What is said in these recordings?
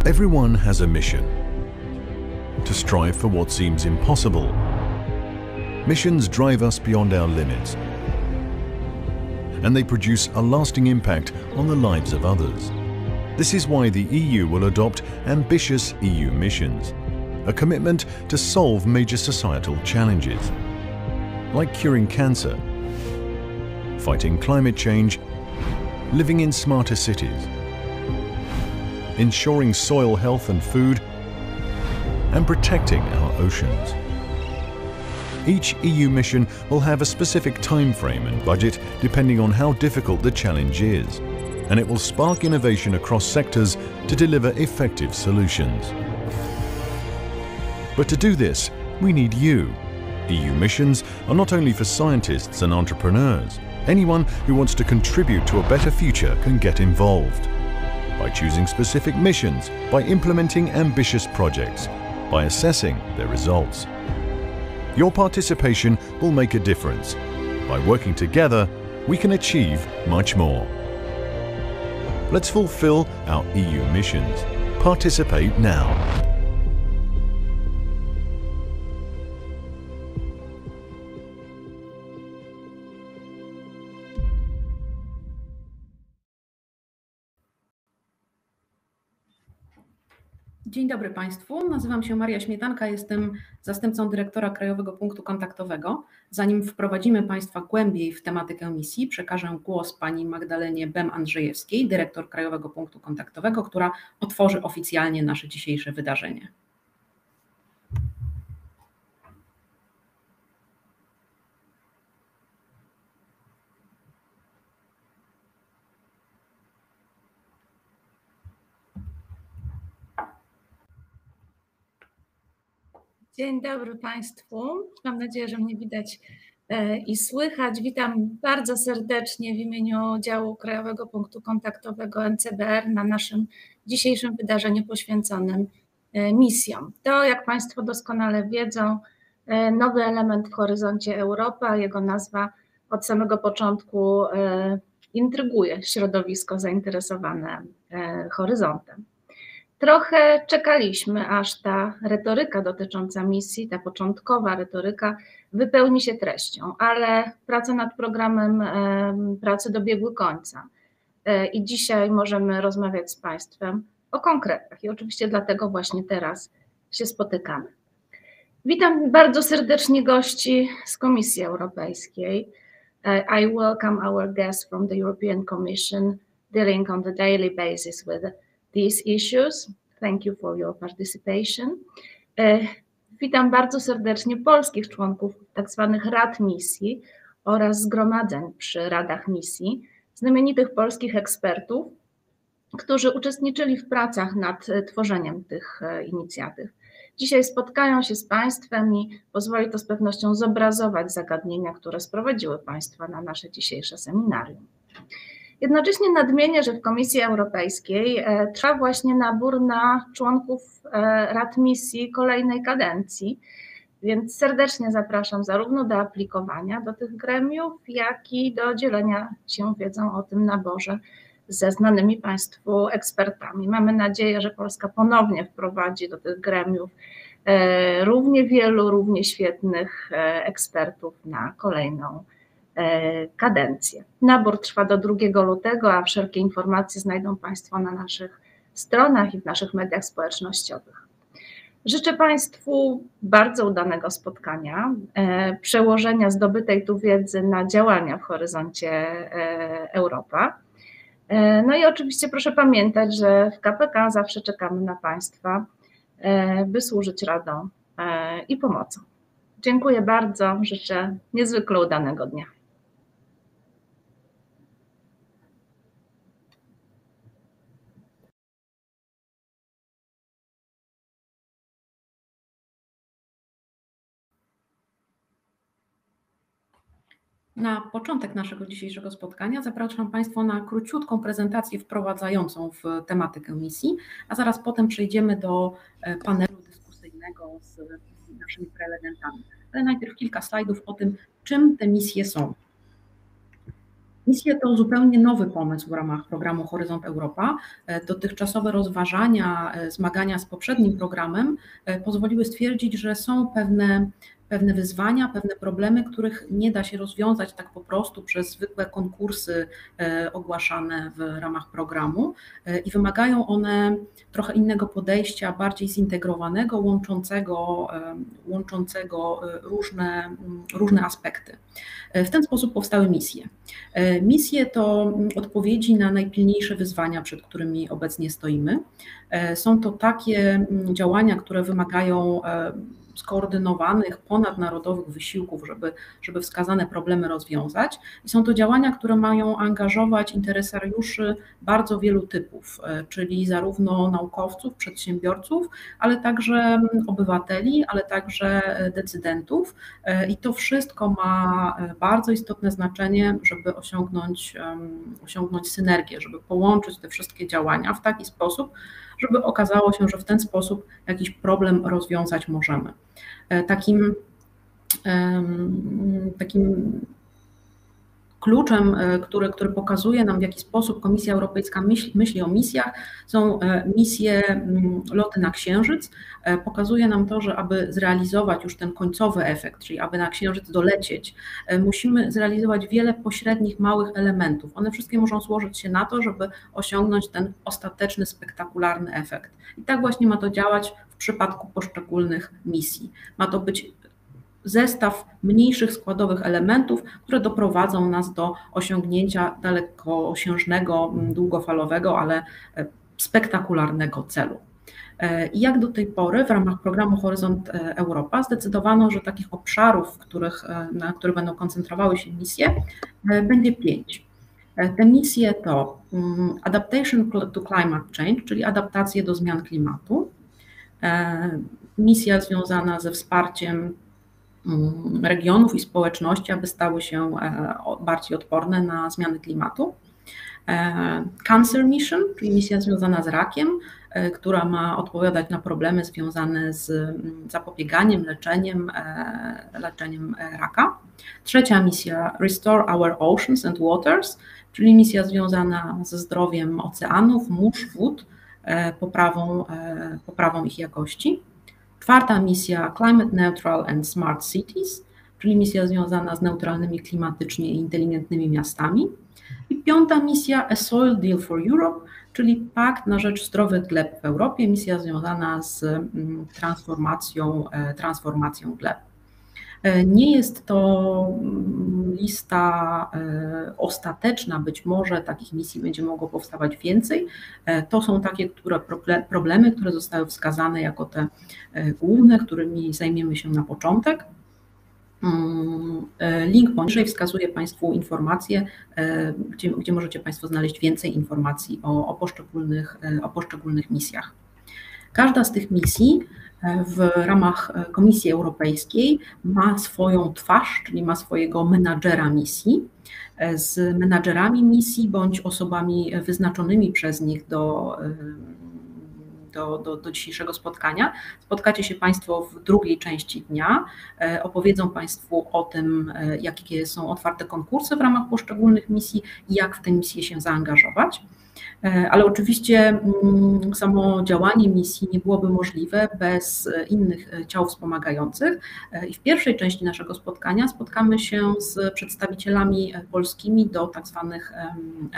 Everyone has a mission: to strive for what seems impossible. Missions drive us beyond our limits, and they produce a lasting impact on the lives of others. This is why the EU will adopt ambitious EU missions, a commitment to solve major societal challenges, like curing cancer, fighting climate change, living in smarter cities, ensuring soil health and food, and protecting our oceans. Each EU mission will have a specific time frame and budget depending on how difficult the challenge is, and it will spark innovation across sectors to deliver effective solutions. But to do this, we need you. EU missions are not only for scientists and entrepreneurs. Anyone who wants to contribute to a better future can get involved. By choosing specific missions, by implementing ambitious projects, by assessing their results. Your participation will make a difference. By working together, we can achieve much more. Let's fulfill our EU missions. Participate now. Dzień dobry Państwu, nazywam się Maria Śmietanka, jestem zastępcą dyrektora Krajowego Punktu Kontaktowego. Zanim wprowadzimy Państwa głębiej w tematykę misji, przekażę głos pani Magdalenie Bem-Andrzejewskiej, dyrektor Krajowego Punktu Kontaktowego, która otworzy oficjalnie nasze dzisiejsze wydarzenie. Dzień dobry Państwu. Mam nadzieję, że mnie widać i słychać. Witam bardzo serdecznie w imieniu działu Krajowego Punktu Kontaktowego NCBR na naszym dzisiejszym wydarzeniu poświęconym misjom. To, jak Państwo doskonale wiedzą, nowy element w Horyzoncie Europa. Jego nazwa od samego początku intryguje środowisko zainteresowane horyzontem. Trochę czekaliśmy, aż ta retoryka dotycząca misji, ta początkowa retoryka wypełni się treścią, ale prace nad programem pracy dobiegły końca i dzisiaj możemy rozmawiać z Państwem o konkretach i oczywiście dlatego właśnie teraz się spotykamy. Witam bardzo serdecznie gości z Komisji Europejskiej. I welcome our guests from the European Commission dealing on the daily basis with these issues. Thank you for your participation. Witam bardzo serdecznie polskich członków tak zwanych rad misji oraz zgromadzeń przy radach misji, znamienitych polskich ekspertów, którzy uczestniczyli w pracach nad tworzeniem tych inicjatyw. Dzisiaj spotkają się z Państwem i pozwoli to z pewnością zobrazować zagadnienia, które sprowadziły Państwa na nasze dzisiejsze seminarium. Jednocześnie nadmienię, że w Komisji Europejskiej trwa właśnie nabór na członków rad misji kolejnej kadencji, więc serdecznie zapraszam zarówno do aplikowania do tych gremiów, jak i do dzielenia się wiedzą o tym naborze ze znanymi Państwu ekspertami. Mamy nadzieję, że Polska ponownie wprowadzi do tych gremiów równie wielu, równie świetnych ekspertów na kolejną kadencję. Nabór trwa do 2 lutego, a wszelkie informacje znajdą Państwo na naszych stronach i w naszych mediach społecznościowych. Życzę Państwu bardzo udanego spotkania, przełożenia zdobytej tu wiedzy na działania w Horyzoncie Europa. No i oczywiście proszę pamiętać, że w KPK zawsze czekamy na Państwa, by służyć radą i pomocą. Dziękuję bardzo, życzę niezwykle udanego dnia. Na początek naszego dzisiejszego spotkania zapraszam Państwa na króciutką prezentację wprowadzającą w tematykę misji, a zaraz potem przejdziemy do panelu dyskusyjnego z naszymi prelegentami. Ale najpierw kilka slajdów o tym, czym te misje są. Misje to zupełnie nowy pomysł w ramach programu Horyzont Europa. Dotychczasowe rozważania, zmagania z poprzednim programem pozwoliły stwierdzić, że są pewne wyzwania, pewne problemy, których nie da się rozwiązać tak po prostu przez zwykłe konkursy ogłaszane w ramach programu i wymagają one trochę innego podejścia, bardziej zintegrowanego, łączącego różne aspekty. W ten sposób powstały misje. Misje to odpowiedzi na najpilniejsze wyzwania, przed którymi obecnie stoimy. Są to takie działania, które wymagają skoordynowanych, ponadnarodowych wysiłków, żeby wskazane problemy rozwiązać. I są to działania, które mają angażować interesariuszy bardzo wielu typów, czyli zarówno naukowców, przedsiębiorców, ale także obywateli, ale także decydentów. I to wszystko ma bardzo istotne znaczenie, żeby osiągnąć synergię, żeby połączyć te wszystkie działania w taki sposób, żeby okazało się, że w ten sposób jakiś problem rozwiązać możemy. Takim kluczem, który pokazuje nam, w jaki sposób Komisja Europejska myśli o misjach, są misje loty na Księżyc. Pokazuje nam to, że aby zrealizować już ten końcowy efekt, czyli aby na Księżyc dolecieć, musimy zrealizować wiele pośrednich, małych elementów. One wszystkie muszą złożyć się na to, żeby osiągnąć ten ostateczny, spektakularny efekt. I tak właśnie ma to działać w przypadku poszczególnych misji. Ma to być zestaw mniejszych składowych elementów, które doprowadzą nas do osiągnięcia dalekosiężnego, długofalowego, ale spektakularnego celu. I jak do tej pory w ramach programu Horyzont Europa zdecydowano, że takich obszarów, na które będą koncentrowały się misje, będzie 5. Te misje to Adaptation to Climate Change, czyli adaptacje do zmian klimatu, misja związana ze wsparciem regionów i społeczności, aby stały się bardziej odporne na zmiany klimatu. Cancer Mission, czyli misja związana z rakiem, która ma odpowiadać na problemy związane z zapobieganiem, leczeniem raka. Trzecia misja Restore Our Oceans and Waters, czyli misja związana ze zdrowiem oceanów, mórz, wód, poprawą ich jakości. Czwarta misja Climate Neutral and Smart Cities, czyli misja związana z neutralnymi klimatycznie i inteligentnymi miastami. I piąta misja A Soil Deal for Europe, czyli Pakt na rzecz zdrowych gleb w Europie, misja związana z transformacją gleb. Nie jest to lista ostateczna, być może takich misji będzie mogło powstawać więcej. To są takie problemy, które zostały wskazane jako te główne, którymi zajmiemy się na początek. Link poniżej wskazuje Państwu informacje, gdzie możecie Państwo znaleźć więcej informacji o poszczególnych misjach. Każda z tych misji w ramach Komisji Europejskiej ma swoją twarz, czyli ma swojego menadżera misji. Z menadżerami misji bądź osobami wyznaczonymi przez nich do dzisiejszego spotkania. Spotkacie się Państwo w drugiej części dnia. Opowiedzą Państwu o tym, jakie są otwarte konkursy w ramach poszczególnych misji i jak w te misje się zaangażować. Ale oczywiście samo działanie misji nie byłoby możliwe bez innych ciał wspomagających. I w pierwszej części naszego spotkania spotkamy się z przedstawicielami polskimi do tak zwanych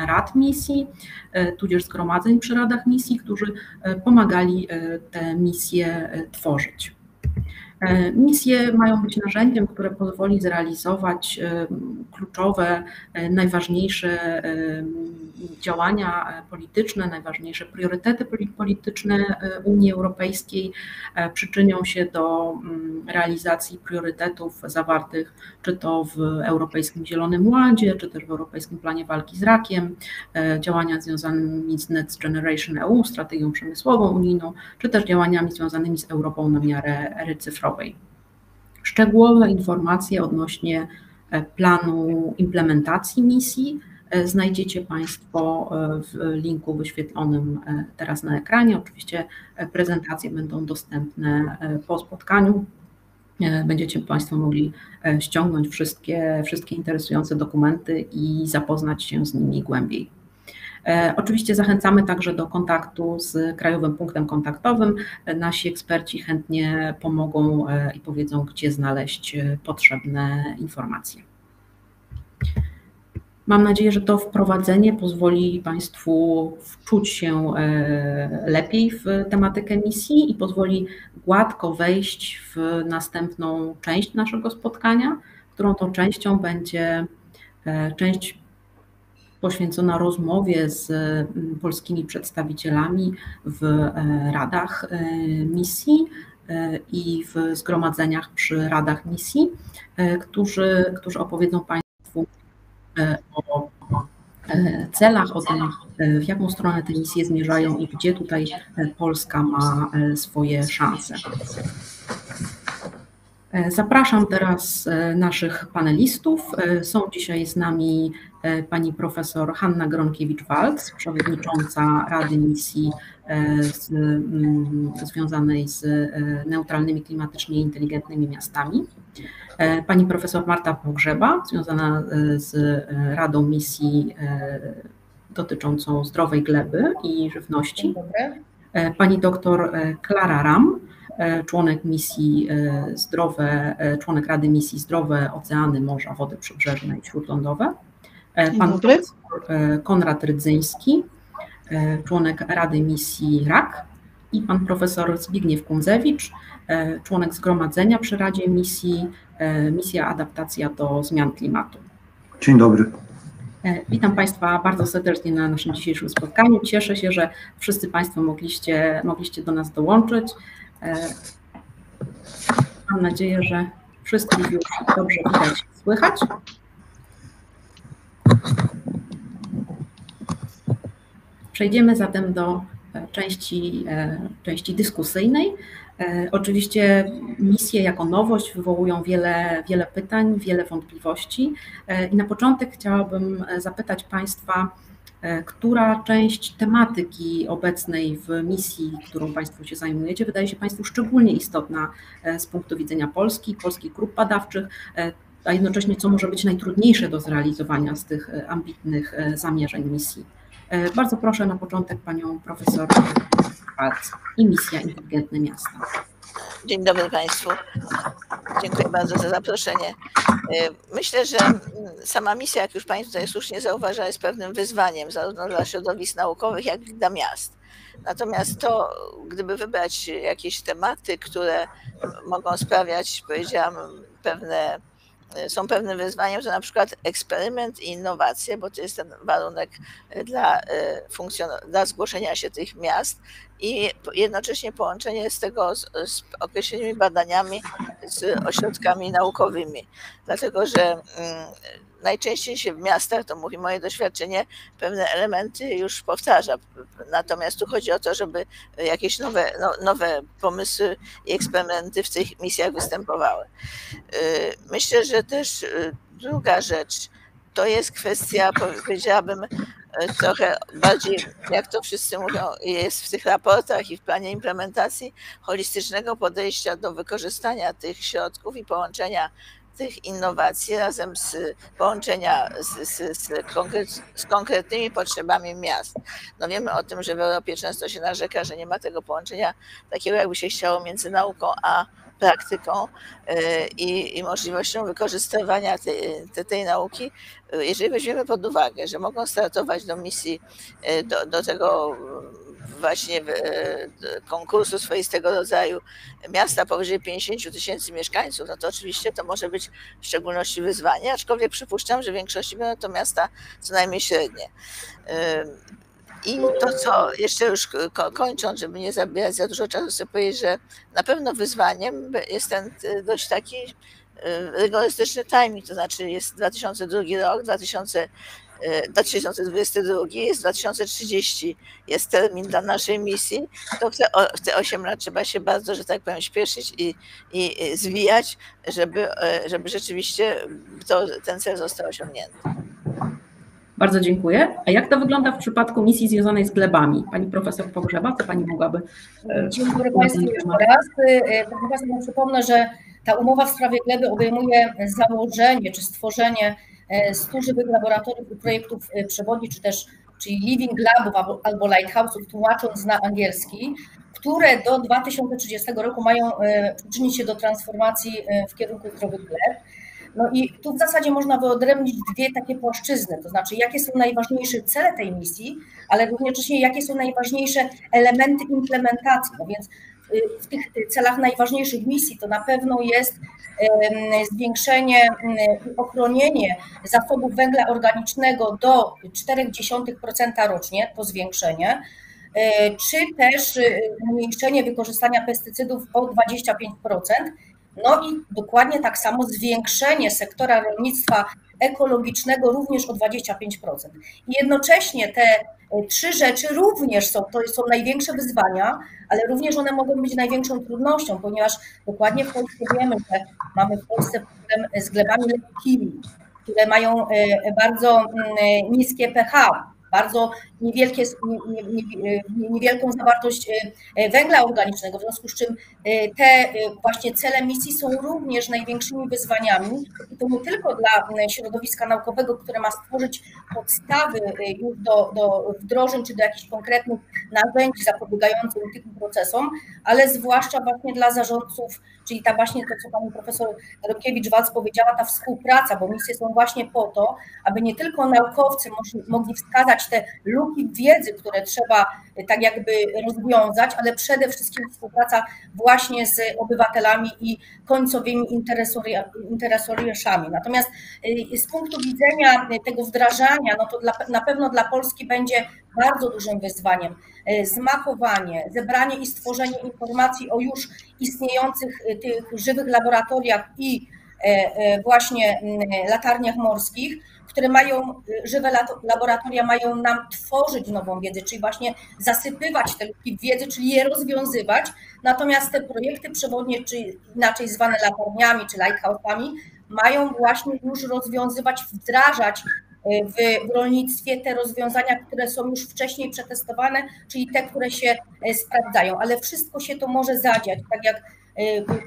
rad misji, tudzież zgromadzeń przy radach misji, którzy pomagali te misje tworzyć. Misje mają być narzędziem, które pozwoli zrealizować kluczowe, najważniejsze działania polityczne, najważniejsze priorytety polityczne Unii Europejskiej, przyczynią się do realizacji priorytetów zawartych czy to w Europejskim Zielonym Ładzie, czy też w Europejskim Planie Walki z Rakiem, działania związanymi z Next Generation EU, strategią przemysłową unijną, czy też działaniami związanymi z Europą na miarę ery cyfrowej. Szczegółowe informacje odnośnie planu implementacji misji znajdziecie Państwo w linku wyświetlonym teraz na ekranie. Oczywiście prezentacje będą dostępne po spotkaniu Będziecie Państwo mogli ściągnąć wszystkie interesujące dokumenty i zapoznać się z nimi głębiej. Oczywiście zachęcamy także do kontaktu z Krajowym Punktem Kontaktowym. Nasi eksperci chętnie pomogą i powiedzą, gdzie znaleźć potrzebne informacje. Mam nadzieję, że to wprowadzenie pozwoli Państwu wczuć się lepiej w tematykę misji i pozwoli gładko wejść w następną część naszego spotkania, którą to częścią będzie część poświęcona rozmowie z polskimi przedstawicielami w radach misji i w zgromadzeniach przy radach misji, którzy opowiedzą Państwu o celach, o tym, w jaką stronę te misje zmierzają i gdzie tutaj Polska ma swoje szanse. Zapraszam teraz naszych panelistów. Są dzisiaj z nami pani profesor Hanna Gronkiewicz-Walc, przewodnicząca Rady Misji związanej z neutralnymi klimatycznie i inteligentnymi miastami, pani profesor Marta Pogrzeba, związana z Radą Misji dotyczącą zdrowej gleby i żywności, pani doktor Klara Ram, członek misji członek Rady Misji Zdrowe Oceany, Morza, Wody Przybrzeżne i Śródlądowe, pan profesor Konrad Rydzyński, członek Rady Misji RAK i pan profesor Zbigniew Kundzewicz, członek Zgromadzenia przy Radzie Misji, Misja Adaptacja do Zmian Klimatu. Dzień dobry. Witam Państwa bardzo serdecznie na naszym dzisiejszym spotkaniu. Cieszę się, że wszyscy Państwo mogliście do nas dołączyć. Mam nadzieję, że wszystkich już dobrze widać i słychać. Przejdziemy zatem do części dyskusyjnej. Oczywiście misje jako nowość wywołują wiele pytań, wiele wątpliwości. I na początek chciałabym zapytać Państwa, która część tematyki obecnej w misji, którą Państwo się zajmujecie, wydaje się Państwu szczególnie istotna z punktu widzenia Polski, polskich grup badawczych, a jednocześnie co może być najtrudniejsze do zrealizowania z tych ambitnych zamierzeń misji. Bardzo proszę na początek panią profesor Walc i misja Inteligentne Miasta. Dzień dobry Państwu. Dziękuję bardzo za zaproszenie. Myślę, że sama misja, jak już Pani tutaj słusznie zauważa, jest pewnym wyzwaniem zarówno dla środowisk naukowych, jak i dla miast. Natomiast to, gdyby wybrać jakieś tematy, które mogą sprawiać, powiedziałam, są pewnym wyzwaniem, to na przykład eksperyment i innowacje, bo to jest ten warunek dla zgłoszenia się tych miast i jednocześnie połączenie z tego z określonymi badaniami, z ośrodkami naukowymi. Dlatego, że najczęściej się w miastach, to mówi moje doświadczenie, pewne elementy już powtarza. Natomiast tu chodzi o to, żeby jakieś nowe pomysły i eksperymenty w tych misjach występowały. Myślę, że też druga rzecz to jest kwestia, powiedziałabym, trochę bardziej, jak to wszyscy mówią, jest w tych raportach i w planie implementacji, holistycznego podejścia do wykorzystania tych środków i połączenia tych innowacji razem z połączenia z konkretnymi potrzebami miast. No wiemy o tym, że w Europie często się narzeka, że nie ma tego połączenia takiego, jakby się chciało między nauką a praktyką i możliwością wykorzystywania tej nauki, jeżeli weźmiemy pod uwagę, że mogą startować do misji, do tego właśnie konkursu swoistego rodzaju miasta powyżej 50 000 mieszkańców, no to oczywiście to może być w szczególności wyzwanie, aczkolwiek przypuszczam, że w większości będą to miasta co najmniej średnie. I to, co jeszcze już kończąc, żeby nie zabierać za dużo czasu, chcę powiedzieć, że na pewno wyzwaniem jest ten dość taki rygorystyczny timing, to znaczy jest 2002 rok, 2022, jest 2030, jest termin dla naszej misji, to w te 8 lat trzeba się bardzo, że tak powiem, śpieszyć i zwijać, żeby rzeczywiście ten cel został osiągnięty. Bardzo dziękuję. A jak to wygląda w przypadku misji związanej z glebami? Pani profesor Pogrzeba, co Pani mogłaby... Dzień dobry Państwu jeszcze raz. Profesor, przypomnę, że Ta umowa w sprawie gleby obejmuje założenie czy stworzenie 100 żywych laboratoriów i projektów przewodnich, czyli living labów albo lighthouse'ów, tłumacząc na angielski, które do 2030 roku mają przyczynić się do transformacji w kierunku zdrowych gleb. No i tu w zasadzie można wyodrębnić dwie takie płaszczyzny, to znaczy jakie są najważniejsze cele tej misji, ale równocześnie jakie są najważniejsze elementy implementacji. No więc w tych celach najważniejszych misji to na pewno jest zwiększenie i ochronienie zasobów węgla organicznego do 0,4% rocznie, to zwiększenie, czy też zmniejszenie wykorzystania pestycydów o 25%. No i dokładnie tak samo zwiększenie sektora rolnictwa ekologicznego również o 25%. I jednocześnie te trzy rzeczy również to są największe wyzwania, ale również one mogą być największą trudnością, ponieważ dokładnie w Polsce wiemy, że mamy w Polsce problem z glebami lekkimi, które mają bardzo niskie pH, bardzo niewielką zawartość węgla organicznego, w związku z czym te właśnie cele misji są również największymi wyzwaniami i to nie tylko dla środowiska naukowego, które ma stworzyć podstawy już do wdrożeń czy do jakichś konkretnych narzędzi zapobiegających tym procesom, ale zwłaszcza właśnie dla zarządców, czyli ta właśnie to, co pani profesor Romkiewicz-Walc powiedziała, ta współpraca, bo misje są właśnie po to, aby nie tylko naukowcy mogli wskazać te luki wiedzy, które trzeba tak jakby rozwiązać, ale przede wszystkim współpraca właśnie z obywatelami i końcowymi interesariuszami. Natomiast z punktu widzenia tego wdrażania, no to na pewno dla Polski będzie bardzo dużym wyzwaniem zmapowanie, zebranie i stworzenie informacji o już istniejących tych żywych laboratoriach i właśnie latarniach morskich, które żywe laboratoria mają nam tworzyć nową wiedzę, czyli właśnie zasypywać te luki wiedzy, czyli je rozwiązywać. Natomiast te projekty przewodnie, czy inaczej zwane latarniami, czy lighthouse'ami, mają właśnie już rozwiązywać, wdrażać w rolnictwie te rozwiązania, które są już wcześniej przetestowane, czyli te, które się sprawdzają. Ale wszystko się to może zadziać, tak jak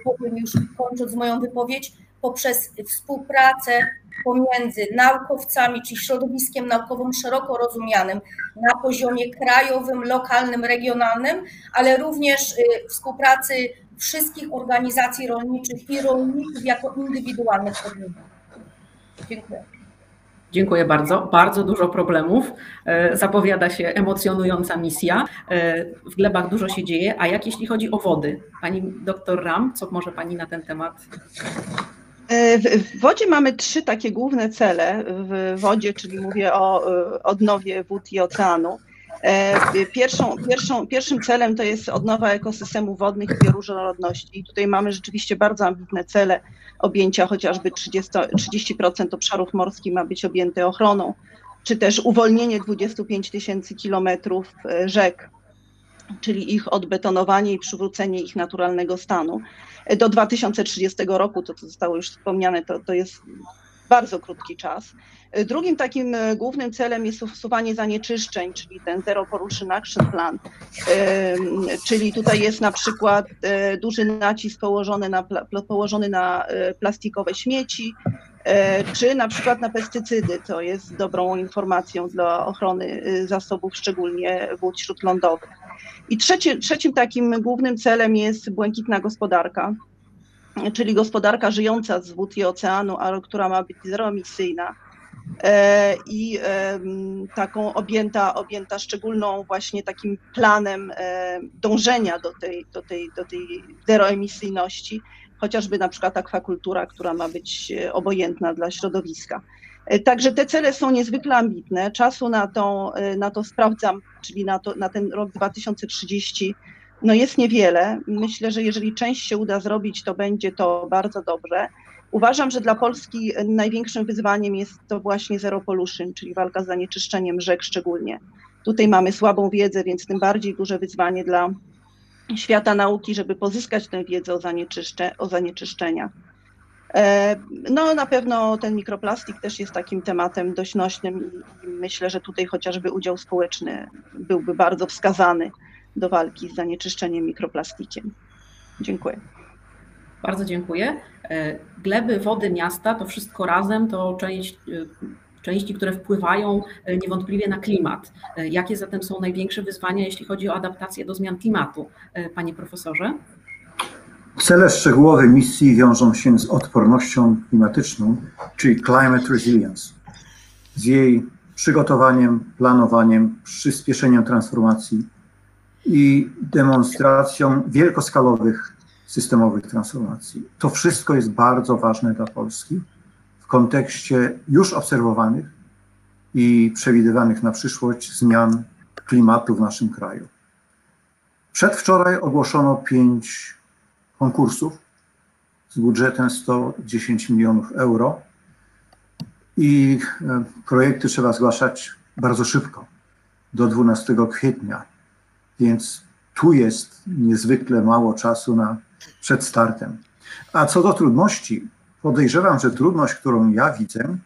powiem już kończąc moją wypowiedź, poprzez współpracę pomiędzy naukowcami, czyli środowiskiem naukowym szeroko rozumianym na poziomie krajowym, lokalnym, regionalnym, ale również współpracy wszystkich organizacji rolniczych i rolników jako indywidualnych podmiotów. Dziękuję. Dziękuję bardzo. Bardzo dużo problemów. Zapowiada się emocjonująca misja. W glebach dużo się dzieje. A jak jeśli chodzi o wody? Pani doktor Ram, co może Pani na ten temat? W wodzie mamy trzy takie główne cele w wodzie, czyli mówię o odnowie wód i oceanu. Pierwszym celem to jest odnowa ekosystemów wodnych i bioróżnorodności. I tutaj mamy rzeczywiście bardzo ambitne cele objęcia, chociażby 30% obszarów morskich ma być objęte ochroną, czy też uwolnienie 25 000 kilometrów rzek, czyli ich odbetonowanie i przywrócenie ich naturalnego stanu. Do 2030 roku, to co zostało już wspomniane, to jest bardzo krótki czas. Drugim takim głównym celem jest usuwanie zanieczyszczeń, czyli ten Zero Pollution Action Plan, czyli tutaj jest na przykład duży nacisk położony na plastikowe śmieci, czy na przykład na pestycydy, co jest dobrą informacją dla ochrony zasobów, szczególnie wód śródlądowych. I trzecim takim głównym celem jest błękitna gospodarka, czyli gospodarka żyjąca z wód i oceanu, ale która ma być zeroemisyjna i taką objęta szczególną właśnie takim planem dążenia do tej zeroemisyjności, chociażby na przykład akwakultura, która ma być obojętna dla środowiska. Także te cele są niezwykle ambitne. Czasu na to sprawdzam, czyli na ten rok 2030, no jest niewiele. Myślę, że jeżeli część się uda zrobić, to będzie to bardzo dobrze. Uważam, że dla Polski największym wyzwaniem jest to właśnie zero pollution, czyli walka z zanieczyszczeniem rzek szczególnie. Tutaj mamy słabą wiedzę, więc tym bardziej duże wyzwanie dla świata nauki, żeby pozyskać tę wiedzę o zanieczyszczeniach. No na pewno ten mikroplastik też jest takim tematem dość nośnym i myślę, że tutaj chociażby udział społeczny byłby bardzo wskazany do walki z zanieczyszczeniem mikroplastikiem. Dziękuję. Bardzo dziękuję. Gleby, wody, miasta to wszystko razem to części, które wpływają niewątpliwie na klimat. Jakie zatem są największe wyzwania, jeśli chodzi o adaptację do zmian klimatu, panie profesorze? Cele szczegółowe misji wiążą się z odpornością klimatyczną, czyli climate resilience, z jej przygotowaniem, planowaniem, przyspieszeniem transformacji i demonstracją wielkoskalowych systemowych transformacji. To wszystko jest bardzo ważne dla Polski w kontekście już obserwowanych i przewidywanych na przyszłość zmian klimatu w naszym kraju. Przedwczoraj ogłoszono 5 konkursów z budżetem 110 milionów euro i projekty trzeba zgłaszać bardzo szybko, do 12 kwietnia, więc tu jest niezwykle mało czasu przed startem. A co do trudności, podejrzewam, że trudność, którą ja widzę,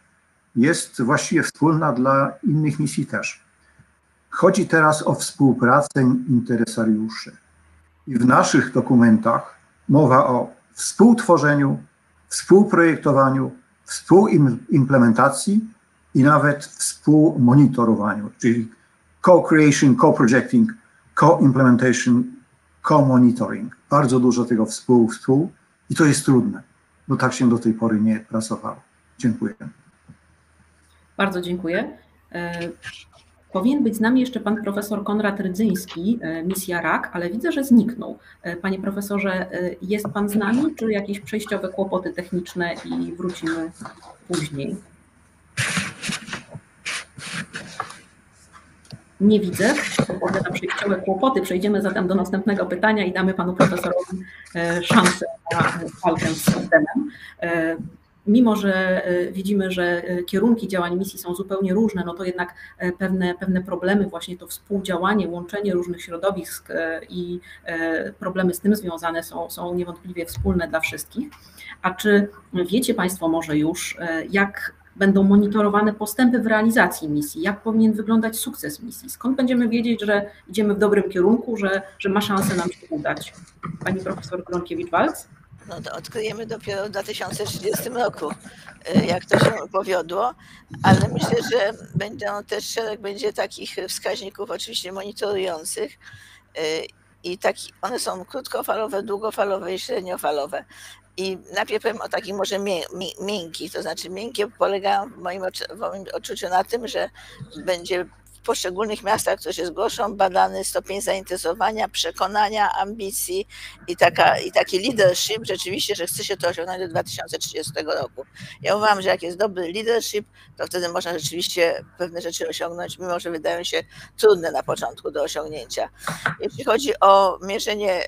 jest właściwie wspólna dla innych misji też. Chodzi teraz o współpracę interesariuszy. I w naszych dokumentach mowa o współtworzeniu, współprojektowaniu, współimplementacji i nawet współmonitorowaniu, czyli co-creation, co-projecting, co-implementation, co-monitoring. Bardzo dużo tego współ i to jest trudne, bo tak się do tej pory nie pracowało. Dziękuję. Bardzo dziękuję. Powinien być z nami jeszcze pan profesor Konrad Rydzyński, misja RAK, ale widzę, że zniknął. Panie profesorze, jest pan z nami, czy jakieś przejściowe kłopoty techniczne i wrócimy później? Nie widzę, powiada przejściowe kłopoty. Przejdziemy zatem do następnego pytania i damy panu profesorowi szansę na walkę z systemem. Mimo że widzimy, że kierunki działań misji są zupełnie różne, no to jednak pewne problemy, właśnie to współdziałanie, łączenie różnych środowisk i problemy z tym związane są niewątpliwie wspólne dla wszystkich. A czy wiecie państwo może już, jak będą monitorowane postępy w realizacji misji? Jak powinien wyglądać sukces misji? Skąd będziemy wiedzieć, że idziemy w dobrym kierunku, że ma szansę nam się udać? Pani profesor Gronkiewicz-Walc? No to odkryjemy dopiero w 2030 roku, jak to się powiodło, ale myślę, że szereg będzie takich wskaźników oczywiście monitorujących i one są krótkofalowe, długofalowe i średniofalowe. I najpierw powiem o takich może miękkich, to znaczy miękkie polegają w moim odczuciu na tym, że będzie w poszczególnych miastach, które się zgłoszą, badany stopień zainteresowania, przekonania, ambicji i taki leadership rzeczywiście, że chce się to osiągnąć do 2030 roku. Ja uważam, że jak jest dobry leadership, to wtedy można rzeczywiście pewne rzeczy osiągnąć, mimo że wydają się trudne na początku do osiągnięcia. Jeśli chodzi o mierzenie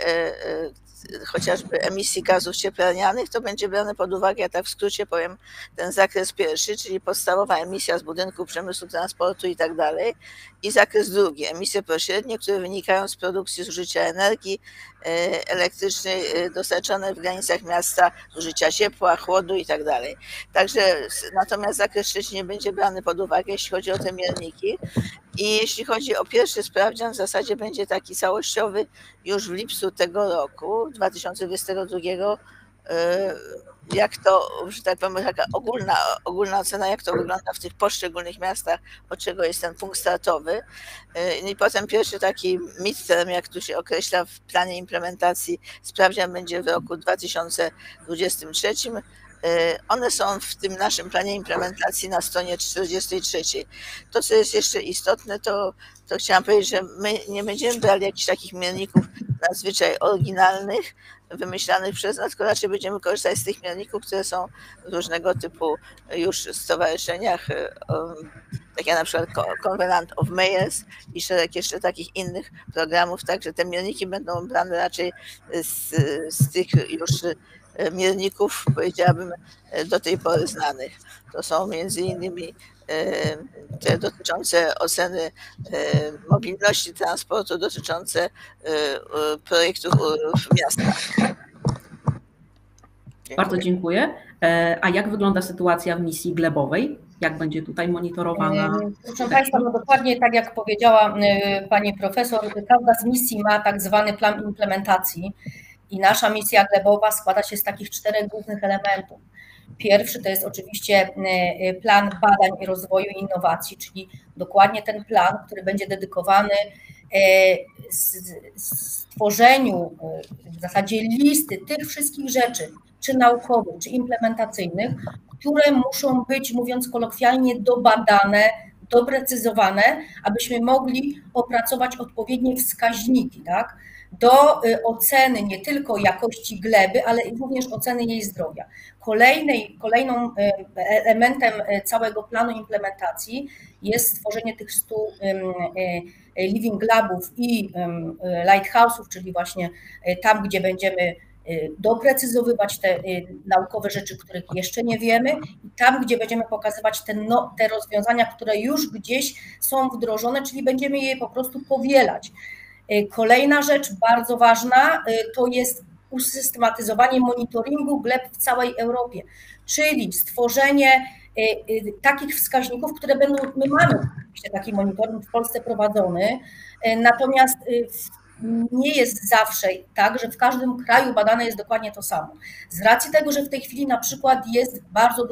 chociażby emisji gazów cieplarnianych, to będzie brane pod uwagę, ja tak w skrócie powiem, ten zakres pierwszy, czyli podstawowa emisja z budynku, przemysłu, transportu i tak dalej, i zakres drugi, emisje pośrednie, które wynikają z produkcji zużycia energii elektrycznej dostarczonej w granicach miasta, zużycia ciepła, chłodu i tak dalej. Także natomiast zakres trzeci nie będzie brany pod uwagę, jeśli chodzi o te mierniki. I jeśli chodzi o pierwszy sprawdzian, w zasadzie będzie taki całościowy już w lipcu tego roku, 2022, jak to, że tak powiem, taka ogólna ocena, jak to wygląda w tych poszczególnych miastach, od czego jest ten punkt startowy. I potem pierwszy taki midterm, jak tu się określa w planie implementacji, sprawdzian będzie w roku 2023. One są w tym naszym planie implementacji na stronie 43. To, co jest jeszcze istotne, to chciałam powiedzieć, że my nie będziemy brali jakichś takich mierników nadzwyczaj oryginalnych, wymyślanych przez nas, tylko raczej będziemy korzystać z tych mierników, które są w różnego typu już stowarzyszeniach, tak jak na przykład Covenant of Mayors i szereg jeszcze takich innych programów, także te mierniki będą brane raczej z tych już mierników, powiedziałabym, do tej pory znanych. To są między innymi te dotyczące oceny mobilności transportu, dotyczące projektów w miastach. Bardzo dziękuję. A jak wygląda sytuacja w misji glebowej? Jak będzie tutaj monitorowana? Proszę Państwa, no dokładnie tak jak powiedziała Pani profesor, każda z misji ma tak zwany plan implementacji I nasza misja glebowa składa się z takich 4 głównych elementów. Pierwszy to jest oczywiście plan badań i rozwoju i innowacji, czyli dokładnie ten plan, który będzie dedykowany stworzeniu w zasadzie listy tych wszystkich rzeczy, czy naukowych, czy implementacyjnych, które muszą być, mówiąc kolokwialnie, dobadane, doprecyzowane, abyśmy mogli opracować odpowiednie wskaźniki, tak, do oceny nie tylko jakości gleby, ale również oceny jej zdrowia. Kolejnym elementem całego planu implementacji jest stworzenie tych 100 living labów i lighthouse'ów, czyli właśnie tam, gdzie będziemy doprecyzowywać te naukowe rzeczy, których jeszcze nie wiemy, i tam, gdzie będziemy pokazywać te rozwiązania, które już gdzieś są wdrożone, czyli będziemy je po prostu powielać. Kolejna rzecz bardzo ważna to jest usystematyzowanie monitoringu gleb w całej Europie, czyli stworzenie takich wskaźników, które będą, my mamy oczywiście taki monitoring w Polsce prowadzony, natomiast nie jest zawsze tak, że w każdym kraju badane jest dokładnie to samo. Z racji tego, że w tej chwili na przykład jest bardzo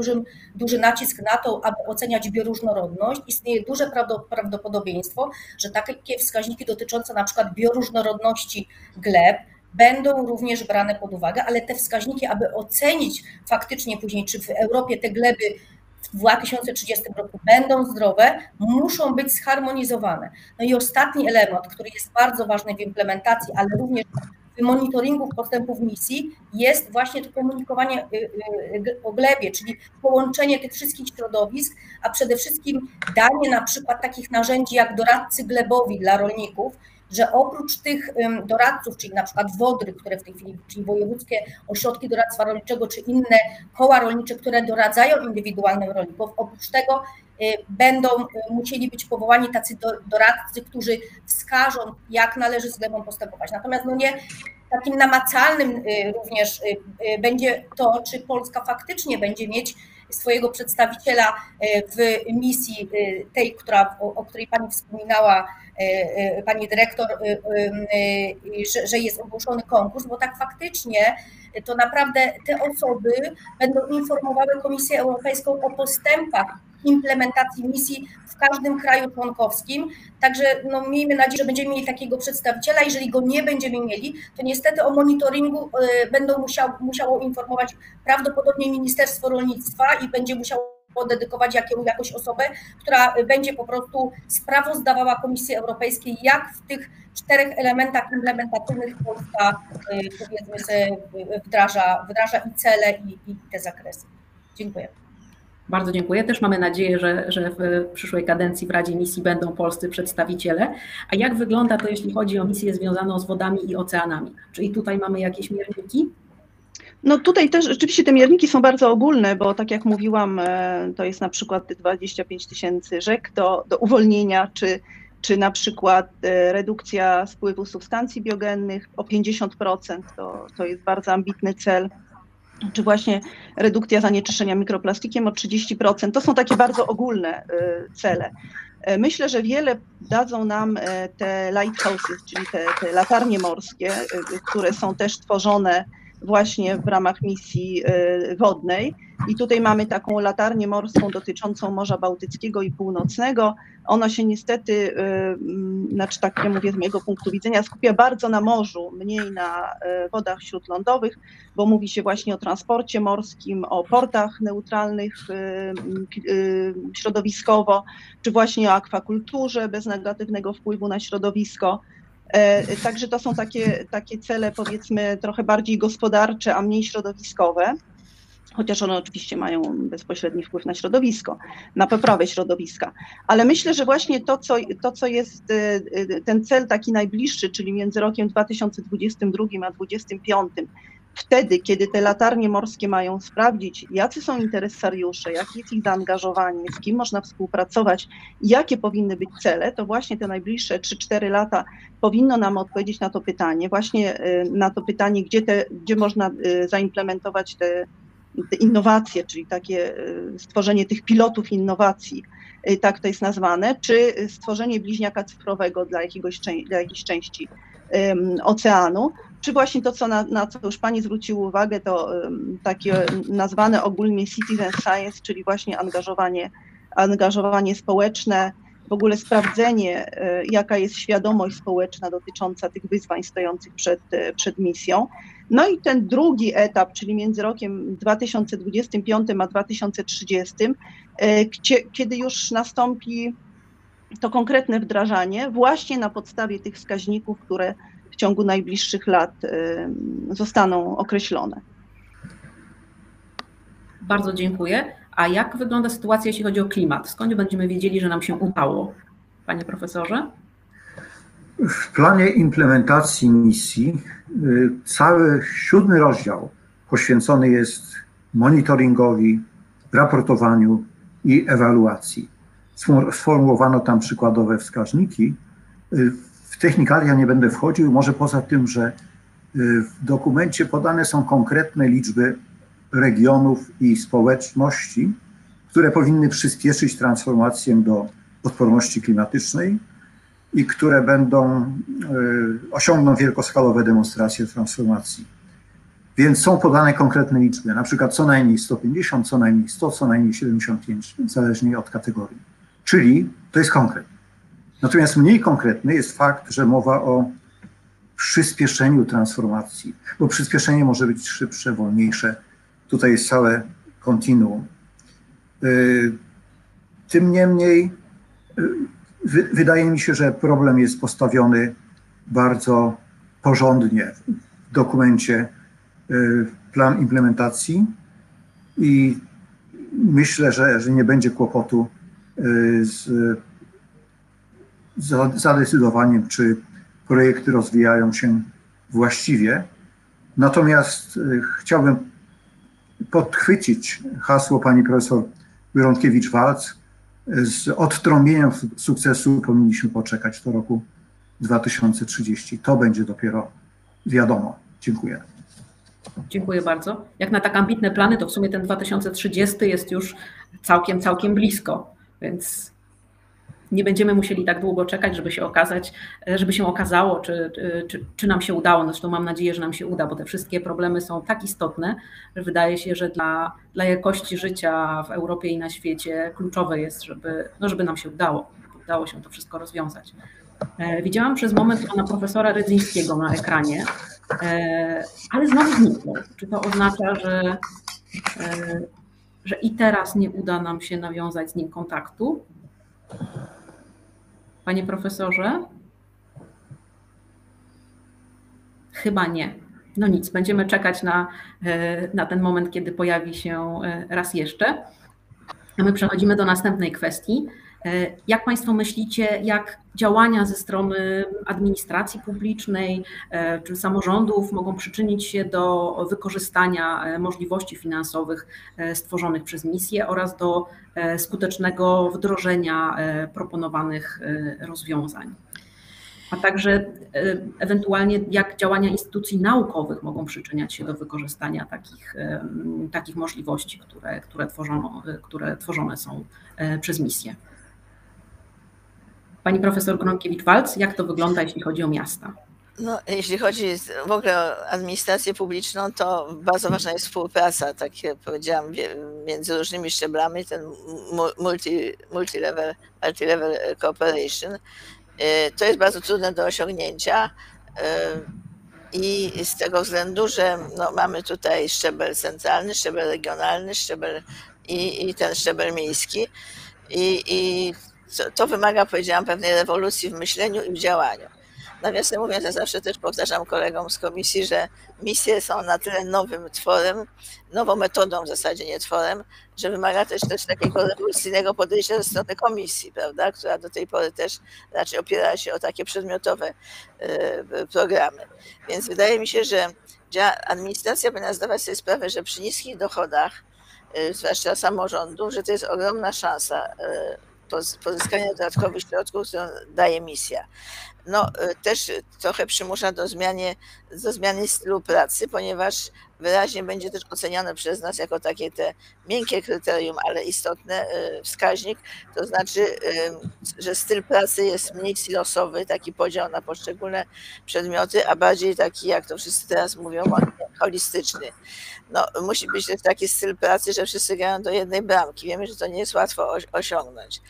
duży nacisk na to, aby oceniać bioróżnorodność, istnieje duże prawdopodobieństwo, że takie wskaźniki dotyczące na przykład bioróżnorodności gleb będą również brane pod uwagę, ale te wskaźniki, aby ocenić faktycznie później, czy w Europie te gleby w 2030 roku będą zdrowe, muszą być zharmonizowane. No i ostatni element, który jest bardzo ważny w implementacji, ale również w monitoringu postępów misji, jest właśnie to komunikowanie o glebie, czyli połączenie tych wszystkich środowisk, a przede wszystkim danie na przykład takich narzędzi jak doradcy glebowi dla rolników, że oprócz tych doradców, czyli na przykład WODRy, które w tej chwili, czyli wojewódzkie ośrodki doradztwa rolniczego, czy inne koła rolnicze, które doradzają indywidualnym rolnikom, oprócz tego będą musieli być powołani tacy doradcy, którzy wskażą, jak należy z glebą postępować. Natomiast no nie takim namacalnym również będzie to, czy Polska faktycznie będzie mieć swojego przedstawiciela w misji tej, o której Pani wspominała, Pani dyrektor, że jest ogłoszony konkurs, bo tak faktycznie to naprawdę te osoby będą informowały Komisję Europejską o postępach implementacji misji w każdym kraju członkowskim. Także no, miejmy nadzieję, że będziemy mieli takiego przedstawiciela. Jeżeli go nie będziemy mieli, to niestety o monitoringu będą musiało informować prawdopodobnie Ministerstwo Rolnictwa i będzie musiało dedykować jakąś osobę, która będzie po prostu sprawozdawała Komisji Europejskiej, jak w tych 4 elementach implementacyjnych Polska, powiedzmy sobie, wdraża i cele, i te zakresy. Dziękuję. Bardzo dziękuję. Też mamy nadzieję, że w przyszłej kadencji w Radzie Misji będą polscy przedstawiciele. A jak wygląda to, jeśli chodzi o misję związaną z wodami i oceanami? Czyli tutaj mamy jakieś mierniki? No tutaj też rzeczywiście te mierniki są bardzo ogólne, bo tak jak mówiłam, to jest na przykład 25 000 rzek do uwolnienia, czy na przykład redukcja spływu substancji biogennych o 50%, to jest bardzo ambitny cel, czy właśnie redukcja zanieczyszczenia mikroplastikiem o 30%. To są takie bardzo ogólne cele. Myślę, że wiele dadzą nam te lighthouses, czyli te latarnie morskie, które są też tworzone właśnie w ramach misji wodnej. I tutaj mamy taką latarnię morską dotyczącą Morza Bałtyckiego i Północnego. Ono się niestety, znaczy tak ja mówię z mojego punktu widzenia, skupia bardzo na morzu, mniej na wodach śródlądowych, bo mówi się właśnie o transporcie morskim, o portach neutralnych środowiskowo, czy właśnie o akwakulturze bez negatywnego wpływu na środowisko. Także to są takie cele, powiedzmy, trochę bardziej gospodarcze, a mniej środowiskowe, chociaż one oczywiście mają bezpośredni wpływ na środowisko, na poprawę środowiska. Ale myślę, że właśnie to, co jest ten cel taki najbliższy, czyli między rokiem 2022 a 2025, wtedy, kiedy te latarnie morskie mają sprawdzić, jacy są interesariusze, jakie jest ich zaangażowanie, z kim można współpracować, jakie powinny być cele, to właśnie te najbliższe 3-4 lata powinno nam odpowiedzieć na to pytanie, właśnie na to pytanie, gdzie można zaimplementować te innowacje, czyli takie stworzenie tych pilotów innowacji, tak to jest nazwane, czy stworzenie bliźniaka cyfrowego dla jakiejś części oceanu, czy właśnie to, na co już Pani zwróciła uwagę, to takie nazwane ogólnie citizen science, czyli właśnie angażowanie społeczne, w ogóle sprawdzenie, jaka jest świadomość społeczna dotycząca tych wyzwań stojących przed misją. No i ten drugi etap, czyli między rokiem 2025 a 2030, kiedy już nastąpi to konkretne wdrażanie właśnie na podstawie tych wskaźników, które w ciągu najbliższych lat zostaną określone. Bardzo dziękuję. A jak wygląda sytuacja, jeśli chodzi o klimat? Skąd będziemy wiedzieli, że nam się udało? Panie profesorze? W planie implementacji misji cały 7 rozdział poświęcony jest monitoringowi, raportowaniu i ewaluacji. Sformułowano tam przykładowe wskaźniki. W technikalia nie będę wchodził, może poza tym, że w dokumencie podane są konkretne liczby regionów i społeczności, które powinny przyspieszyć transformację do odporności klimatycznej i które osiągną wielkoskalowe demonstracje transformacji. Więc są podane konkretne liczby, na przykład co najmniej 150, co najmniej 100, co najmniej 75, zależnie od kategorii. Czyli to jest konkret. Natomiast mniej konkretny jest fakt, że mowa o przyspieszeniu transformacji, bo przyspieszenie może być szybsze, wolniejsze. Tutaj jest całe kontinuum. Tym niemniej wydaje mi się, że problem jest postawiony bardzo porządnie w dokumencie plan implementacji i myślę, że nie będzie kłopotu z zadecydowaniem, czy projekty rozwijają się właściwie. Natomiast chciałbym podchwycić hasło pani profesor Wyrątkiewicz-Walc. Z odtrąbieniem sukcesu powinniśmy poczekać do roku 2030. To będzie dopiero wiadomo. Dziękuję. Dziękuję bardzo. Jak na tak ambitne plany, to w sumie ten 2030 jest już całkiem blisko, więc nie będziemy musieli tak długo czekać, żeby się okazało, czy nam się udało. Zresztą mam nadzieję, że nam się uda, bo te wszystkie problemy są tak istotne, że wydaje się, że dla jakości życia w Europie i na świecie kluczowe jest, żeby nam się udało się to wszystko rozwiązać. Widziałam przez moment pana profesora Rydzyńskiego na ekranie, ale znowu zniknął. Czy to oznacza, że i teraz nie uda nam się nawiązać z nim kontaktu? Panie profesorze? Chyba nie. No nic, będziemy czekać na ten moment, kiedy pojawi się raz jeszcze. A my przechodzimy do następnej kwestii. Jak Państwo myślicie, jak działania ze strony administracji publicznej czy samorządów mogą przyczynić się do wykorzystania możliwości finansowych stworzonych przez misję oraz do skutecznego wdrożenia proponowanych rozwiązań? A także ewentualnie jak działania instytucji naukowych mogą przyczyniać się do wykorzystania takich możliwości, które tworzone są przez misję. Pani profesor Gronkiewicz-Walc, jak to wygląda, jeśli chodzi o miasta? No, jeśli chodzi w ogóle o administrację publiczną, to bardzo ważna jest współpraca, tak jak powiedziałam, między różnymi szczeblami, ten multi-level cooperation. To jest bardzo trudne do osiągnięcia i z tego względu, że mamy tutaj szczebel centralny, szczebel regionalny, i ten szczebel miejski i to wymaga, powiedziałam, pewnej rewolucji w myśleniu i w działaniu. Nawiasem mówiąc, ja zawsze też powtarzam kolegom z komisji, że misje są na tyle nowym tworem, nową metodą w zasadzie, nie tworem, że wymaga też takiego rewolucyjnego podejścia ze strony komisji, prawda, która do tej pory też raczej opiera się o takie przedmiotowe programy. Więc wydaje mi się, że administracja powinna zdawać sobie sprawę, że przy niskich dochodach, zwłaszcza samorządu, że to jest ogromna szansa pozyskania dodatkowych środków, które daje misja. No, też trochę przymusza do zmiany stylu pracy, ponieważ wyraźnie będzie też oceniane przez nas jako takie te miękkie kryterium, ale istotne wskaźnik, to znaczy, że styl pracy jest mniej silosowy, taki podział na poszczególne przedmioty, a bardziej taki, jak to wszyscy teraz mówią, holistyczny. No, musi być też taki styl pracy, że wszyscy grają do jednej bramki. Wiemy, że to nie jest łatwo osiągnąć.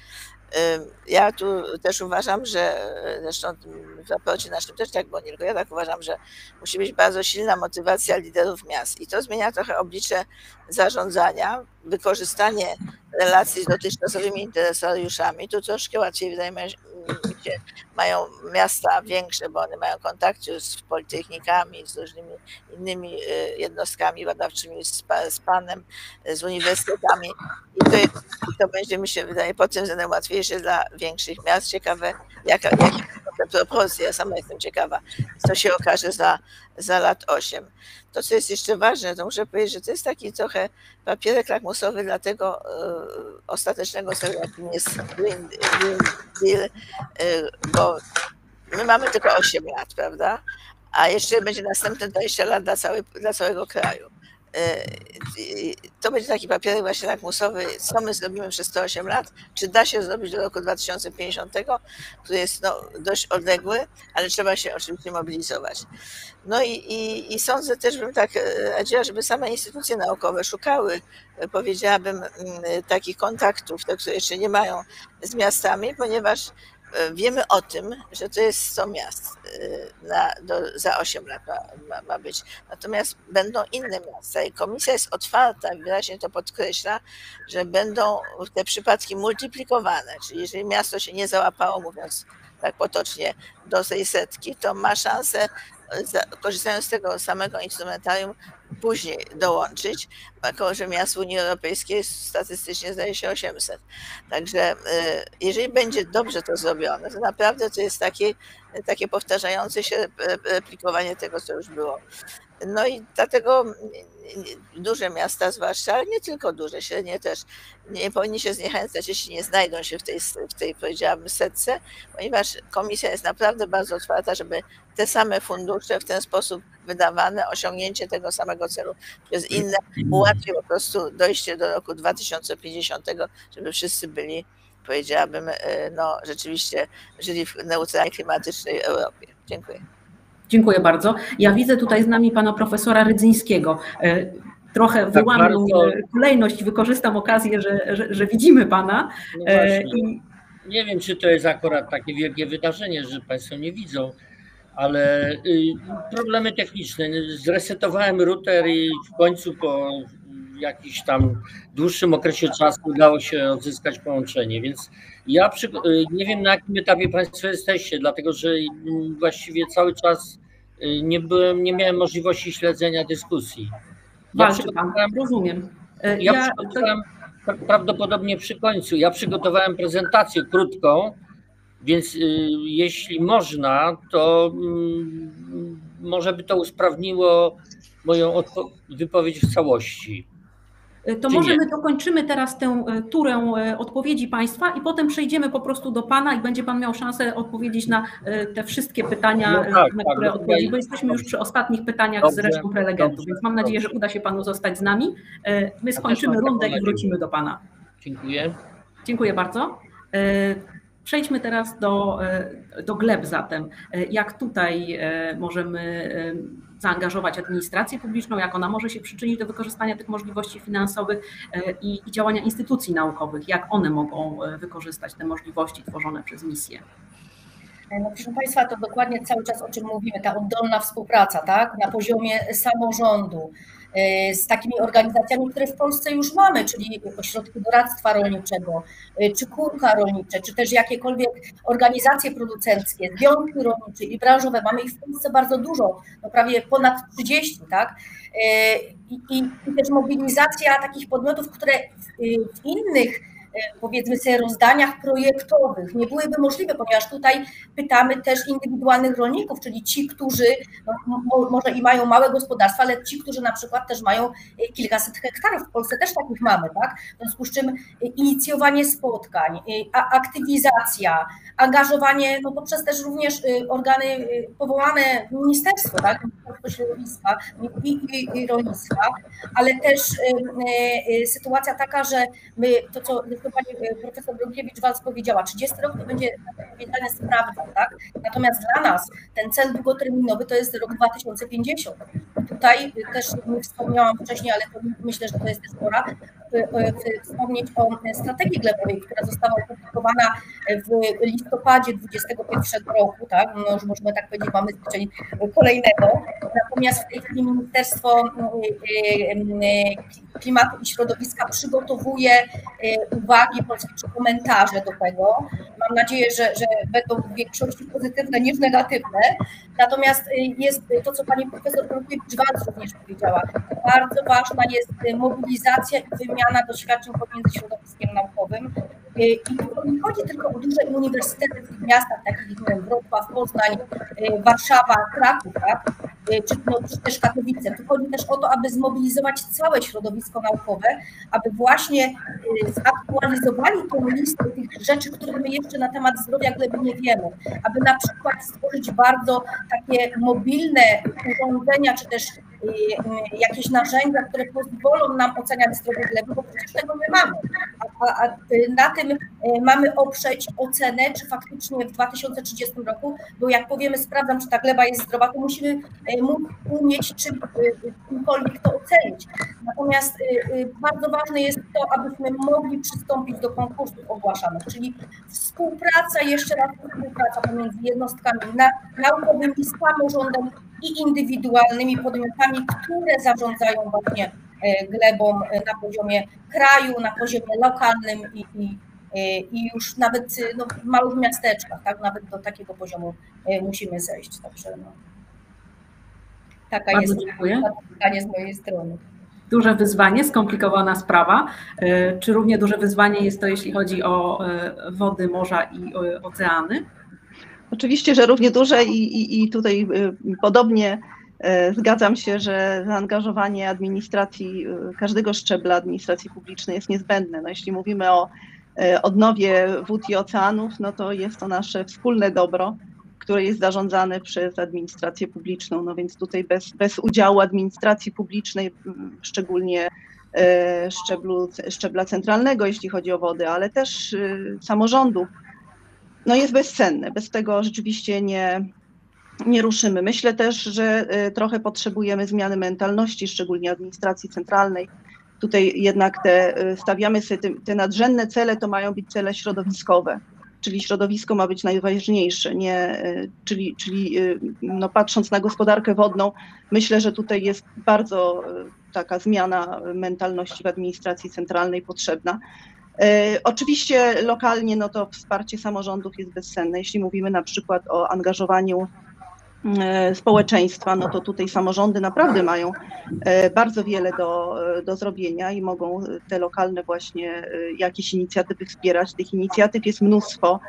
Ja tu też uważam, że zresztą w raporcie naszym też tak było, nie tylko ja tak uważam, że musi być bardzo silna motywacja liderów miast i to zmienia trochę oblicze zarządzania, wykorzystanie relacji z dotychczasowymi interesariuszami. Tu troszkę łatwiej, wydaje mi się, mają miasta większe, bo one mają kontakty z politechnikami, z różnymi innymi jednostkami badawczymi, z panem, z uniwersytetami i to będzie, mi się wydaje, pod tym względem łatwiejsze dla większych miast. Ciekawe, jakie będą te proporcje, ja sama jestem ciekawa, co się okaże za lat 8. To, co jest jeszcze ważne, to muszę powiedzieć, że to jest taki trochę papierek lakmusowy dla tego ostatecznego celu, jakim jest Green Deal, bo my mamy tylko 8 lat, prawda? A jeszcze będzie następne 20 lat dla całego kraju. To będzie taki papierek właśnie lakmusowy, co my zrobimy przez te 8 lat, czy da się zrobić do roku 2050, który jest dość odległy, ale trzeba się oczywiście mobilizować. No i sądzę też, bym tak radziła, żeby same instytucje naukowe szukały, powiedziałabym, takich kontaktów, te, które jeszcze nie mają, z miastami, ponieważ wiemy o tym, że to jest 100 miast za 8 lat ma być. Natomiast będą inne miasta i komisja jest otwarta, wyraźnie to podkreśla, że będą te przypadki multiplikowane. Czyli jeżeli miasto się nie załapało, mówiąc tak potocznie, do tej 100, to ma szansę, korzystając z tego samego instrumentarium, później dołączyć, jako że miast w Unii Europejskiej statystycznie zdaje się 800. Także jeżeli będzie dobrze to zrobione, to naprawdę to jest takie powtarzające się replikowanie tego, co już było. No i dlatego duże miasta zwłaszcza, ale nie tylko duże, średnie też, nie powinni się zniechęcać, jeśli nie znajdą się w tej powiedziałabym 100, ponieważ komisja jest naprawdę bardzo otwarta, żeby te same fundusze w ten sposób wydawane, osiągnięcie tego samego celu przez inne ułatwi po prostu dojście do roku 2050, żeby wszyscy byli, powiedziałabym, rzeczywiście żyli w neutralnej klimatycznej Europie. Dziękuję. Dziękuję bardzo. Ja widzę tutaj z nami pana profesora Rydzyńskiego. Trochę wyłamię kolejność i wykorzystam okazję, że widzimy pana. No właśnie. Nie wiem, czy to jest akurat takie wielkie wydarzenie, że państwo nie widzą, ale problemy techniczne. Zresetowałem router i w końcu po jakimś tam dłuższym okresie czasu udało się odzyskać połączenie, więc ja nie wiem, na jakim etapie państwo jesteście, dlatego że właściwie cały czas nie miałem możliwości śledzenia dyskusji. Rozumiem. Ja przygotowałem prawdopodobnie przy końcu. Ja przygotowałem prezentację krótką, więc jeśli można, to może by to usprawniło moją wypowiedź w całości. To może my dokończymy teraz tę turę odpowiedzi państwa i potem przejdziemy po prostu do pana i będzie pan miał szansę odpowiedzieć na te wszystkie pytania, na które odpowiedzi, bo jesteśmy już przy ostatnich pytaniach z resztą prelegentów, więc mam nadzieję, że uda się panu zostać z nami. My skończymy rundę i wrócimy do pana. Dziękuję. Dziękuję bardzo. Przejdźmy teraz do gleb zatem. Jak tutaj możemy zaangażować administrację publiczną, jak ona może się przyczynić do wykorzystania tych możliwości finansowych i działania instytucji naukowych, jak one mogą wykorzystać te możliwości tworzone przez misję? No, proszę państwa, to dokładnie cały czas o czym mówimy, ta oddolna współpraca, tak, na poziomie samorządu, z takimi organizacjami, które w Polsce już mamy, czyli ośrodki doradztwa rolniczego, czy kółka rolnicze, czy też jakiekolwiek organizacje producenckie, związki rolnicze i branżowe. Mamy ich w Polsce bardzo dużo, no prawie ponad 30, tak? I też mobilizacja takich podmiotów, które w innych powiedzmy sobie, rozdaniach projektowych nie byłyby możliwe, ponieważ tutaj pytamy też indywidualnych rolników, czyli ci, którzy może i mają małe gospodarstwa, ale ci, którzy na przykład też mają kilkaset hektarów, w Polsce też takich mamy, tak? W związku z czym inicjowanie spotkań, aktywizacja, angażowanie, no poprzez też również organy powołane w ministerstwo, tak? Ministerstwo Środowiska i Rolnictwa, ale też sytuacja taka, że my, to co pani profesor Brunkiewicz-Walc powiedziała, 30 rok to będzie powiedziane sprawdzam, tak? Natomiast dla nas ten cel długoterminowy to jest rok 2050. Tutaj też nie wspomniałam wcześniej, ale to myślę, że to jest też pora wspomnieć o strategii glebowej, która została opublikowana w listopadzie 2021 roku, tak? No już możemy tak powiedzieć, mamy styczeń kolejnego. Natomiast w tej chwili Ministerstwo Klimatu i Środowiska przygotowuje uwagi, czy komentarze do tego. Mam nadzieję, że będą w większości pozytywne niż negatywne. Natomiast jest to, co pani profesor Brunkiewicz-Walc również powiedziała. Bardzo ważna jest mobilizacja i wymiana doświadczeń pomiędzy środowiskiem naukowym. I tu nie chodzi tylko o duże uniwersytety w tych miastach, takich jak Wrocław, Poznań, Warszawa, Kraków, tak? Czy też Katowice. Tu chodzi też o to, aby zmobilizować całe środowisko naukowe, aby właśnie zaktualizowali tą listę tych rzeczy, których my jeszcze na temat zdrowia gleby nie wiemy, aby na przykład stworzyć bardzo takie mobilne urządzenia, czy też jakieś narzędzia, które pozwolą nam oceniać zdrowie gleby, bo przecież tego nie mamy. A na tym mamy oprzeć ocenę, czy faktycznie w 2030 roku, bo jak powiemy, sprawdzam, czy ta gleba jest zdrowa, to musimy umieć czymkolwiek to ocenić. Natomiast bardzo ważne jest to, abyśmy mogli przystąpić do konkursów ogłaszanych, czyli współpraca, jeszcze raz współpraca pomiędzy jednostkami naukowymi, samorządem i indywidualnymi podmiotami, które zarządzają właśnie glebą na poziomie kraju, na poziomie lokalnym i już nawet w małych miasteczkach, tak, nawet do takiego poziomu musimy zejść. Także taka jest pytanie z mojej strony. Duże wyzwanie, skomplikowana sprawa. Czy równie duże wyzwanie jest to, jeśli chodzi o wody, morza i oceany? Oczywiście, że równie duże i tutaj podobnie zgadzam się, że zaangażowanie administracji, każdego szczebla administracji publicznej jest niezbędne. No, jeśli mówimy o odnowie wód i oceanów, no to jest to nasze wspólne dobro, które jest zarządzane przez administrację publiczną. No więc tutaj bez udziału administracji publicznej, szczególnie szczebla centralnego, jeśli chodzi o wody, ale też samorządów, no jest bezcenne. Bez tego rzeczywiście nie ruszymy. Myślę też, że trochę potrzebujemy zmiany mentalności, szczególnie administracji centralnej. Tutaj jednak stawiamy sobie te nadrzędne cele, to mają być cele środowiskowe, czyli środowisko ma być najważniejsze, czyli patrząc na gospodarkę wodną, myślę, że tutaj jest bardzo taka zmiana mentalności w administracji centralnej potrzebna. Oczywiście lokalnie no to wsparcie samorządów jest bezcenne. Jeśli mówimy na przykład o angażowaniu społeczeństwa, no to tutaj samorządy naprawdę mają bardzo wiele do zrobienia i mogą te lokalne właśnie jakieś inicjatywy wspierać. Tych inicjatyw jest mnóstwo,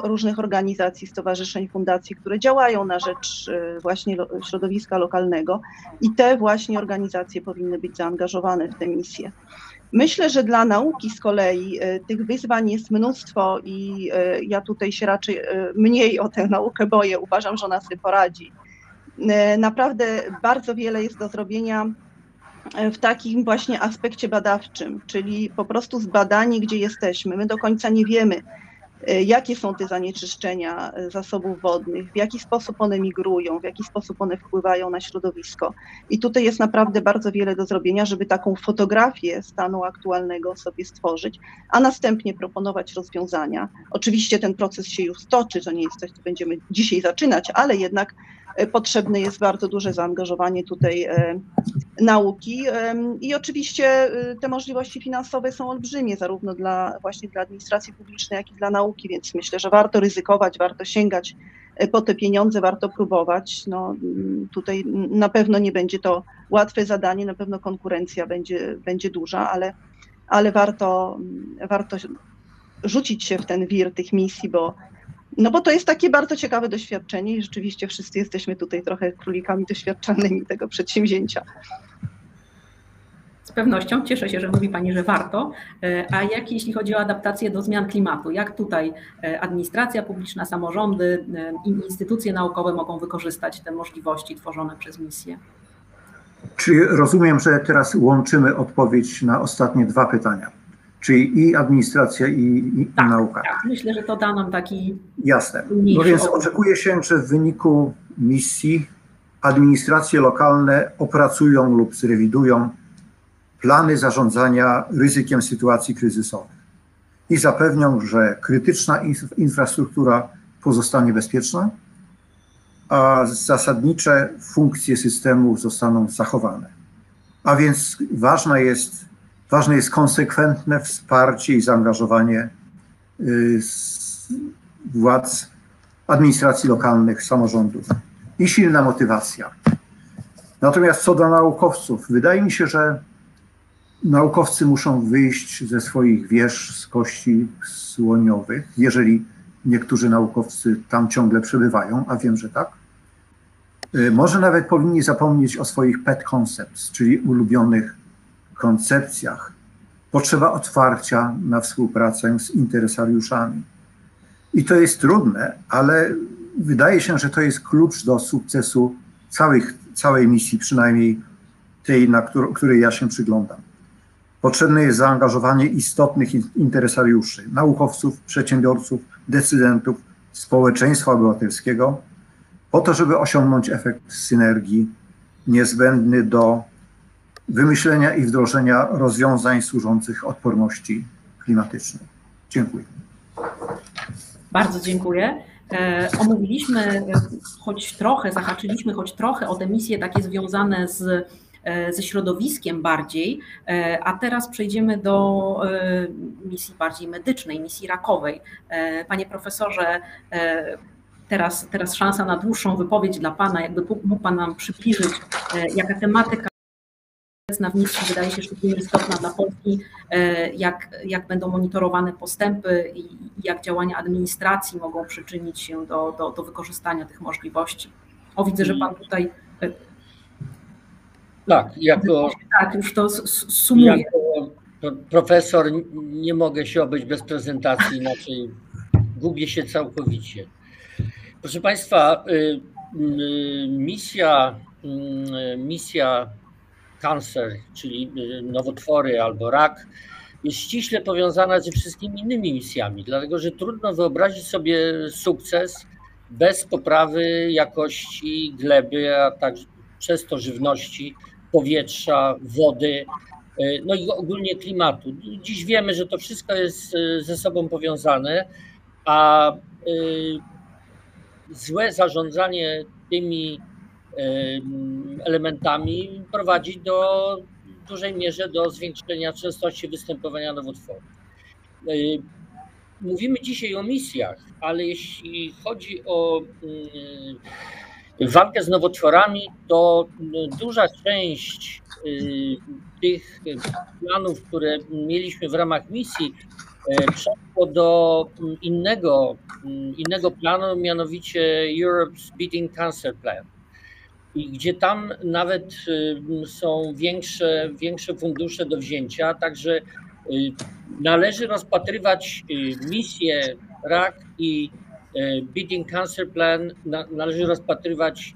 różnych organizacji, stowarzyszeń, fundacji, które działają na rzecz właśnie środowiska lokalnego i te właśnie organizacje powinny być zaangażowane w te misje. Myślę, że dla nauki z kolei tych wyzwań jest mnóstwo i ja tutaj się raczej mniej o tę naukę boję, uważam, że ona sobie poradzi. Naprawdę bardzo wiele jest do zrobienia w takim właśnie aspekcie badawczym, czyli po prostu zbadanie, gdzie jesteśmy. My do końca nie wiemy, jakie są te zanieczyszczenia zasobów wodnych, w jaki sposób one migrują, w jaki sposób one wpływają na środowisko. I tutaj jest naprawdę bardzo wiele do zrobienia, żeby taką fotografię stanu aktualnego sobie stworzyć, a następnie proponować rozwiązania. Oczywiście ten proces się już toczy, to nie jest coś, co będziemy dzisiaj zaczynać, ale jednak potrzebne jest bardzo duże zaangażowanie tutaj nauki i oczywiście te możliwości finansowe są olbrzymie, zarówno właśnie dla administracji publicznej, jak i dla nauki, więc myślę, że warto ryzykować, warto sięgać po te pieniądze, warto próbować. No, tutaj na pewno nie będzie to łatwe zadanie, na pewno konkurencja będzie duża, ale ale warto rzucić się w ten wir tych misji, bo to jest takie bardzo ciekawe doświadczenie i rzeczywiście wszyscy jesteśmy tutaj trochę królikami doświadczalnymi tego przedsięwzięcia. Z pewnością cieszę się, że mówi Pani, że warto. A jak jeśli chodzi o adaptację do zmian klimatu? Jak tutaj administracja publiczna, samorządy i instytucje naukowe mogą wykorzystać te możliwości tworzone przez misję? Czyli rozumiem, że teraz łączymy odpowiedź na ostatnie dwa pytania, czyli i administracja, i nauka. Tak, myślę, że to da nam taki... Jasne. No więc oczekuje się, że w wyniku misji administracje lokalne opracują lub zrewidują plany zarządzania ryzykiem sytuacji kryzysowych i zapewnią, że krytyczna infrastruktura pozostanie bezpieczna, a zasadnicze funkcje systemu zostaną zachowane. A więc ważne jest konsekwentne wsparcie i zaangażowanie władz administracji lokalnych, samorządów i silna motywacja. Natomiast co do naukowców, wydaje mi się, że naukowcy muszą wyjść ze swoich wież z kości słoniowych, jeżeli niektórzy naukowcy tam ciągle przebywają, a wiem, że tak. Może nawet powinni zapomnieć o swoich pet concepts, czyli ulubionych koncepcjach. Potrzeba otwarcia na współpracę z interesariuszami. I to jest trudne, ale wydaje się, że to jest klucz do sukcesu całej misji, przynajmniej tej, której ja się przyglądam. Potrzebne jest zaangażowanie istotnych interesariuszy, naukowców, przedsiębiorców, decydentów, społeczeństwa obywatelskiego, po to, żeby osiągnąć efekt synergii niezbędny do wymyślenia i wdrożenia rozwiązań służących odporności klimatycznej. Dziękuję. Bardzo dziękuję. Omówiliśmy zahaczyliśmy choć trochę o te misje takie związane ze środowiskiem bardziej, a teraz przejdziemy do misji bardziej medycznej, misji rakowej. Panie profesorze, teraz szansa na dłuższą wypowiedź dla Pana, jakby mógł Pan nam przybliżyć, jaka tematyka obecna w misji wydaje się szczególnie istotna dla Polski, jak będą monitorowane postępy i jak działania administracji mogą przyczynić się do wykorzystania tych możliwości. Widzę, że Pan tutaj... Tak, już to sumuję. Jako profesor nie mogę się obejść bez prezentacji, inaczej gubię się całkowicie. Proszę Państwa, misja cancer, czyli nowotwory albo rak, jest ściśle powiązana ze wszystkimi innymi misjami, dlatego że trudno wyobrazić sobie sukces bez poprawy jakości gleby, a także przez to żywności, powietrza, wody, no i ogólnie klimatu. Dziś wiemy, że to wszystko jest ze sobą powiązane, a złe zarządzanie tymi elementami prowadzi w dużej mierze do zwiększenia częstości występowania nowotworów. Mówimy dzisiaj o misjach, ale jeśli chodzi o walkę z nowotworami, to duża część tych planów, które mieliśmy w ramach misji, przeszło do innego planu, mianowicie Europe's Beating Cancer Plan. I gdzie tam nawet są większe fundusze do wzięcia, także należy rozpatrywać misję rak i Beating Cancer Plan należy rozpatrywać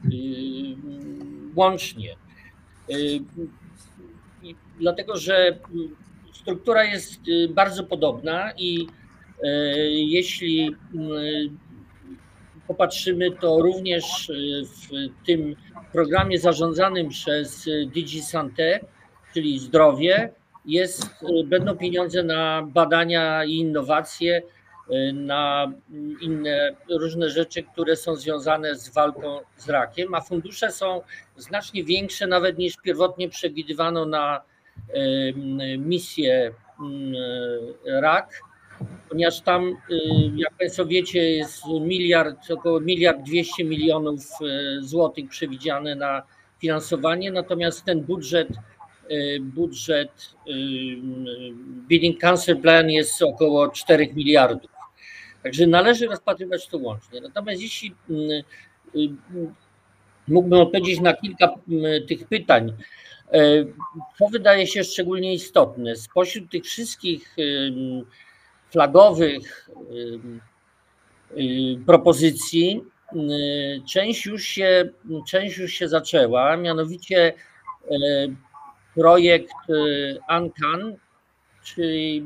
łącznie. Dlatego, że struktura jest bardzo podobna i jeśli popatrzymy, to również w tym programie zarządzanym przez DG Santé, czyli zdrowie, będą pieniądze na badania i innowacje, na inne różne rzeczy, które są związane z walką z rakiem, a fundusze są znacznie większe nawet niż pierwotnie przewidywano na misję rak, ponieważ tam, jak Państwo wiecie, jest około 1,2 miliarda złotych przewidziane na finansowanie, natomiast ten budżet budżet Beating Cancer Plan jest około 4 miliardów. Także należy rozpatrywać to łącznie. Natomiast jeśli mógłbym odpowiedzieć na kilka tych pytań, co wydaje się szczególnie istotne. Spośród tych wszystkich flagowych propozycji część już się zaczęła, mianowicie projekt UNCAN, czyli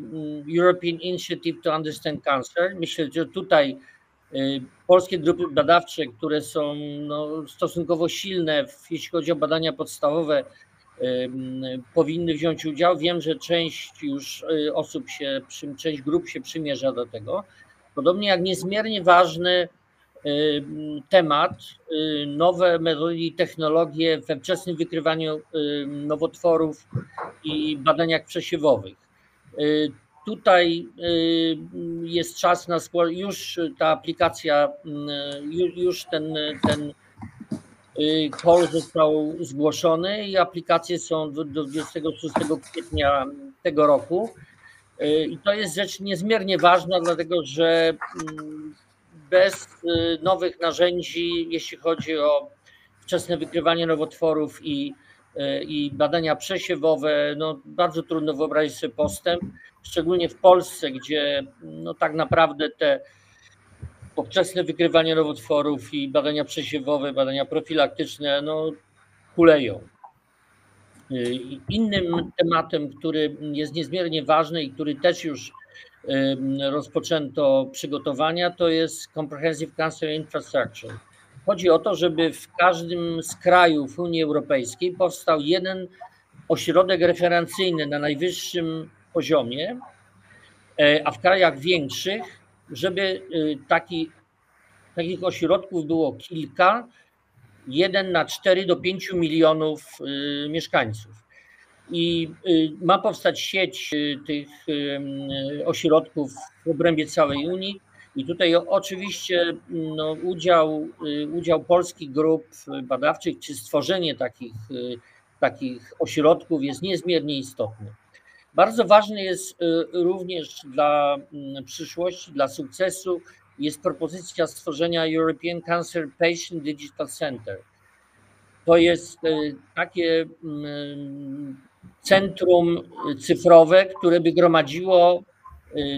European Initiative to Understand Cancer. Myślę, że tutaj polskie grupy badawcze, które są stosunkowo silne, jeśli chodzi o badania podstawowe, powinny wziąć udział. Wiem, że część grup się przymierza do tego. Podobnie jak niezmiernie ważny temat, nowe metody i technologie we wczesnym wykrywaniu nowotworów i badaniach przesiewowych. Tutaj jest czas na już ta aplikacja, już ten call został zgłoszony i aplikacje są do 26 kwietnia tego roku. I to jest rzecz niezmiernie ważna, dlatego że bez nowych narzędzi, jeśli chodzi o wczesne wykrywanie nowotworów i badania przesiewowe, bardzo trudno wyobrazić sobie postęp, szczególnie w Polsce, gdzie tak naprawdę te wczesne wykrywanie nowotworów i badania przesiewowe, badania profilaktyczne kuleją. Innym tematem, który jest niezmiernie ważny i który też już rozpoczęto przygotowania, to jest Comprehensive Cancer Infrastructure. Chodzi o to, żeby w każdym z krajów Unii Europejskiej powstał jeden ośrodek referencyjny na najwyższym poziomie, a w krajach większych, żeby takich ośrodków było kilka, 1 na 4 do 5 milionów mieszkańców. I ma powstać sieć tych ośrodków w obrębie całej Unii. I tutaj oczywiście udział polskich grup badawczych czy stworzenie takich ośrodków jest niezmiernie istotne. Bardzo ważny jest również dla przyszłości, dla sukcesu jest propozycja stworzenia European Cancer Patient Digital Center. To jest takie centrum cyfrowe, które by gromadziło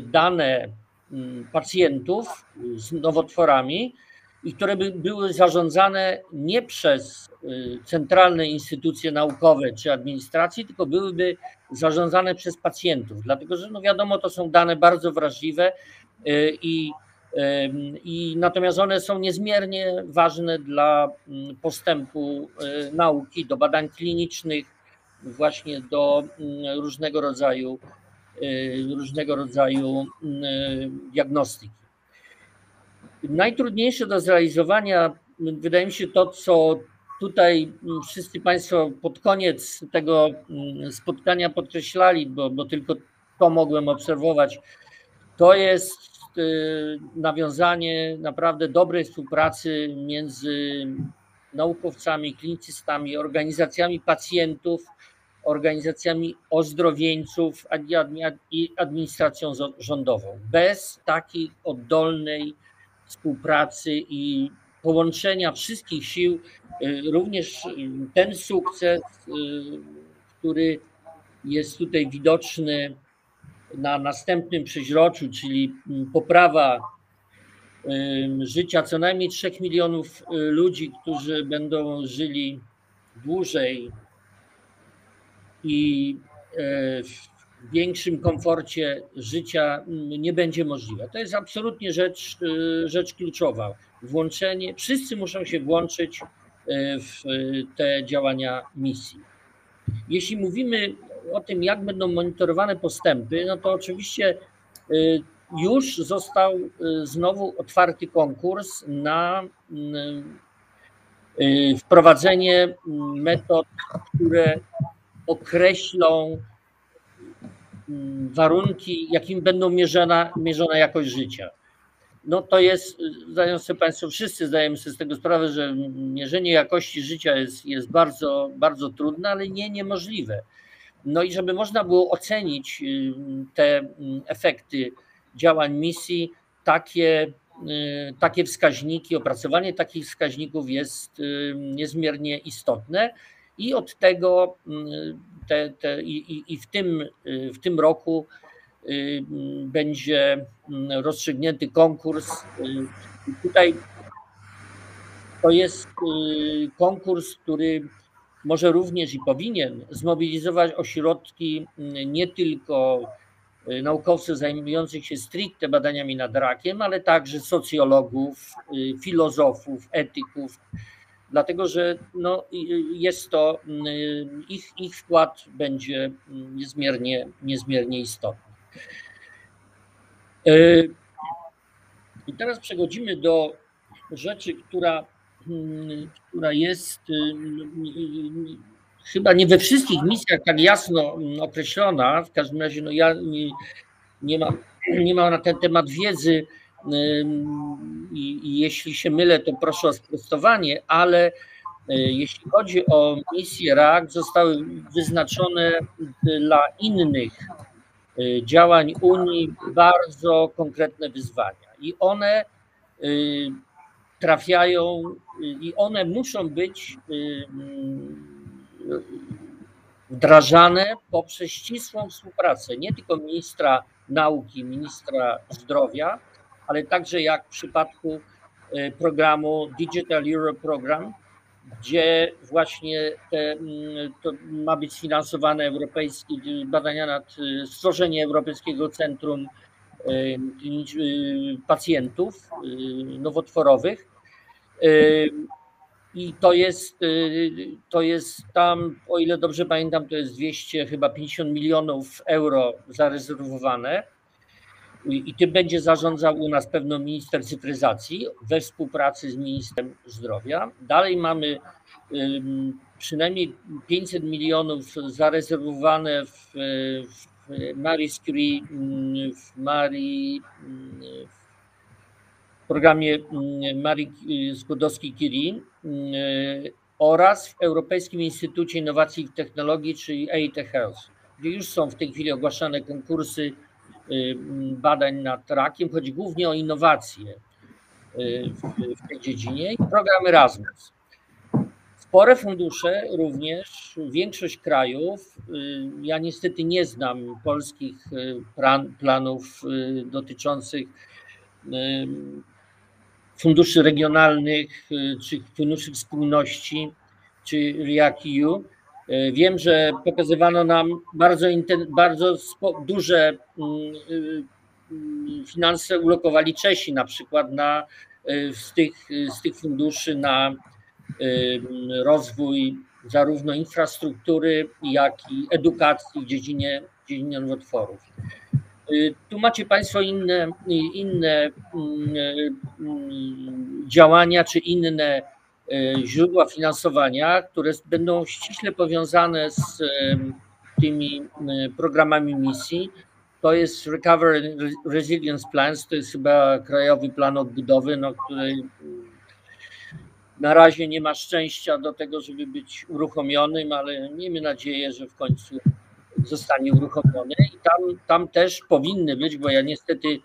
dane pacjentów z nowotworami i które by były zarządzane nie przez centralne instytucje naukowe czy administracji, tylko byłyby zarządzane przez pacjentów, dlatego że wiadomo, to są dane bardzo wrażliwe i natomiast one są niezmiernie ważne dla postępu nauki, do badań klinicznych, właśnie do różnego rodzaju diagnostyki. Najtrudniejsze do zrealizowania, wydaje mi się, to, co tutaj wszyscy Państwo pod koniec tego spotkania podkreślali, bo tylko to mogłem obserwować, to jest nawiązanie naprawdę dobrej współpracy między naukowcami, klinicystami, organizacjami pacjentów, organizacjami ozdrowieńców i administracją rządową. Bez takiej oddolnej współpracy i połączenia wszystkich sił, również ten sukces, który jest tutaj widoczny na następnym przeźroczu, czyli poprawa życia co najmniej 3 milionów ludzi, którzy będą żyli dłużej i w większym komforcie życia, nie będzie możliwe. To jest absolutnie rzecz kluczowa. Włączenie, wszyscy muszą się włączyć w te działania misji. Jeśli mówimy o tym, jak będą monitorowane postępy, to oczywiście już został znowu otwarty konkurs na wprowadzenie metod, które określą warunki, jakim będą mierzona jakość życia. To jest, wszyscy zdajemy sobie z tego sprawę, że mierzenie jakości życia jest bardzo, bardzo trudne, ale niemożliwe. No i żeby można było ocenić te efekty działań misji, takie wskaźniki, opracowanie takich wskaźników jest niezmiernie istotne i od tego w tym roku będzie rozstrzygnięty konkurs. Tutaj to jest konkurs, który może również i powinien zmobilizować ośrodki nie tylko naukowców zajmujących się stricte badaniami nad rakiem, ale także socjologów, filozofów, etyków, dlatego że no, jest to, ich wkład będzie niezmiernie istotny. I teraz przechodzimy do rzeczy, która jest chyba nie we wszystkich misjach tak jasno określona. W każdym razie no ja nie mam na ten temat wiedzy i jeśli się mylę, to proszę o sprostowanie, ale jeśli chodzi o misję RAK, zostały wyznaczone dla innych działań Unii bardzo konkretne wyzwania i one trafiają i one muszą być wdrażane poprzez ścisłą współpracę nie tylko ministra nauki, ministra zdrowia, ale także jak w przypadku programu Digital Europe Program, gdzie właśnie to ma być sfinansowane europejskie badania nad stworzenie Europejskiego Centrum Pacjentów Nowotworowych. I to jest tam, o ile dobrze pamiętam, to jest 250 milionów euro zarezerwowane i tym będzie zarządzał u nas pewno minister cyfryzacji we współpracy z ministrem zdrowia. Dalej mamy przynajmniej 500 milionów zarezerwowane w Marie Curie, w programie Marii Skłodowskiej-Curie oraz w Europejskim Instytucie Innowacji i Technologii, czyli EIT-Health, gdzie już są w tej chwili ogłaszane konkursy badań nad rakiem, chodzi głównie o innowacje w tej dziedzinie i program Erasmus. Spore fundusze również, większość krajów, ja niestety nie znam polskich planów dotyczących funduszy regionalnych, czy funduszy spójności, czy REACT-EU. Wiem, że pokazywano nam bardzo duże finanse ulokowali Czesi na przykład z tych funduszy na rozwój zarówno infrastruktury, jak i edukacji w dziedzinie nowotworów. Tu macie Państwo inne działania czy inne źródła finansowania, które będą ściśle powiązane z tymi programami misji. To jest Recovery Resilience Plans, to jest chyba Krajowy Plan Odbudowy, który na razie nie ma szczęścia do tego, żeby być uruchomionym, ale miejmy nadzieję, że w końcu zostanie uruchomiony i tam też powinny być, bo ja niestety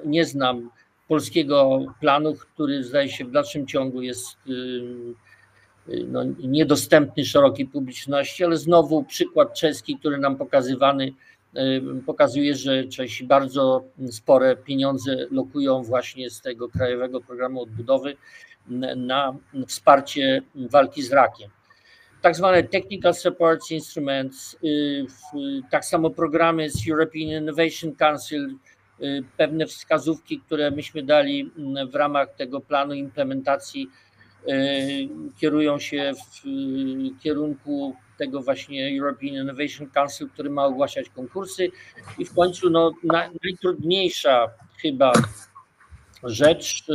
nie znam polskiego planu, który zdaje się w dalszym ciągu jest niedostępny szerokiej publiczności, ale znowu przykład czeski, który nam pokazuje, że Czesi bardzo spore pieniądze lokują właśnie z tego Krajowego Programu Odbudowy na wsparcie walki z rakiem. Tak zwane Technical Support Instruments, tak samo programy z European Innovation Council, pewne wskazówki, które myśmy dali w ramach tego planu implementacji, kierują się w kierunku tego właśnie European Innovation Council, który ma ogłaszać konkursy i w końcu najtrudniejsza chyba rzecz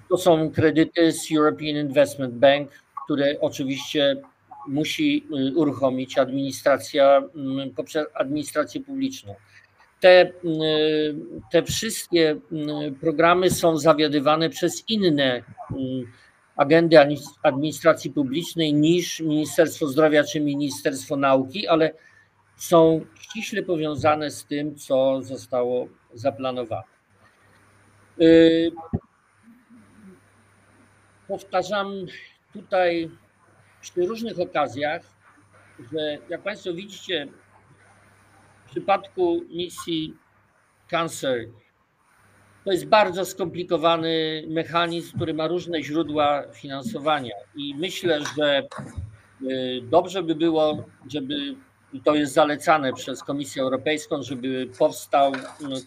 to są kredyty z European Investment Bank, które oczywiście musi uruchomić administracja poprzez administrację publiczną. Te wszystkie programy są zawiadywane przez inne agendy administracji publicznej niż Ministerstwo Zdrowia czy Ministerstwo Nauki, ale są ściśle powiązane z tym, co zostało zaplanowane. Powtarzam tutaj przy różnych okazjach, że jak Państwo widzicie, w przypadku misji Cancer to jest bardzo skomplikowany mechanizm, który ma różne źródła finansowania i myślę, że dobrze by było, żeby, i to jest zalecane przez Komisję Europejską, żeby powstał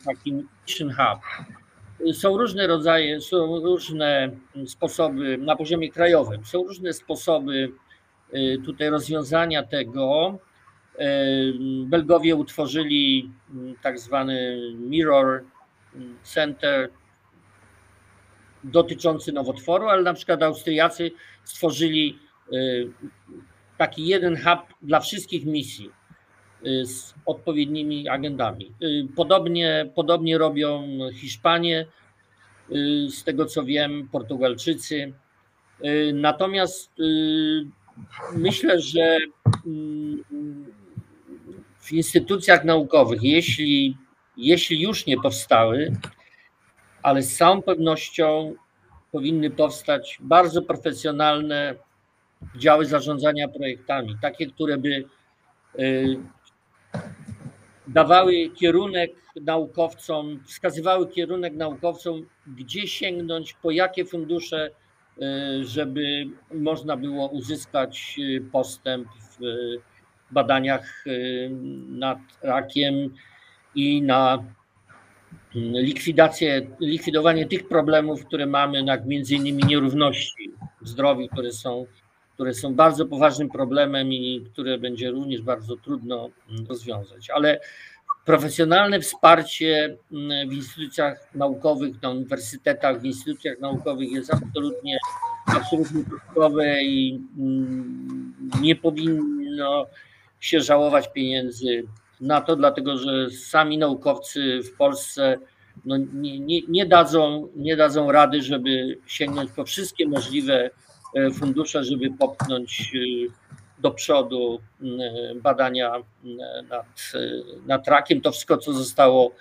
taki Mission Hub. Są różne rodzaje, są różne sposoby na poziomie krajowym, są różne sposoby tutaj rozwiązania tego. Belgowie utworzyli tak zwany Mirror Center dotyczący nowotworu, ale na przykład Austriacy stworzyli taki jeden hub dla wszystkich misji z odpowiednimi agendami. Podobnie robią Hiszpanie, z tego co wiem, Portugalczycy. Natomiast myślę, że w instytucjach naukowych, jeśli już nie powstały, ale z całą pewnością powinny powstać bardzo profesjonalne działy zarządzania projektami, takie, które by dawały kierunek naukowcom, wskazywały kierunek naukowcom, gdzie sięgnąć, po jakie fundusze, żeby można było uzyskać postęp w badaniach nad rakiem i na likwidowanie tych problemów, które mamy, jak między innymi nierówności w zdrowiu, które są bardzo poważnym problemem i które będzie również bardzo trudno rozwiązać. Ale profesjonalne wsparcie w instytucjach naukowych, na uniwersytetach, w instytucjach naukowych jest absolutnie podstawowe i nie powinno się żałować pieniędzy na to, dlatego że sami naukowcy w Polsce nie dadzą rady, żeby sięgnąć po wszystkie możliwe fundusze, żeby popchnąć do przodu badania nad rakiem. To wszystko, co zostało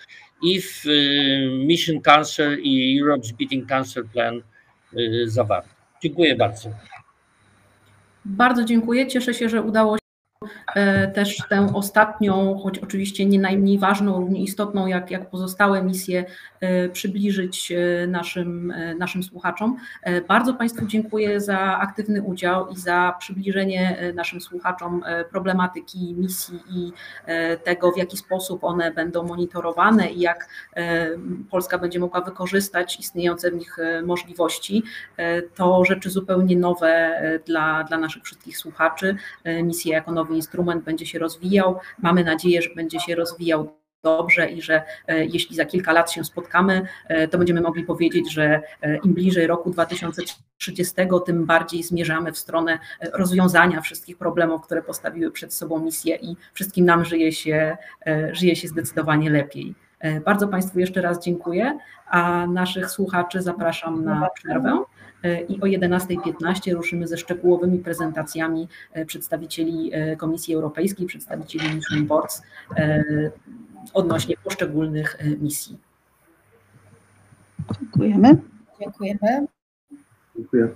i w Mission Cancer i Europe's Beating Cancer Plan zawarte. Dziękuję bardzo. Bardzo dziękuję. Cieszę się, że udało się też tę ostatnią, choć oczywiście nie najmniej ważną, równie istotną jak pozostałe misje, przybliżyć naszym słuchaczom. Bardzo Państwu dziękuję za aktywny udział i za przybliżenie naszym słuchaczom problematyki misji i tego, w jaki sposób one będą monitorowane i jak Polska będzie mogła wykorzystać istniejące w nich możliwości. To rzeczy zupełnie nowe dla naszych wszystkich słuchaczy. Misje jako nowy instrument będzie się rozwijał. Mamy nadzieję, że będzie się rozwijał dobrze i że jeśli za kilka lat się spotkamy, to będziemy mogli powiedzieć, że im bliżej roku 2030, tym bardziej zmierzamy w stronę rozwiązania wszystkich problemów, które postawiły przed sobą misje i wszystkim nam żyje się zdecydowanie lepiej. Bardzo Państwu jeszcze raz dziękuję, a naszych słuchaczy zapraszam na przerwę. I o 11:15 ruszymy ze szczegółowymi prezentacjami przedstawicieli Komisji Europejskiej, przedstawicieli Mission Boards odnośnie poszczególnych misji. Dziękujemy. Dziękujemy. Dziękuję.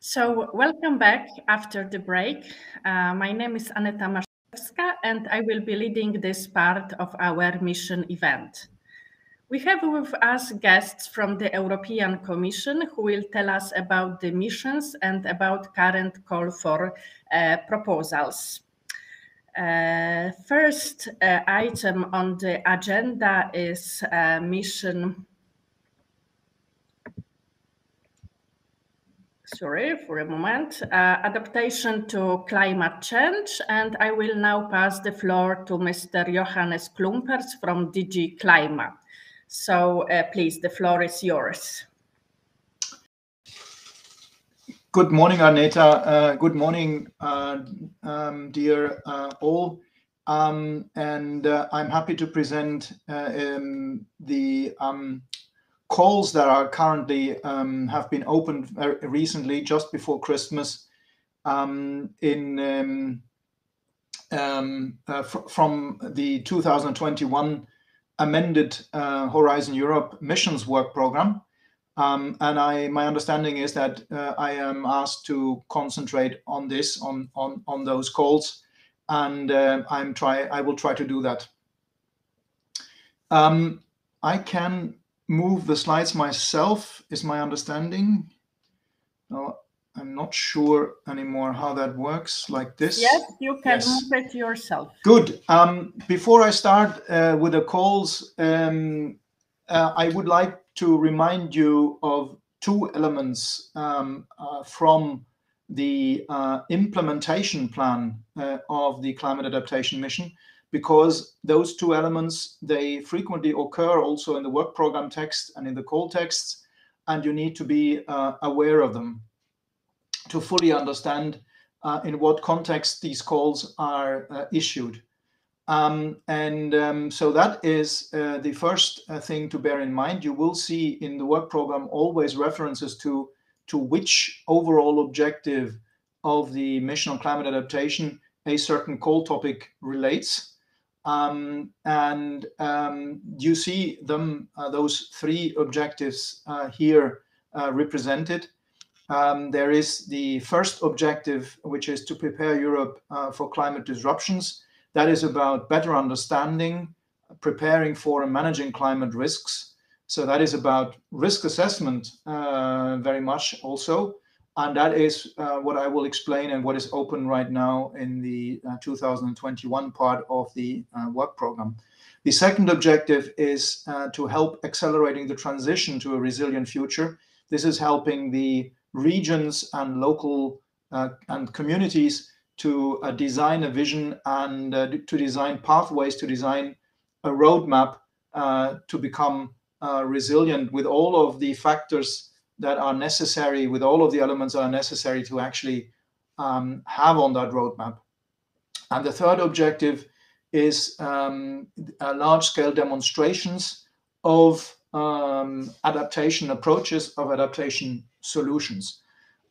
So welcome back after the break. My name is Aneta Maszewska and I will be leading this part of our mission event. We have with us guests from the European Commission who will tell us about the missions and about current call for proposals. First item on the agenda is mission. Sorry for a moment. Adaptation to climate change, and I will now pass the floor to Mr. Johannes Klumpers from DG Climate. So please, the floor is yours. Good morning, Aneta. Good morning, dear all. And I'm happy to present the calls that are currently have been opened very recently, just before Christmas, from the 2021 amended Horizon Europe missions work program. And my understanding is that I am asked to concentrate on this, on those calls, and I will try to do that. I can move the slides myself, is my understanding. No, I'm not sure anymore how that works, like this. Yes, you can move it yourself. Good. Before I start with the calls, I would like to remind you of two elements from the implementation plan of the climate adaptation mission, because those two elements, they frequently occur also in the work program text and in the call texts, and you need to be aware of them to fully understand in what context these calls are issued. So that is the first thing to bear in mind. You will see in the work program always references to which overall objective of the mission on climate adaptation a certain call topic relates. You see them, those three objectives here represented. There is the first objective, which is to prepare Europe for climate disruptions. That is about better understanding, preparing for and managing climate risks. So that is about risk assessment very much also. And that is what I will explain and what is open right now in the 2021 part of the work program. The second objective is to help accelerating the transition to a resilient future. This is helping the regions and local and communities to design a vision and to design pathways, to design a roadmap to become resilient with all of the factors that are necessary, with all of the elements that are necessary to actually have on that roadmap. And the third objective is large-scale demonstrations of adaptation approaches, of adaptation solutions.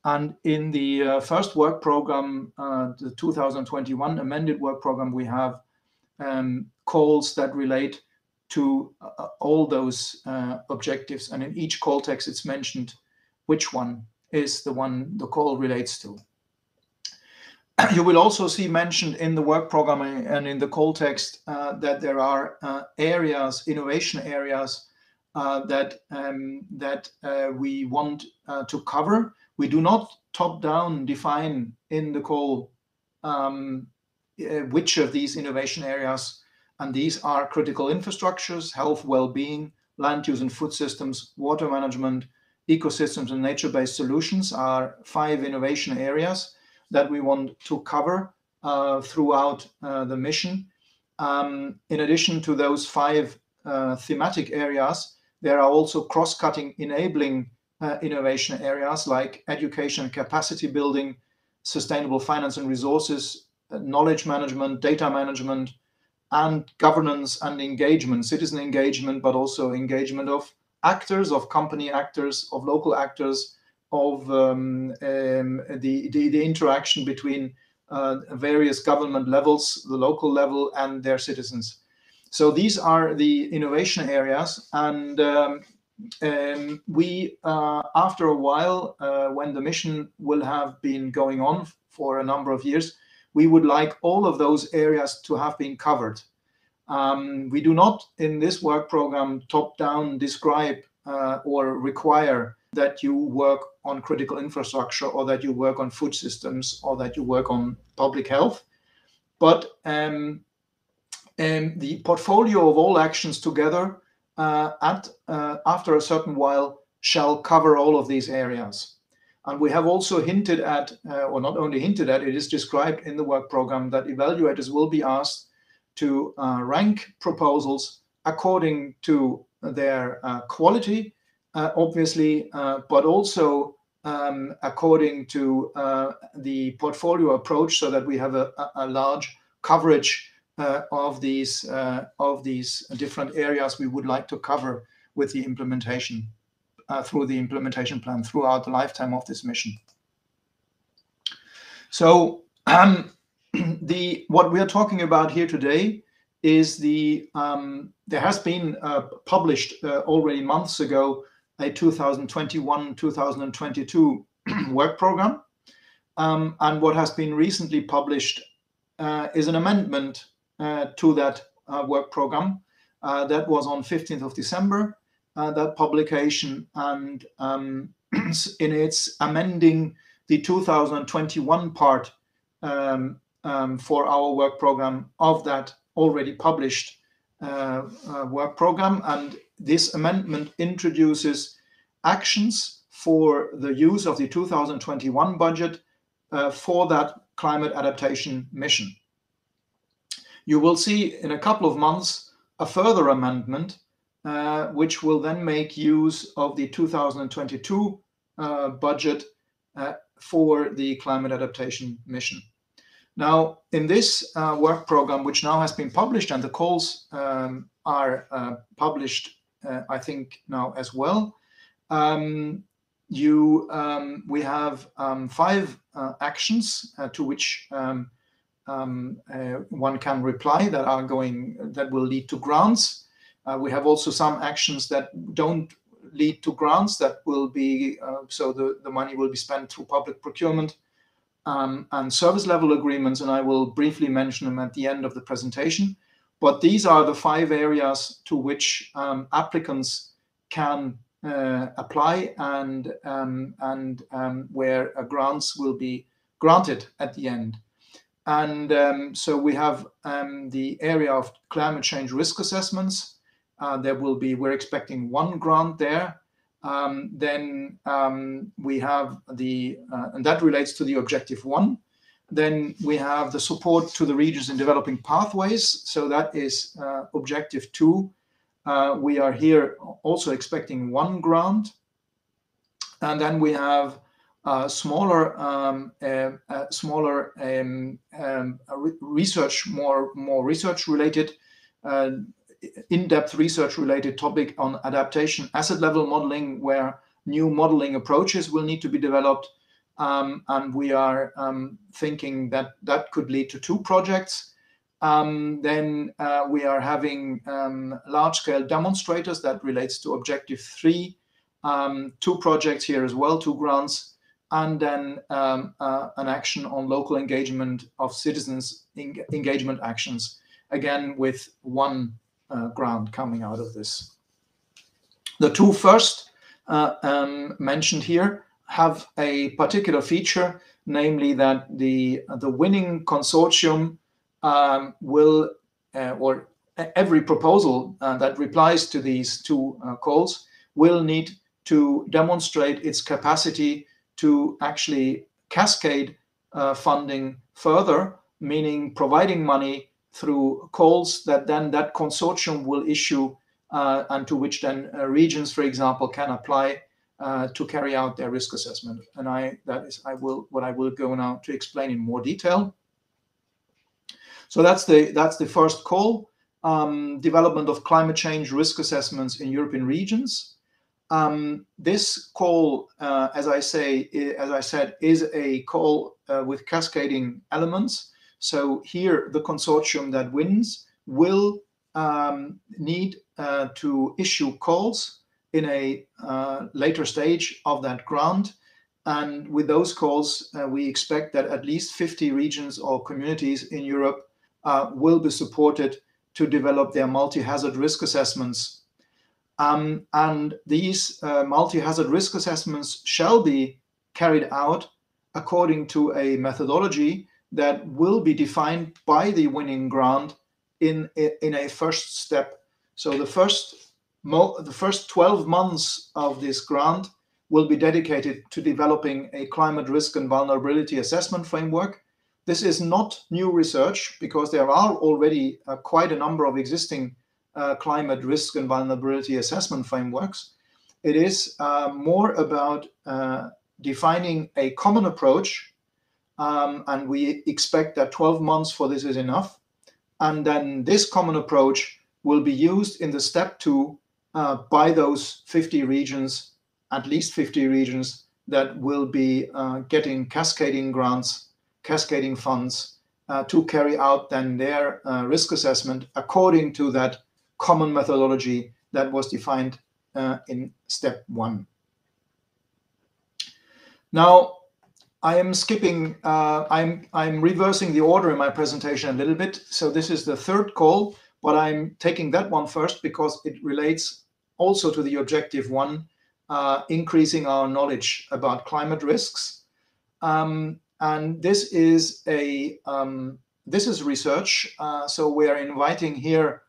And in the first work program, the 2021 amended work program, we have calls that relate to all those objectives. And in each call text, it's mentioned which one is the one the call relates to. You will also see mentioned in the work program and in the call text that there are areas, innovation areas that we want to cover. We do not top-down define in the call which of these innovation areas, and these are critical infrastructures, health, well-being, land use and food systems, water management, ecosystems and nature-based solutions are 5 innovation areas that we want to cover throughout the mission. In addition to those 5 thematic areas, there are also cross-cutting enabling innovation areas like education and capacity building, sustainable finance and resources, knowledge management, data management, and governance and engagement, citizen engagement, but also engagement of actors, of company actors, of local actors, of the interaction between various government levels, the local level and their citizens. So these are the innovation areas, and we, after a while, when the mission will have been going on for a number of years, we would like all of those areas to have been covered. We do not, in this work program, top-down describe or require that you work on critical infrastructure, or that you work on food systems, or that you work on public health. But the portfolio of all actions together after a certain while shall cover all of these areas. And we have also hinted at, or not only hinted at, it is described in the work program that evaluators will be asked to rank proposals according to their quality, obviously, but also according to the portfolio approach, so that we have a large coverage of these different areas we would like to cover with the implementation, through the implementation plan throughout the lifetime of this mission. So what we are talking about here today is there has been published already months ago a 2021-2022 work program, and what has been recently published is an amendment to that work program. That was on 15th of December, that publication, and in its amending the 2021 part for our work program of that already published work program. And this amendment introduces actions for the use of the 2021 budget for that climate adaptation mission. You will see in a couple of months a further amendment which will then make use of the 2022 budget for the climate adaptation mission. Now, in this work program, which now has been published, and the calls are published, I think, now as well, we have 5 actions to which one can reply that will lead to grants. We have also some actions that don't lead to grants, that will be so the money will be spent through public procurement and service level agreements, and I will briefly mention them at the end of the presentation. But these are the 5 areas to which applicants can apply, and where grants will be granted at the end. And so we have the area of climate change risk assessments. We're expecting 1 grant there. Then we have and that relates to the objective 1. Then we have the support to the regions in developing pathways. So that is objective 2. We are here also expecting 1 grant. And then we have smaller research, more research related, in-depth research related topic on adaptation asset level modeling, where new modeling approaches will need to be developed. And we are thinking that that could lead to 2 projects. Then we are having large-scale demonstrators. That relates to objective 3. 2 projects here as well, 2 grants. And then an action on local engagement of citizens, engagement actions, again with 1 grant coming out of this. The 2 first mentioned here have a particular feature, namely that the winning consortium will, or every proposal that replies to these 2 calls will need to demonstrate its capacity to actually cascade funding further, meaning providing money through calls that then that consortium will issue, and to which then regions, for example, can apply to carry out their risk assessment. And what I will go now to explain in more detail. So that's the first call, development of climate change risk assessments in European regions. This call, as I said, is a call with cascading elements. So here, the consortium that wins will need to issue calls in a later stage of that grant. And with those calls, we expect that at least 50 regions or communities in Europe will be supported to develop their multi-hazard risk assessments. And these multi-hazard risk assessments shall be carried out according to a methodology that will be defined by the winning grant in a first step. So the first 12 months of this grant will be dedicated to developing a climate risk and vulnerability assessment framework. This is not new research, because there are already quite a number of existing climate risk and vulnerability assessment frameworks. It is more about defining a common approach, and we expect that 12 months for this is enough. And then this common approach will be used in the step 2 by those 50 regions, at least 50 regions, that will be getting cascading grants, cascading funds to carry out then their risk assessment according to that common methodology that was defined in step 1. Now, I am skipping, I'm reversing the order in my presentation a little bit. So this is the third call, but I'm taking that one first because it relates also to the objective 1, increasing our knowledge about climate risks. And this is research. So we are inviting here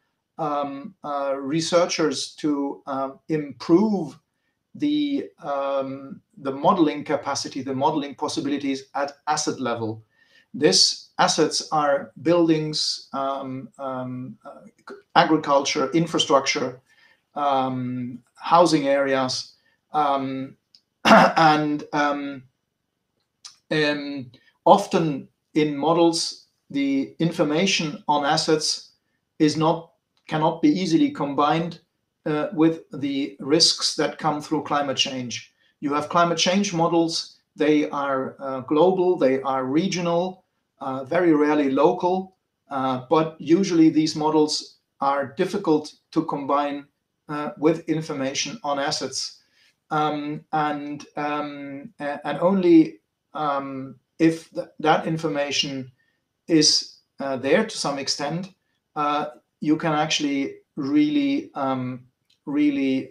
researchers to improve the modeling capacity, the modeling possibilities at asset level. These assets are buildings, agriculture, infrastructure, housing areas, and often in models, the information on assets cannot be easily combined with the risks that come through climate change. You have climate change models. They are global, they are regional, very rarely local, but usually these models are difficult to combine with information on assets. And only if that information is there to some extent, you can actually really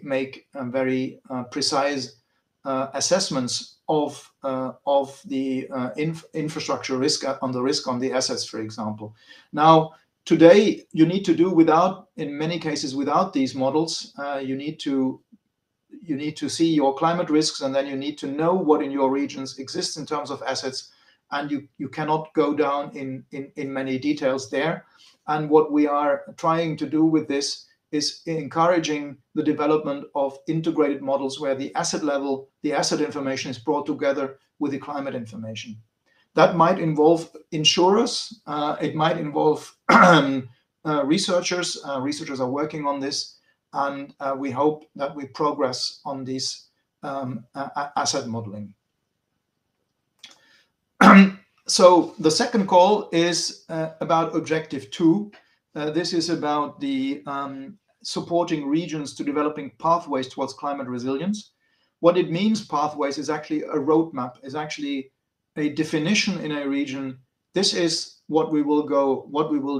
make very precise assessments of the infrastructure risk, on the risk on the assets, for example. Now, today you need to do without, in many cases, without these models. You need to see your climate risks, and then you need to know what in your regions exists in terms of assets, and you cannot go down in many details there. And what we are trying to do with this is encouraging the development of integrated models where the asset level, the asset information is brought together with the climate information. That might involve insurers, it might involve researchers. Researchers are working on this, and we hope that we progress on this asset modeling. So the second call is about objective 2. This is about the supporting regions to developing pathways towards climate resilience. What it means, pathways, is actually a roadmap, is actually a definition in a region. This is what we will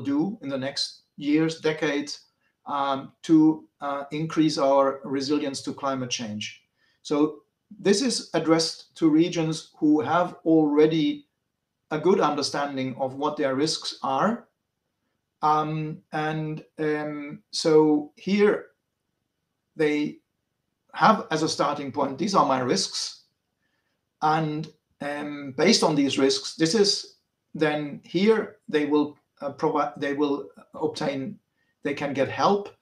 do in the next years, decades, to increase our resilience to climate change. So this is addressed to regions who have already a good understanding of what their risks are. So here they have as a starting point, these are my risks. And based on these risks, this is then here they will they can get help,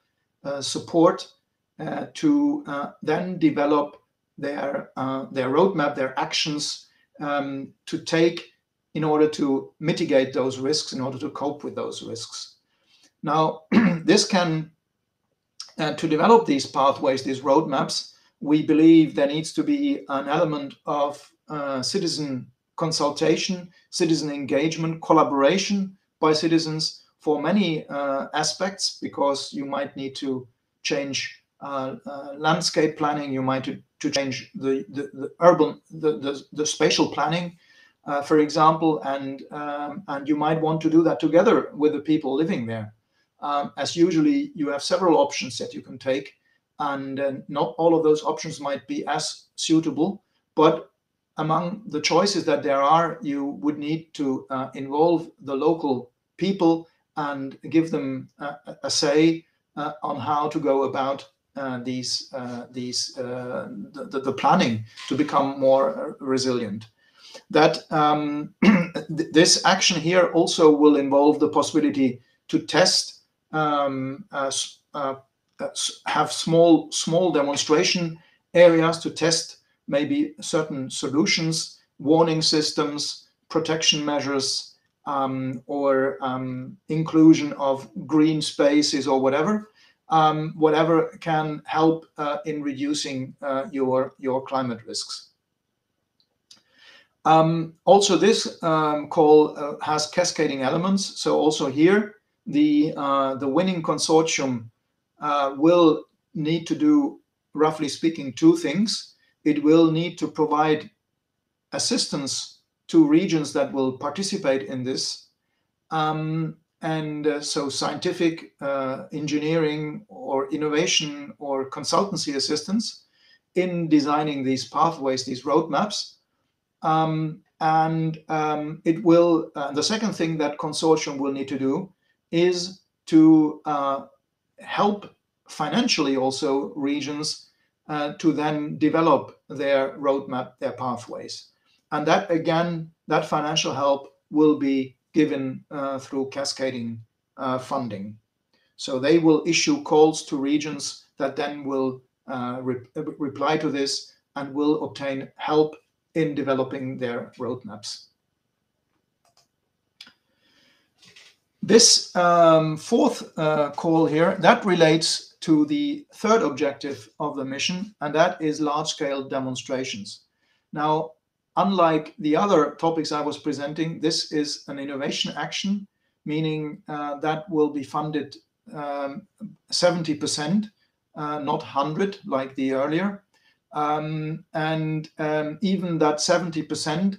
support to then develop their roadmap, their actions to take in order to mitigate those risks, in order to cope with those risks. Now, this can, to develop these pathways, these roadmaps, we believe there needs to be an element of citizen consultation, citizen engagement, collaboration by citizens for many aspects, because you might need to change landscape planning. You might to change the urban, the spatial planning, for example, and you might want to do that together with the people living there. As usually, you have several options that you can take, and not all of those options might be as suitable, but among the choices that there are, you would need to involve the local people and give them a say on how to go about the planning to become more resilient. That this action here also will involve the possibility to test, have small demonstration areas to test maybe certain solutions, warning systems, protection measures, or inclusion of green spaces or whatever, whatever can help in reducing your climate risks. Also, this call has cascading elements. So also here, the winning consortium will need to do, roughly speaking, two things. It will need to provide assistance to regions that will participate in this. So scientific, engineering or innovation or consultancy assistance in designing these pathways, these roadmaps. It will, the second thing that consortium will need to do is to help financially also regions to then develop their roadmap, their pathways. And that, again, that financial help will be given through cascading funding. So they will issue calls to regions that then will reply to this and will obtain help in developing their roadmaps. This fourth call here, that relates to the third objective of the mission, and that is large-scale demonstrations. Now, unlike the other topics I was presenting, this is an innovation action, meaning that will be funded 70%, not 100 like the earlier. Even that 70%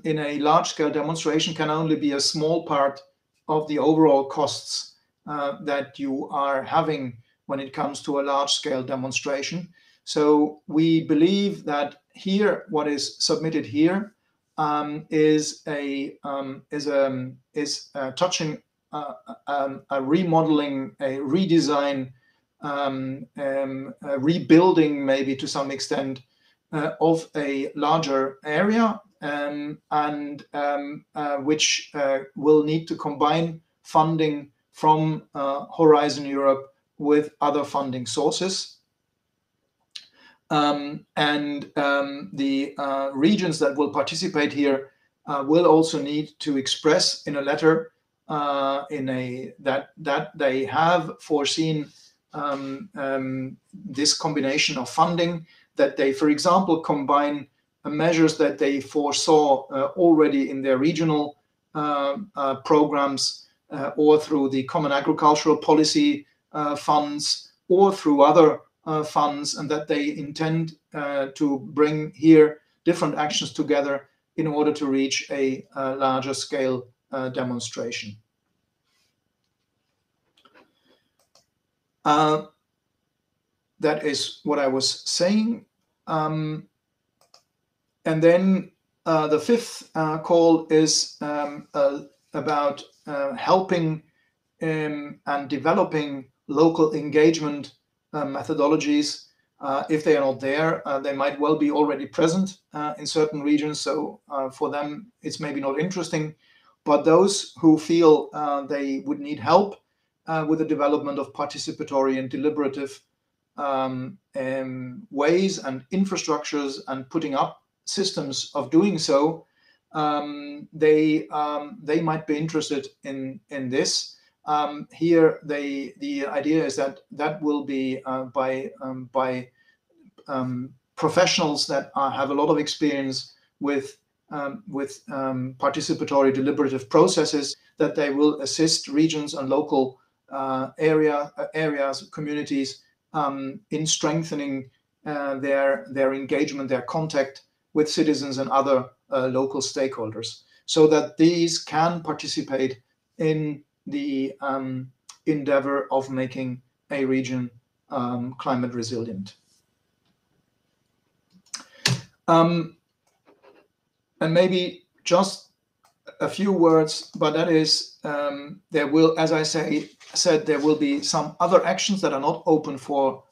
in a large-scale demonstration can only be a small part of the overall costs that you are having when it comes to a large-scale demonstration. So we believe that here, what is submitted here is touching a remodeling, a redesign, a rebuilding, maybe to some extent, of a larger area, which will need to combine funding from Horizon Europe with other funding sources. The regions that will participate here will also need to express in a letter that they have foreseen this combination of funding, that they, for example, combine measures that they foresaw already in their regional programs, or through the Common Agricultural Policy funds, or through other funds, and that they intend to bring here different actions together in order to reach a larger scale demonstration. That is what I was saying. And then the fifth call is about helping and developing local engagement methodologies. If they are not there, they might well be already present in certain regions. So for them, it's maybe not interesting. But those who feel they would need help with the development of participatory and deliberative ways and infrastructures and putting up systems of doing so, they might be interested in this. Here, the idea is that will be by professionals that have a lot of experience with participatory deliberative processes, that they will assist regions and local areas, communities in strengthening their engagement, their contact with citizens and other local stakeholders, so that these can participate in the endeavor of making a region climate resilient. And maybe just a few words, but that is, there will, as I said, there will be some other actions that are not open for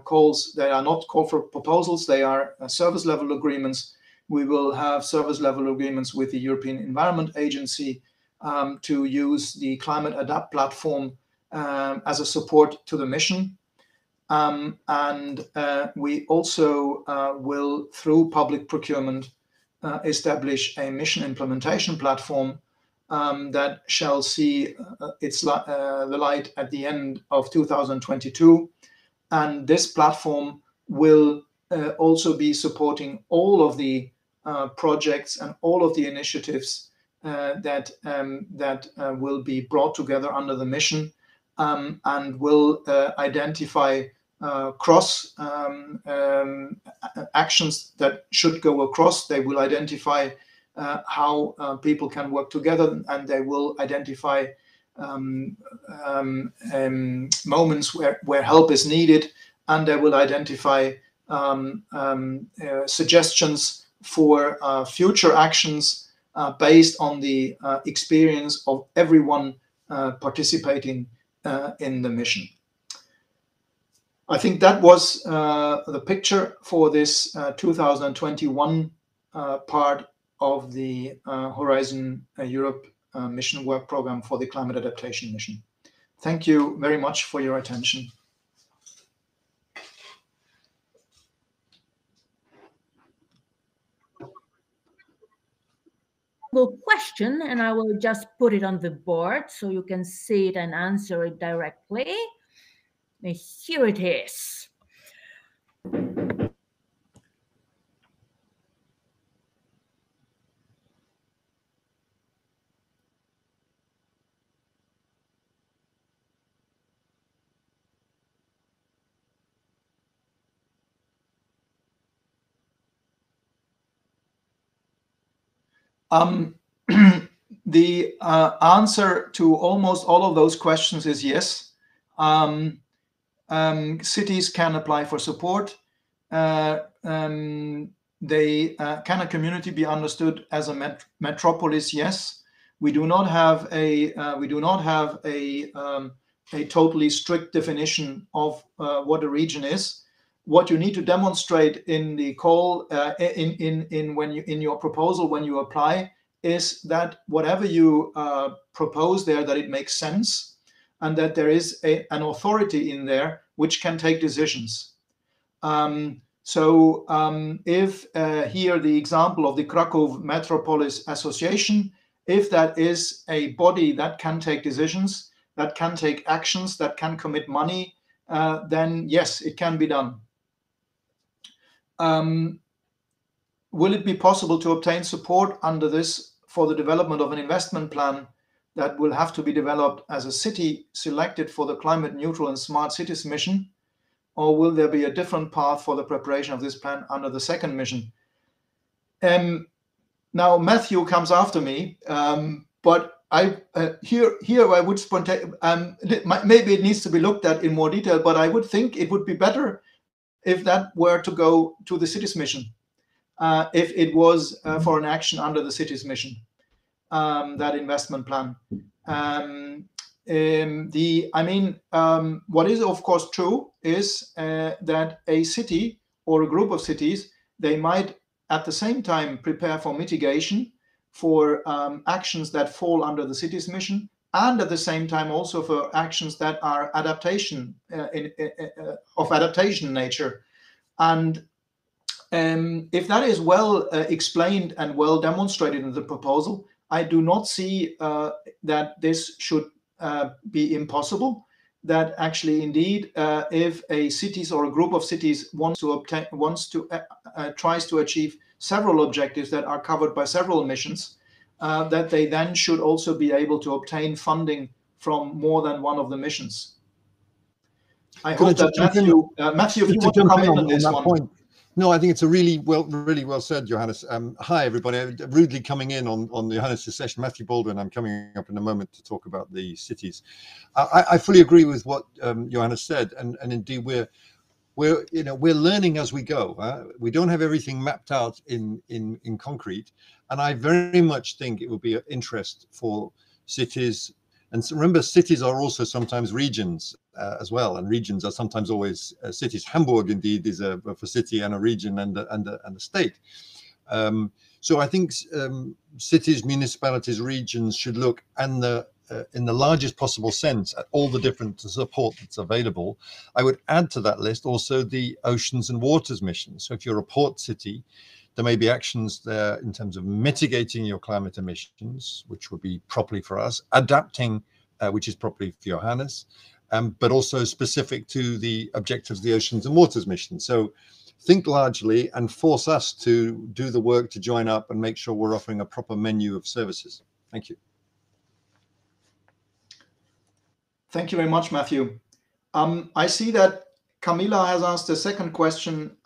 calls. They are not called for proposals. They are service level agreements. We will have service level agreements with the European Environment Agency to use the Climate Adapt platform as a support to the mission. And we also will, through public procurement, establish a mission implementation platform that shall see the light at the end of 2022. And this platform will also be supporting all of the projects and all of the initiatives that will be brought together under the mission, and will identify cross actions that should go across. They will identify how people can work together, and they will identify moments where help is needed, and they will identify suggestions for future actions based on the experience of everyone participating in the mission. I think that was the picture for this 2021 part of the Horizon Europe mission work program for the climate adaptation mission. Thank you very much for your attention. Question, and I will just put it on the board so you can see it and answer it directly. Here it is. The answer to almost all of those questions is yes. Cities can apply for support. Can a community be understood as a metropolis? Yes. We do not have a totally strict definition of what a region is. What you need to demonstrate in the call, in your proposal when you apply, is that whatever you propose there, that it makes sense, and that there is an authority in there which can take decisions. If here the example of the Krakow Metropolis Association, if that is a body that can take decisions, that can take actions, that can commit money, then yes, it can be done. Will it be possible to obtain support under this for the development of an investment plan that will have to be developed as a city selected for the climate neutral and smart cities mission? Or will there be a different path for the preparation of this plan under the second mission? Now Matthew comes after me, but here I would maybe it needs to be looked at in more detail, but I would think it would be better if that were to go to the cities mission, if it was for an action under the cities mission, that investment plan. What is of course true is that a city or a group of cities, they might at the same time prepare for mitigation for actions that fall under the cities mission, and at the same time also for actions that are adaptation of adaptation nature. And if that is well explained and well demonstrated in the proposal, I do not see that this should be impossible. That actually, indeed, if a cities or a group of cities tries to achieve several objectives that are covered by several missions, that they then should also be able to obtain funding from more than one of the missions. I hope that Matthew, if you want to comment on this one. Point. No, I think it's a really well said, Johannes. Hi, everybody. Rudely coming in on Johannes' session. Matthew Baldwin. I'm coming up in a moment to talk about the cities. I fully agree with what Johannes said, and indeed we're learning as we go. We don't have everything mapped out in concrete, and I very much think it would be of interest for cities. And remember, cities are also sometimes regions as well, and regions are sometimes always cities. Hamburg, indeed, is a city and a region and a state. So I think cities, municipalities, regions should look in the largest possible sense at all the different support that's available. I would add to that list also the oceans and waters mission. So if you're a port city, there may be actions there in terms of mitigating your climate emissions, which would be properly for us, adapting, which is properly for Johannes, but also specific to the objectives of the oceans and waters mission. So think largely and force us to do the work to join up and make sure we're offering a proper menu of services. Thank you. Thank you very much, Matthew. I see that Camila has asked a second question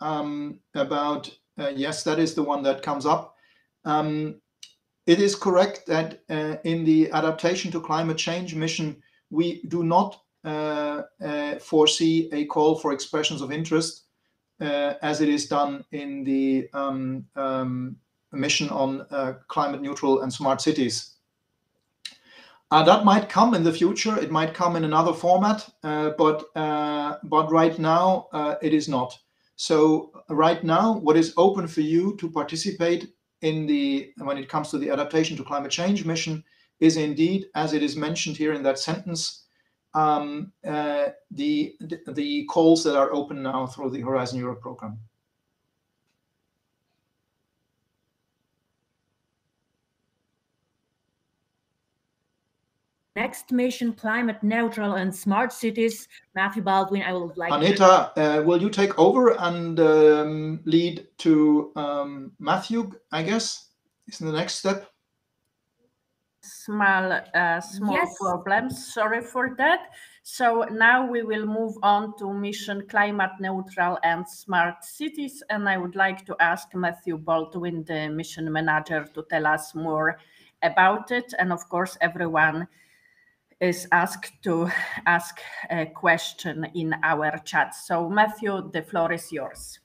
about yes, that is the one that comes up. It is correct that in the adaptation to climate change mission, we do not foresee a call for expressions of interest as it is done in the mission on climate neutral and smart cities. That might come in the future. It might come in another format, but right now it is not. So right now, what is open for you to participate in when it comes to the adaptation to climate change mission is indeed, as it is mentioned here in that sentence, the calls that are open now through the Horizon Europe program. Next mission, climate neutral and smart cities. Matthew Baldwin, I would like Anita, will you take over and lead to Matthew, I guess, is the next step? Small Yes. problems, sorry for that. So now we will move on to mission climate neutral and smart cities, and I would like to ask Matthew Baldwin, the mission manager, to tell us more about it. And of course, everyone is asked to ask a question in our chat. So Matthew, the floor is yours.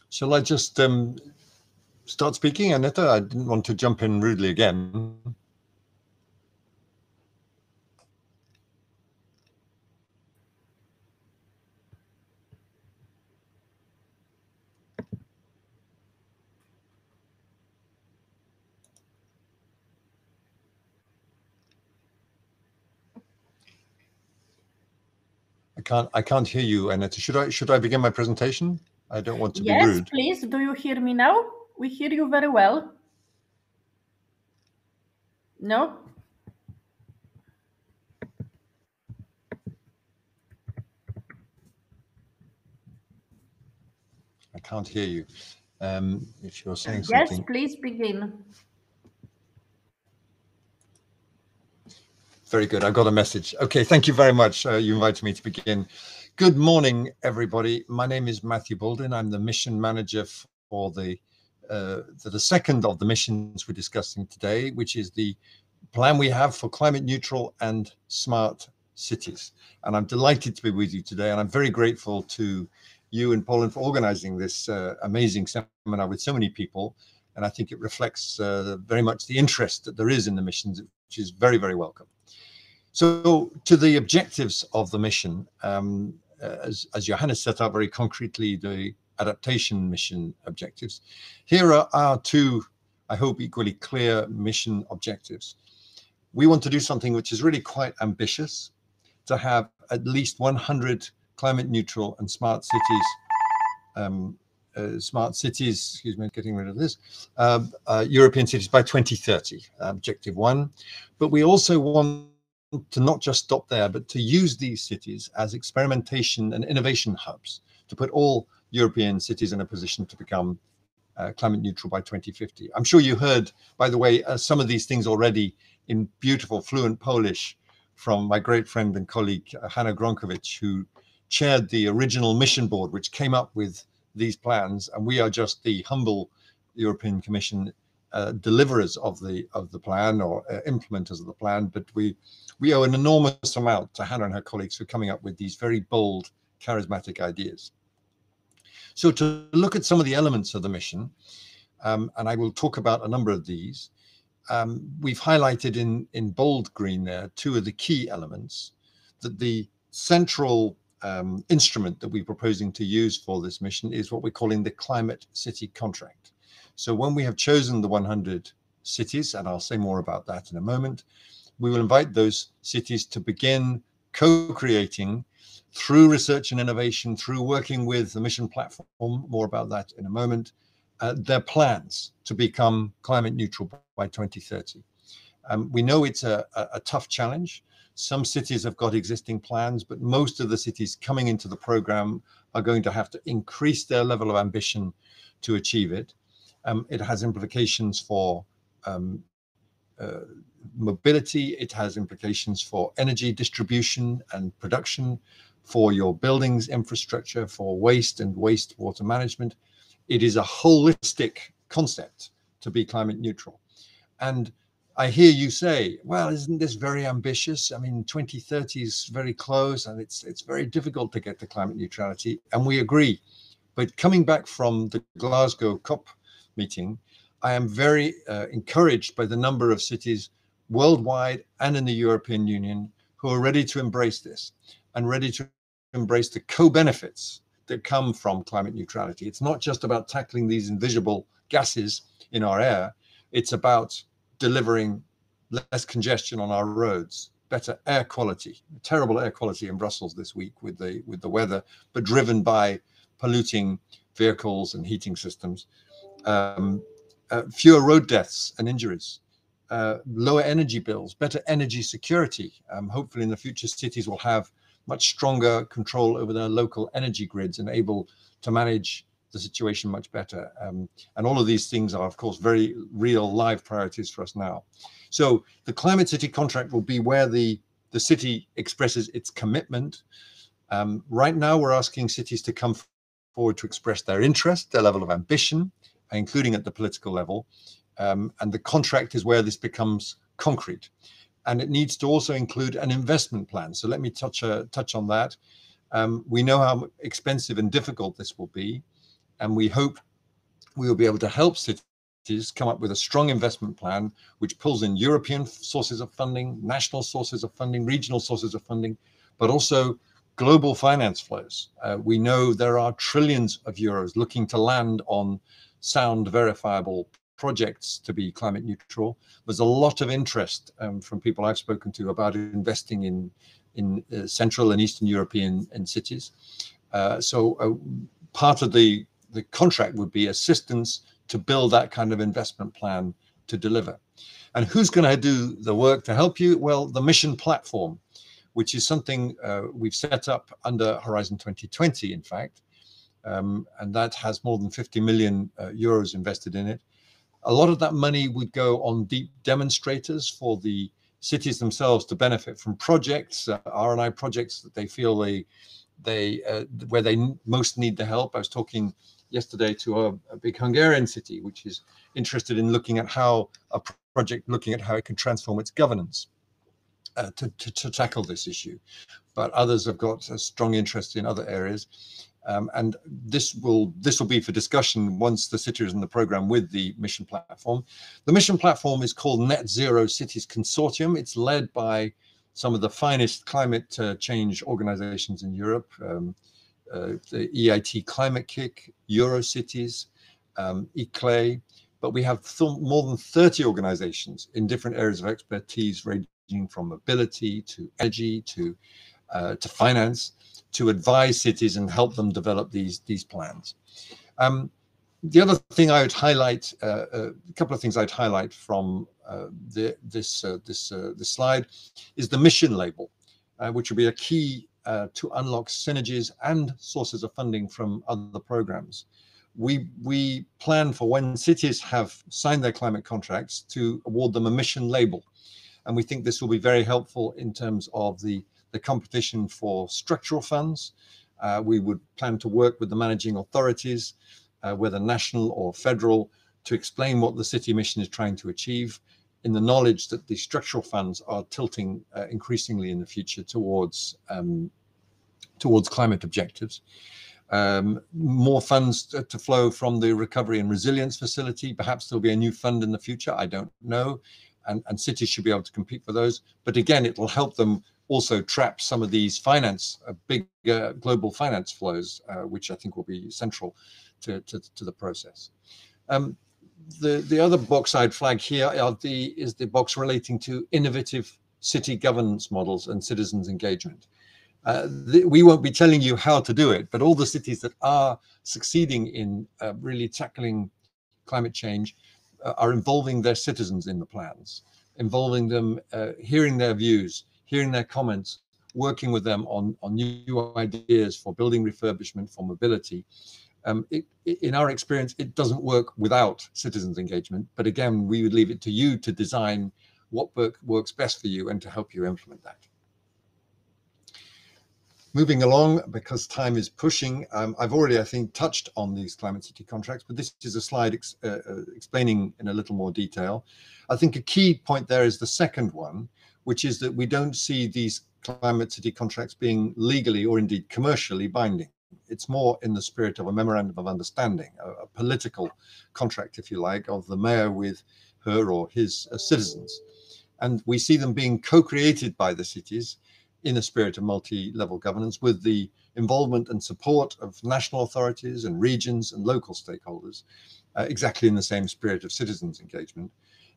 Shall I just start speaking, Anita? I didn't want to jump in rudely again. I can't hear you, Anita. Should I begin my presentation? I don't want to be rude. Yes, please. Do you hear me now? We hear you very well. No? I can't hear you. If you're saying something. Yes, please begin. Very good. I've got a message. Okay, thank you very much. You invited me to begin. Good morning, everybody. My name is Matthew Baldwin. I'm the mission manager for the second of the missions we're discussing today, which is the plan we have for climate neutral and smart cities. And I'm delighted to be with you today. And I'm very grateful to you in Poland for organizing this amazing seminar with so many people. And I think it reflects very much the interest that there is in the missions, which is very, very welcome. So to the objectives of the mission, as Johannes set out very concretely, the adaptation mission objectives. Here are our two, I hope, equally clear mission objectives. We want to do something which is really quite ambitious, to have at least 100 climate neutral and smart cities, excuse me, getting rid of this, European cities by 2030, objective one. But we also want to not just stop there, but to use these cities as experimentation and innovation hubs to put all European cities in a position to become climate neutral by 2050. I'm sure you heard, by the way, some of these things already in beautiful, fluent Polish from my great friend and colleague, Hanna Gronkowicz, who chaired the original mission board, which came up with these plans. And we are just the humble European Commission deliverers of the plan, or implementers of the plan. But we owe an enormous amount to Hannah and her colleagues for coming up with these very bold, charismatic ideas. So to look at some of the elements of the mission, and I will talk about a number of these, we've highlighted in bold green there two of the key elements. That the central instrument that we're proposing to use for this mission is what we're calling the Climate City Contract. So when we have chosen the 100 cities, and I'll say more about that in a moment, we will invite those cities to begin co-creating through research and innovation, through working with the mission platform, more about that in a moment, their plans to become climate neutral by 2030. We know it's a tough challenge. Some cities have got existing plans, but most of the cities coming into the program are going to have to increase their level of ambition to achieve it. It has implications for mobility. It has implications for energy distribution and production, for your buildings infrastructure, for waste and wastewater management. It is a holistic concept to be climate neutral. And I hear you say, well, isn't this very ambitious? I mean, 2030 is very close, and it's very difficult to get to climate neutrality. And we agree. But coming back from the Glasgow COP meeting, I am very encouraged by the number of cities worldwide and in the European Union who are ready to embrace this, and ready to embrace the co-benefits that come from climate neutrality. It's not just about tackling these invisible gases in our air. It's about delivering less congestion on our roads, better air quality. Terrible air quality in Brussels this week with the weather, but driven by polluting vehicles and heating systems. Fewer road deaths and injuries, lower energy bills, better energy security. Hopefully in the future, cities will have much stronger control over their local energy grids and able to manage the situation much better. And all of these things are, of course, very real live priorities for us now. So the Climate City Contract will be where the city expresses its commitment. Right now, we're asking cities to come forward to express their interest, their level of ambition, including at the political level. And the contract is where this becomes concrete. And it needs to also include an investment plan. So let me touch on that. We know how expensive and difficult this will be. And we hope we will be able to help cities come up with a strong investment plan, which pulls in European sources of funding, national sources of funding, regional sources of funding, but also global finance flows. We know there are trillions of euros looking to land on sound, verifiable projects to be climate neutral. There's a lot of interest from people I've spoken to about investing in Central and Eastern European cities. So part of the contract would be assistance to build that kind of investment plan to deliver. And who's going to do the work to help you? Well, the mission platform, which is something we've set up under Horizon 2020, in fact, and that has more than 50 million euros invested in it. A lot of that money would go on deep demonstrators for the cities themselves to benefit from projects, R&I projects that they feel where they most need the help. I was talking yesterday to a big Hungarian city, which is interested in looking at how it can transform its governance to tackle this issue. But others have got a strong interest in other areas. And this will be for discussion once the city is in the program with the mission platform. The mission platform is called Net Zero Cities Consortium. It's led by some of the finest climate change organizations in Europe, the EIT Climate Kick, Eurocities, ICLE, but we have more than 30 organizations in different areas of expertise, ranging from mobility to energy to finance, to advise cities and help them develop these plans. The other thing I would highlight, a couple of things I'd highlight from this slide, is the mission label, which will be a key to unlock synergies and sources of funding from other programs. We plan for when cities have signed their climate contracts to award them a mission label. And we think this will be very helpful in terms of the competition for structural funds. We would plan to work with the managing authorities, whether national or federal, to explain what the city mission is trying to achieve, in the knowledge that the structural funds are tilting increasingly in the future towards climate objectives. More funds to flow from the Recovery and Resilience Facility. Perhaps there'll be a new fund in the future, I don't know. And cities should be able to compete for those. But again, it will help them also trap some of these big global finance flows, which I think will be central to the process. The other box I'd flag here is the box relating to innovative city governance models and citizens' engagement. We won't be telling you how to do it, but all the cities that are succeeding in really tackling climate change are involving their citizens in the plans, involving them, hearing their views, hearing their comments, working with them on new ideas for building refurbishment, for mobility. In our experience, it doesn't work without citizens' engagement. But again, we would leave it to you to design what works best for you and to help you implement that. Moving along, because time is pushing, I've already, I think, touched on these climate city contracts, but this is a slide explaining in a little more detail. I think a key point there is the second one, which is that we don't see these climate city contracts being legally or indeed commercially binding. It's more in the spirit of a memorandum of understanding, a political contract, if you like, of the mayor with her or his citizens. And we see them being co-created by the cities in a spirit of multi-level governance, with the involvement and support of national authorities and regions and local stakeholders, exactly in the same spirit of citizens' engagement.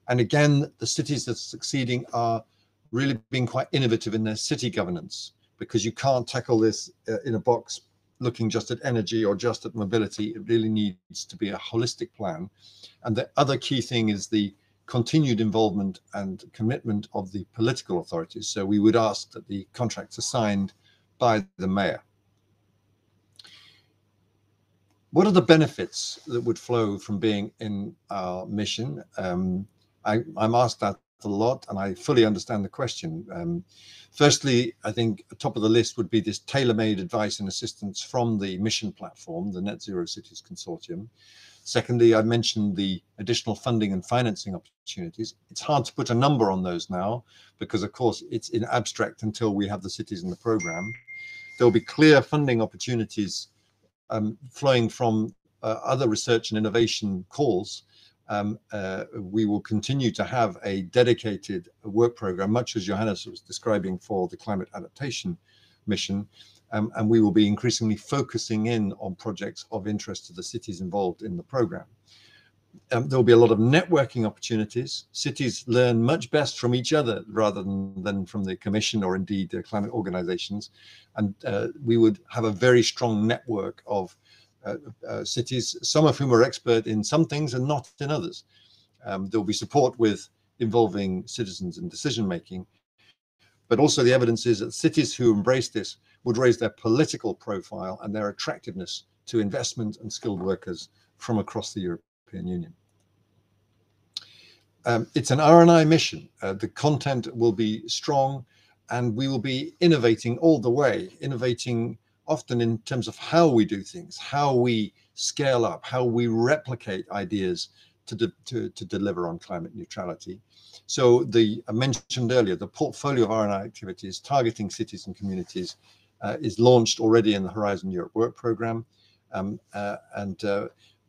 And again, the cities that are succeeding are really being quite innovative in their city governance, because you can't tackle this in a box looking just at energy or just at mobility. It really needs to be a holistic plan. And the other key thing is the continued involvement and commitment of the political authorities. So we would ask that the contracts are signed by the mayor. What are the benefits that would flow from being in our mission? I'm asked that a lot, and I fully understand the question. Firstly, I think top of the list would be this tailor-made advice and assistance from the mission platform, the Net Zero Cities Consortium. Secondly, I mentioned the additional funding and financing opportunities. It's hard to put a number on those now, because of course it's in abstract until we have the cities in the program. There'll be clear funding opportunities flowing from other research and innovation calls. We will continue to have a dedicated work program, much as Johannes was describing for the climate adaptation mission. And we will be increasingly focusing in on projects of interest to the cities involved in the program. There will be a lot of networking opportunities. Cities learn much best from each other rather than from the Commission or indeed the climate organizations. And we would have a very strong network of cities, some of whom are expert in some things and not in others. There will be support with involving citizens in decision making. But also the evidence is that cities who embrace this would raise their political profile and their attractiveness to investment and skilled workers from across the European Union. It's an R&I mission. The content will be strong, and we will be innovating all the way, innovating often in terms of how we do things, how we scale up, how we replicate ideas to deliver on climate neutrality. So I mentioned earlier, the portfolio of R&I activities targeting cities and communities is launched already in the Horizon Europe work program.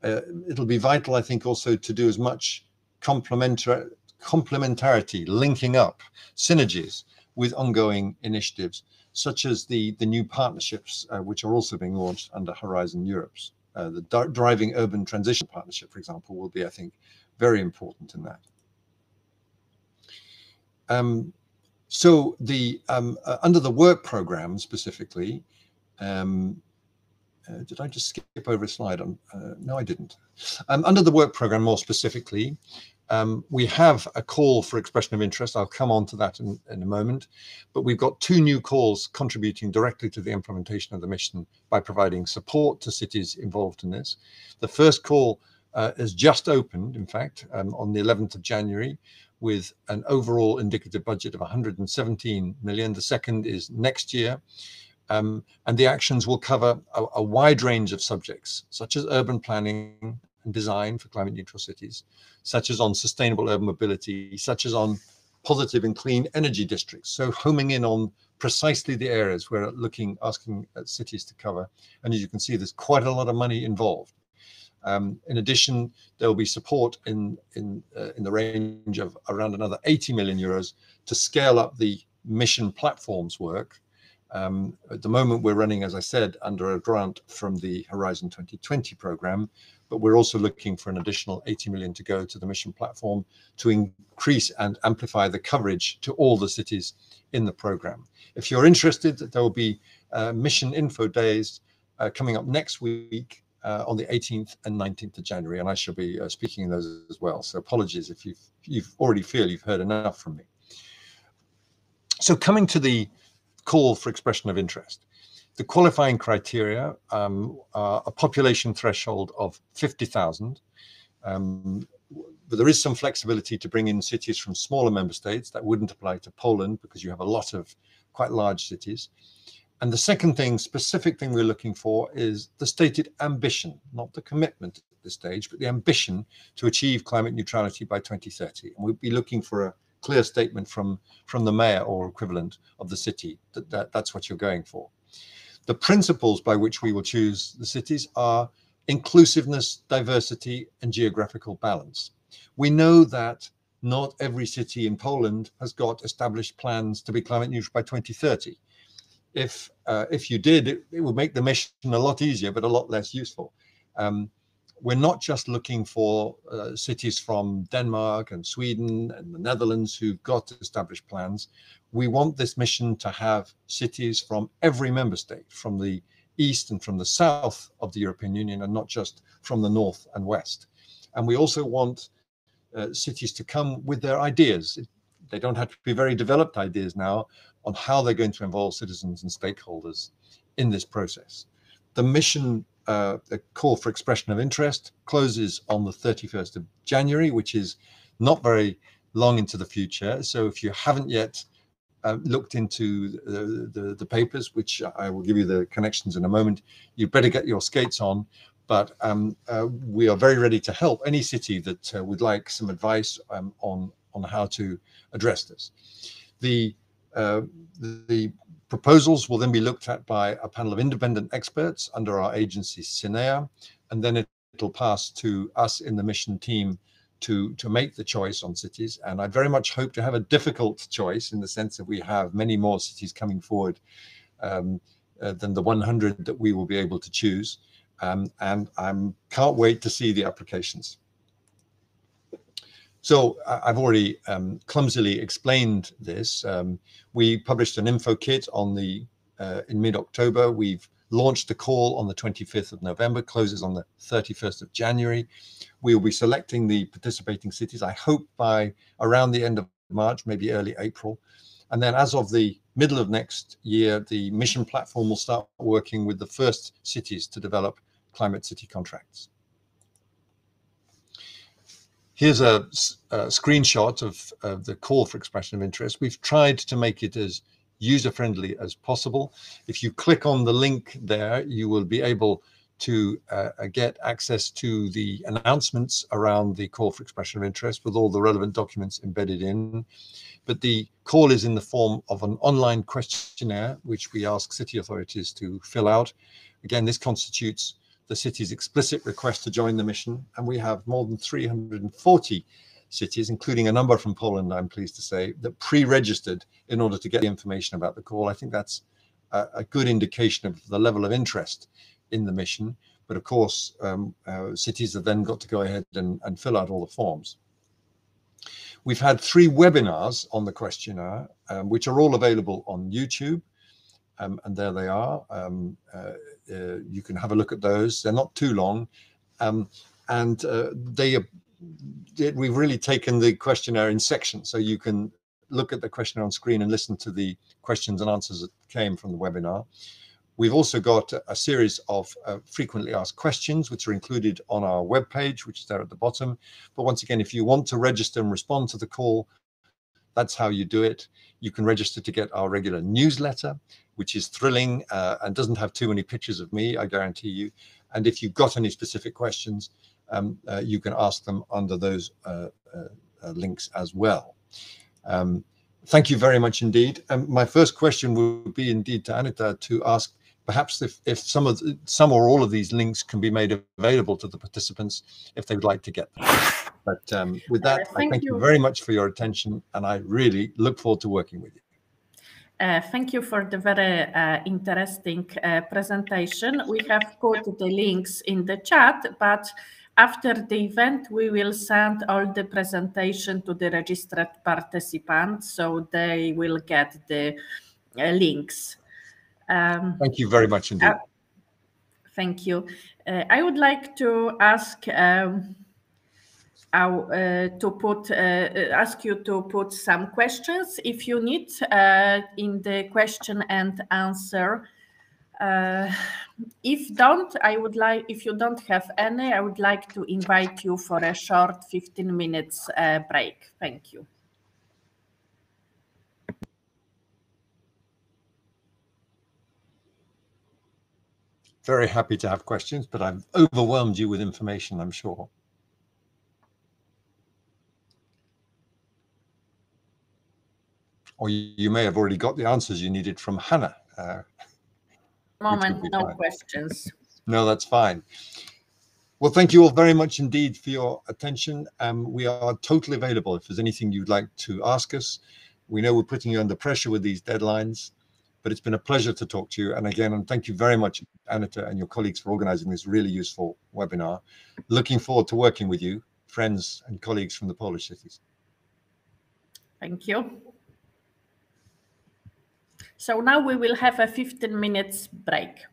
It'll be vital, I think, also to do as much complementarity, linking up, synergies with ongoing initiatives, such as the new partnerships, which are also being launched under Horizon Europe's. The Driving Urban Transition Partnership, for example, will be, I think, very important in that. So under the work program specifically, did I just skip over a slide? No, I didn't. Under the work program more specifically, we have a call for expression of interest. I'll come on to that in a moment, but we've got 2 new calls contributing directly to the implementation of the mission by providing support to cities involved in this. The first call has just opened, in fact, on the 11th of January, with an overall indicative budget of 117 million. The second is next year. And the actions will cover a wide range of subjects, such as urban planning and design for climate neutral cities, such as on sustainable urban mobility, such as on positive and clean energy districts. So homing in on precisely the areas we're asking cities to cover. And as you can see, there's quite a lot of money involved. In addition, there will be support in the range of around another 80 million euros to scale up the mission platforms work. At the moment, we're running, as I said, under a grant from the Horizon 2020 program, but we're also looking for an additional 80 million to go to the mission platform to increase and amplify the coverage to all the cities in the program. If you're interested, there will be mission info days coming up next week on the 18th and 19th of January, and I shall be speaking in those as well. So apologies if you've already feel you've heard enough from me. So coming to the call for expression of interest, the qualifying criteria are a population threshold of 50,000. But there is some flexibility to bring in cities from smaller member states. That wouldn't apply to Poland because you have a lot of quite large cities. And the second specific thing we're looking for is the stated ambition, not the commitment at this stage, but the ambition to achieve climate neutrality by 2030. And we'll be looking for a clear statement from the mayor or equivalent of the city that that's what you're going for. The principles by which we will choose the cities are inclusiveness, diversity, and geographical balance. We know that not every city in Poland has got established plans to be climate neutral by 2030. If you did, it would make the mission a lot easier, but a lot less useful. We're not just looking for cities from Denmark and Sweden and the Netherlands who've got established plans. We want this mission to have cities from every member state, from the east and from the south of the European Union, and not just from the north and west. And we also want cities to come with their ideas. They don't have to be very developed ideas now on how they're going to involve citizens and stakeholders in this process. The mission, the call for expression of interest, closes on the 31st of January, which is not very long into the future. So if you haven't yet looked into the papers, which I will give you the connections in a moment, you better get your skates on. But we are very ready to help any city that would like some advice on how to address this. The proposals will then be looked at by a panel of independent experts under our agency SINEA, and then it'll pass to us in the mission team to make the choice on cities. And I very much hope to have a difficult choice, in the sense that we have many more cities coming forward than the 100 that we will be able to choose. And I can't wait to see the applications. So I've already clumsily explained this. We published an info kit in mid-October. We've launched the call on the 25th of November, closes on the 31st of January. We will be selecting the participating cities, I hope by around the end of March, maybe early April. And then as of the middle of next year, the mission platform will start working with the first cities to develop climate city contracts. Here's a screenshot of the call for expression of interest. We've tried to make it as user-friendly as possible. If you click on the link there, you will be able to get access to the announcements around the call for expression of interest with all the relevant documents embedded in. But the call is in the form of an online questionnaire, which we ask city authorities to fill out. Again, this constitutes the city's explicit request to join the mission, and we have more than 340 cities, including a number from Poland, I'm pleased to say, that pre-registered in order to get the information about the call. I think that's a good indication of the level of interest in the mission. But of course, cities have then got to go ahead and fill out all the forms. We've had 3 webinars on the questionnaire, which are all available on YouTube. And there they are. You can have a look at those. They're not too long. We've really taken the questionnaire in sections, so you can look at the questionnaire on screen and listen to the questions and answers that came from the webinar. We've also got a series of frequently asked questions, which are included on our webpage, which is there at the bottom. But once again, if you want to register and respond to the call, that's how you do it. You can register to get our regular newsletter, which is thrilling and doesn't have too many pictures of me, I guarantee you. And if you've got any specific questions, you can ask them under those links as well. Thank you very much indeed. My first question would be indeed to Anita to ask perhaps if some or all of these links can be made available to the participants if they would like to get them. But with that, I thank you very much for your attention, and I really look forward to working with you. Thank you for the very interesting presentation. We have put the links in the chat, but after the event, we will send all the presentation to the registered participants, so they will get the links. Thank you very much indeed. Thank you. I would like to ask ask you to put some questions if you need in the question and answer. If you don't have any, I would like to invite you for a short 15 minutes break. Thank you. Very happy to have questions, but I've overwhelmed you with information, I'm sure. Or you may have already got the answers you needed from Hannah. Moment, no questions. No, that's fine. Well, thank you all very much indeed for your attention. We are totally available if there's anything you'd like to ask us. We know we're putting you under pressure with these deadlines, but it's been a pleasure to talk to you. And again, and thank you very much, Anita and your colleagues, for organizing this really useful webinar. Looking forward to working with you, friends and colleagues from the Polish cities. Thank you. So now we will have a 15 minutes break.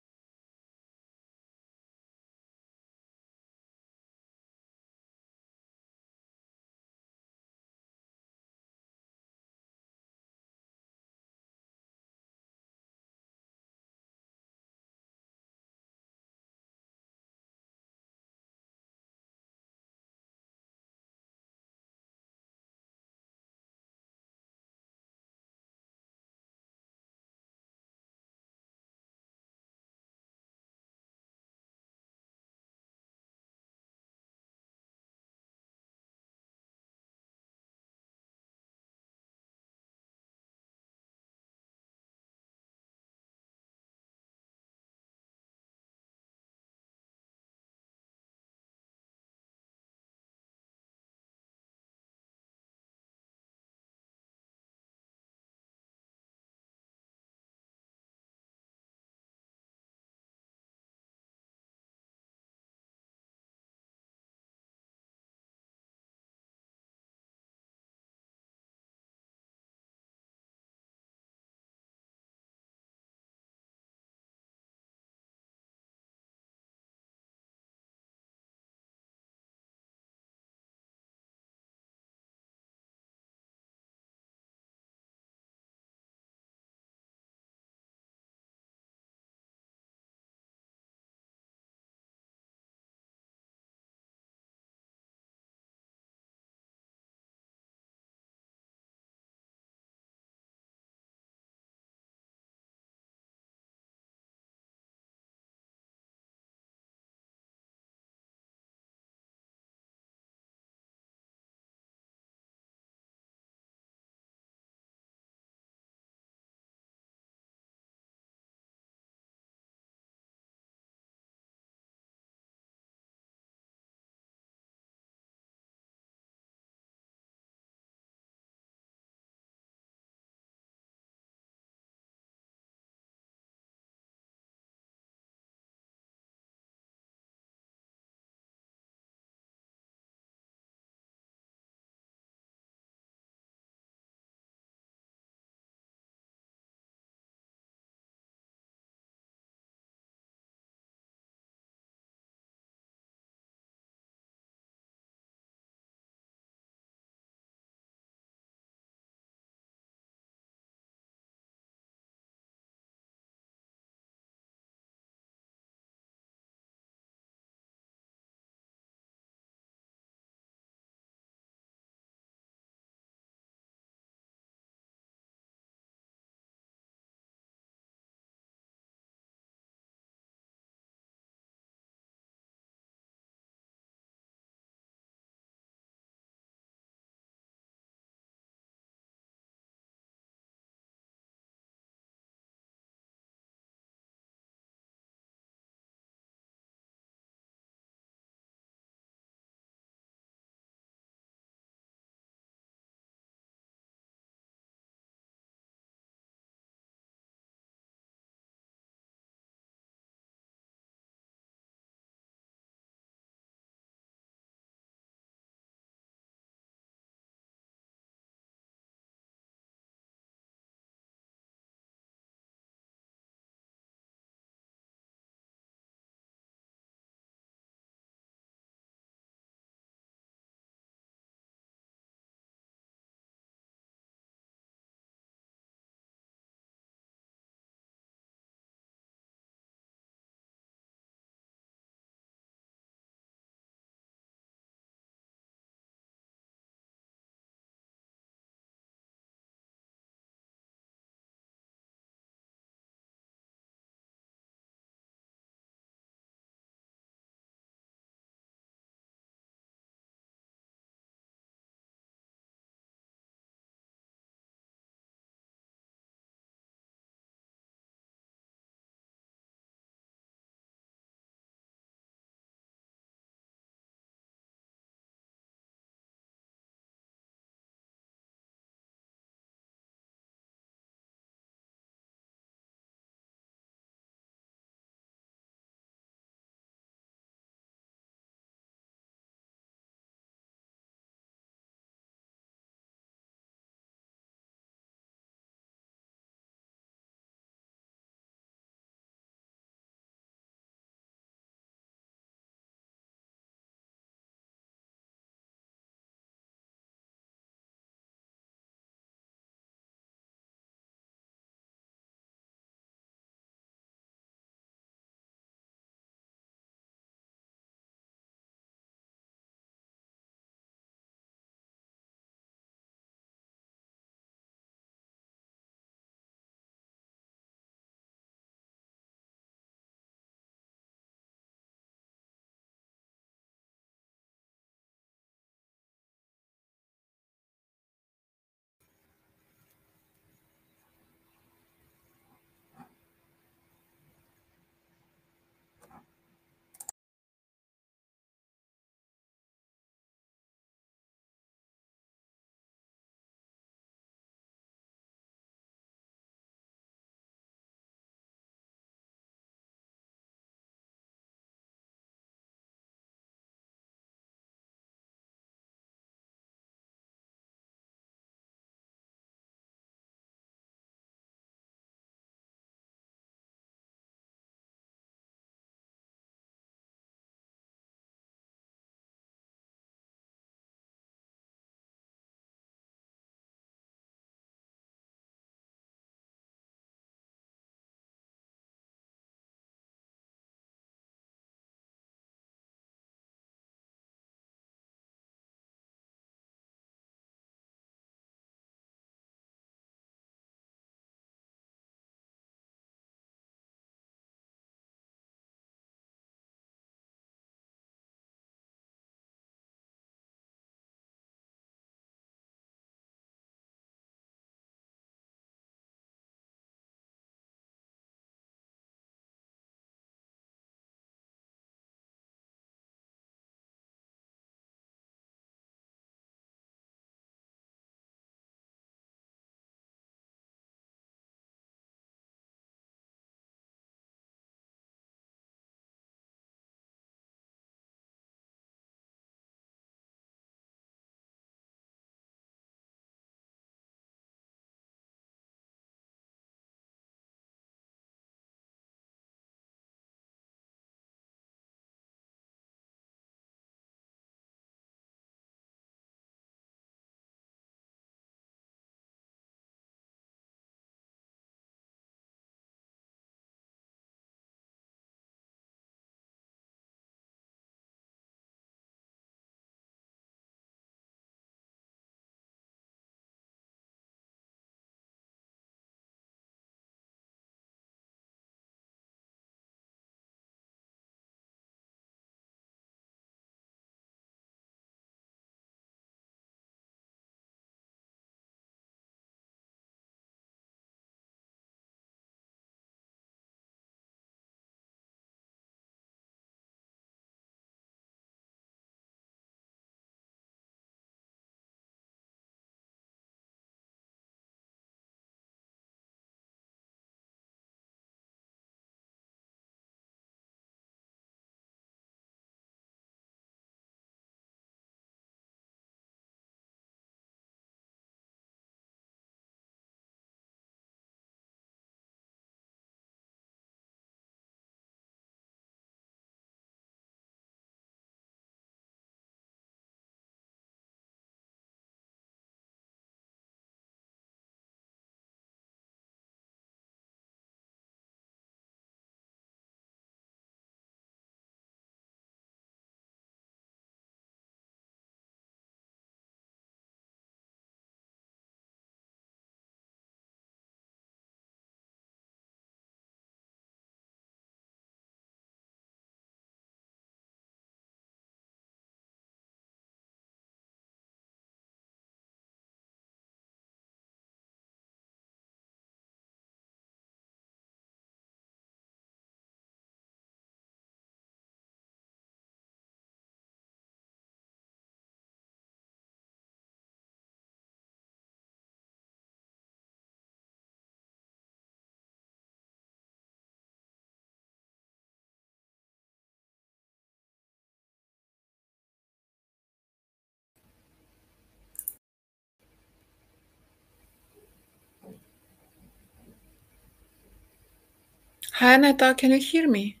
Hi, Aneta, can you hear me?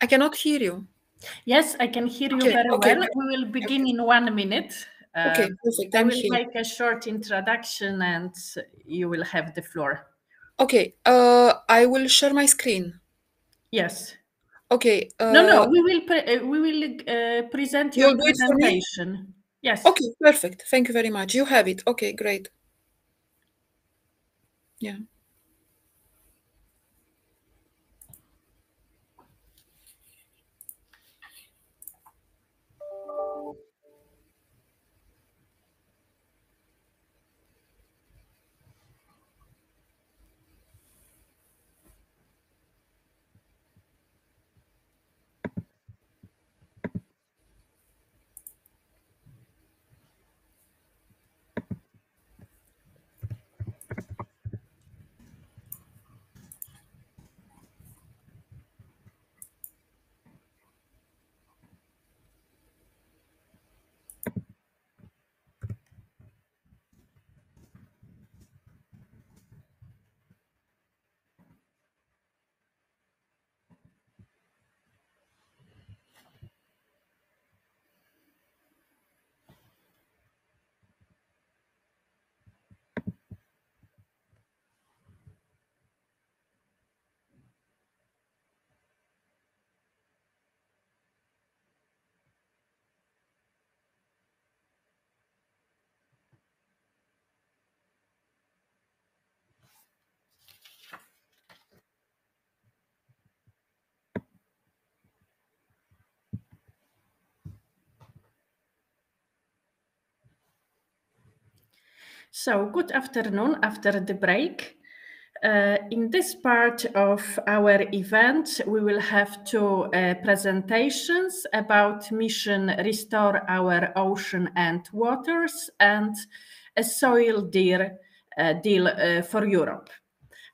I cannot hear you. Yes, I can hear you very well. We will begin in 1 minute. Okay, perfect. I will make a short introduction and you will have the floor. Okay, I will share my screen. Yes. Okay. No, we will present your presentation. Yes. Okay, perfect. Thank you very much. You have it. Okay, great. Yeah. So, good afternoon after the break. In this part of our event, we will have two presentations about mission Restore Our Ocean and Waters and a soil deal for Europe.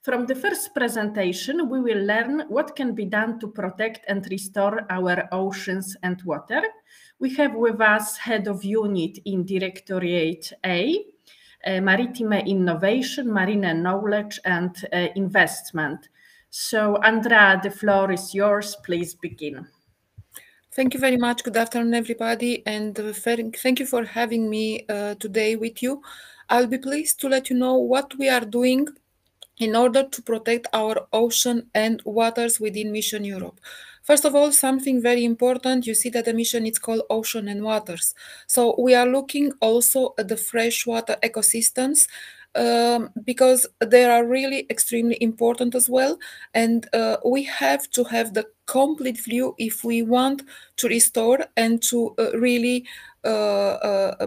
From the first presentation, we will learn what can be done to protect and restore our oceans and water. We have with us Head of Unit in Directorate A, Maritime Innovation, Marine Knowledge and Investment. So, Andrea, the floor is yours. Please begin. Thank you very much. Good afternoon, everybody, and thank you for having me today with you. I'll be pleased to let you know what we are doing in order to protect our ocean and waters within Mission Europe. First of all, something very important, you see that the mission is called Ocean and Waters. So we are looking also at the freshwater ecosystems because they are really extremely important as well. And we have to have the complete view if we want to restore and to really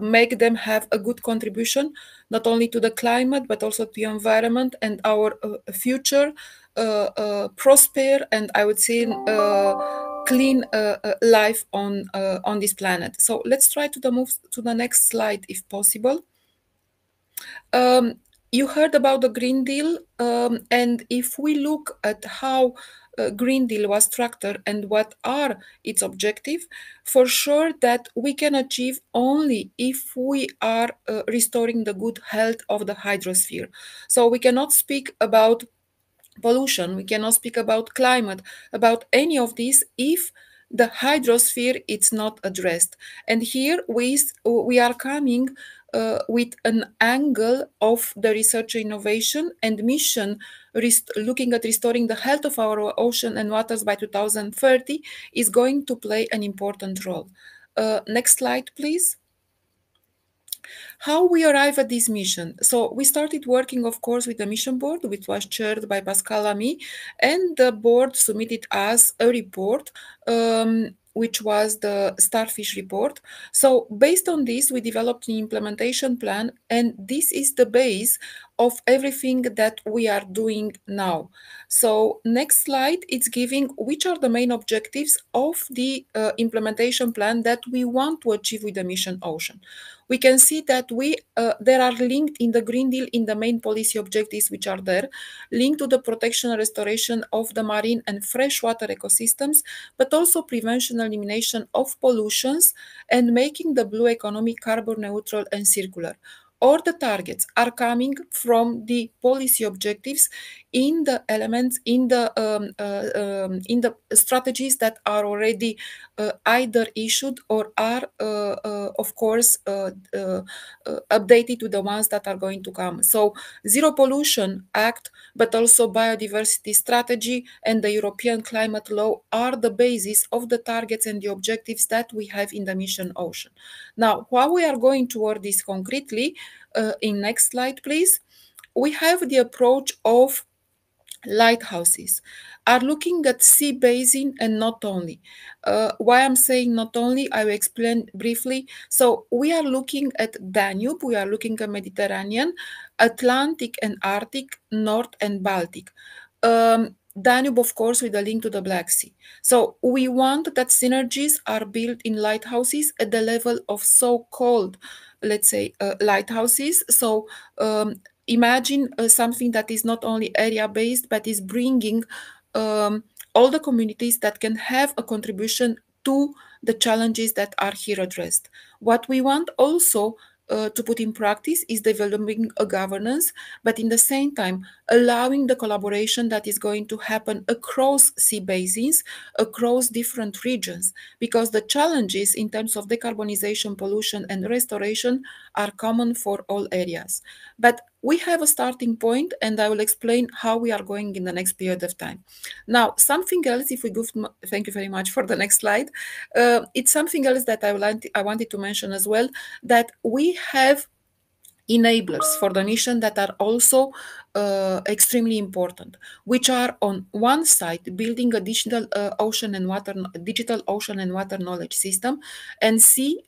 make them have a good contribution, not only to the climate, but also to the environment and our future prosper and I would say clean life on this planet. So let's try to move to the next slide if possible. You heard about the Green Deal, and if we look at how Green Deal was structured and what are its objectives, for sure that we can achieve only if we are restoring the good health of the hydrosphere. So we cannot speak about pollution, we cannot speak about climate, about any of these if the hydrosphere is not addressed. And here we are coming with an angle of the research innovation and mission looking at restoring the health of our ocean and waters by 2030 is going to play an important role. Next slide, please. How we arrive at this mission? So we started working, of course, with the mission board, which was chaired by Pascal Lamy, and the board submitted us a report, which was the Starfish report. So based on this, we developed an implementation plan, and this is the base of everything that we are doing now. So next slide, it's giving which are the main objectives of the implementation plan that we want to achieve with the mission Ocean. We can see that there are linked in the Green Deal in the main policy objectives which are there, linked to the protection and restoration of the marine and freshwater ecosystems, but also prevention and elimination of pollutions and making the blue economy carbon neutral and circular. All the targets are coming from the policy objectives in the elements, in the strategies that are already either issued or are, of course, updated to the ones that are going to come. So Zero Pollution Act, but also biodiversity strategy and the European climate law are the basis of the targets and the objectives that we have in the mission Ocean. Now, how we are going toward this concretely, in next slide, please. We have the approach of lighthouses, are looking at sea basin and not only. Why I'm saying not only, I will explain briefly. So we are looking at Danube, we are looking at Mediterranean, Atlantic and Arctic, North and Baltic. Danube, of course, with a link to the Black Sea. So we want that synergies are built in lighthouses at the level of so-called, let's say, lighthouses. So imagine something that is not only area-based, but is bringing all the communities that can have a contribution to the challenges that are here addressed. What we want also to put in practice is developing a governance, but in the same time allowing the collaboration that is going to happen across sea basins, across different regions, because the challenges in terms of decarbonization, pollution and restoration are common for all areas. But we have a starting point, and I will explain how we are going in the next period of time. Now, something else, if we go, thank you very much for the next slide. It's something else that I wanted to mention as well, that we have enablers for the mission that are also extremely important, which are on one side building a digital ocean and water knowledge system, and see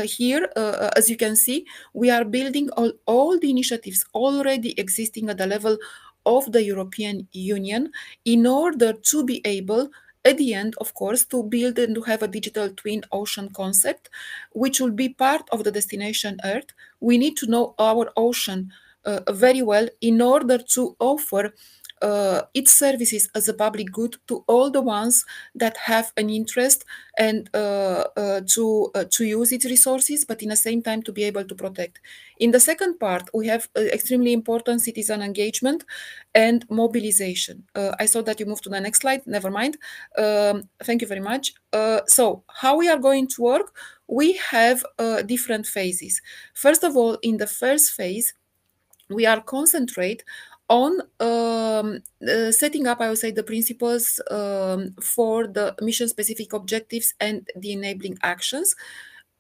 here, as you can see, we are building all the initiatives already existing at the level of the European Union in order to be able, at the end, of course, to build and to have a digital twin ocean concept, which will be part of the destination Earth. We need to know our ocean very well in order to offer its services as a public good to all the ones that have an interest and to use its resources, but in the same time to be able to protect. In the second part, we have extremely important citizen engagement and mobilization. I saw that you moved to the next slide. Never mind. Thank you very much. So how we are going to work? We have different phases. First of all, in the first phase, we are concentrate on setting up, I would say, the principles for the mission-specific objectives and the enabling actions,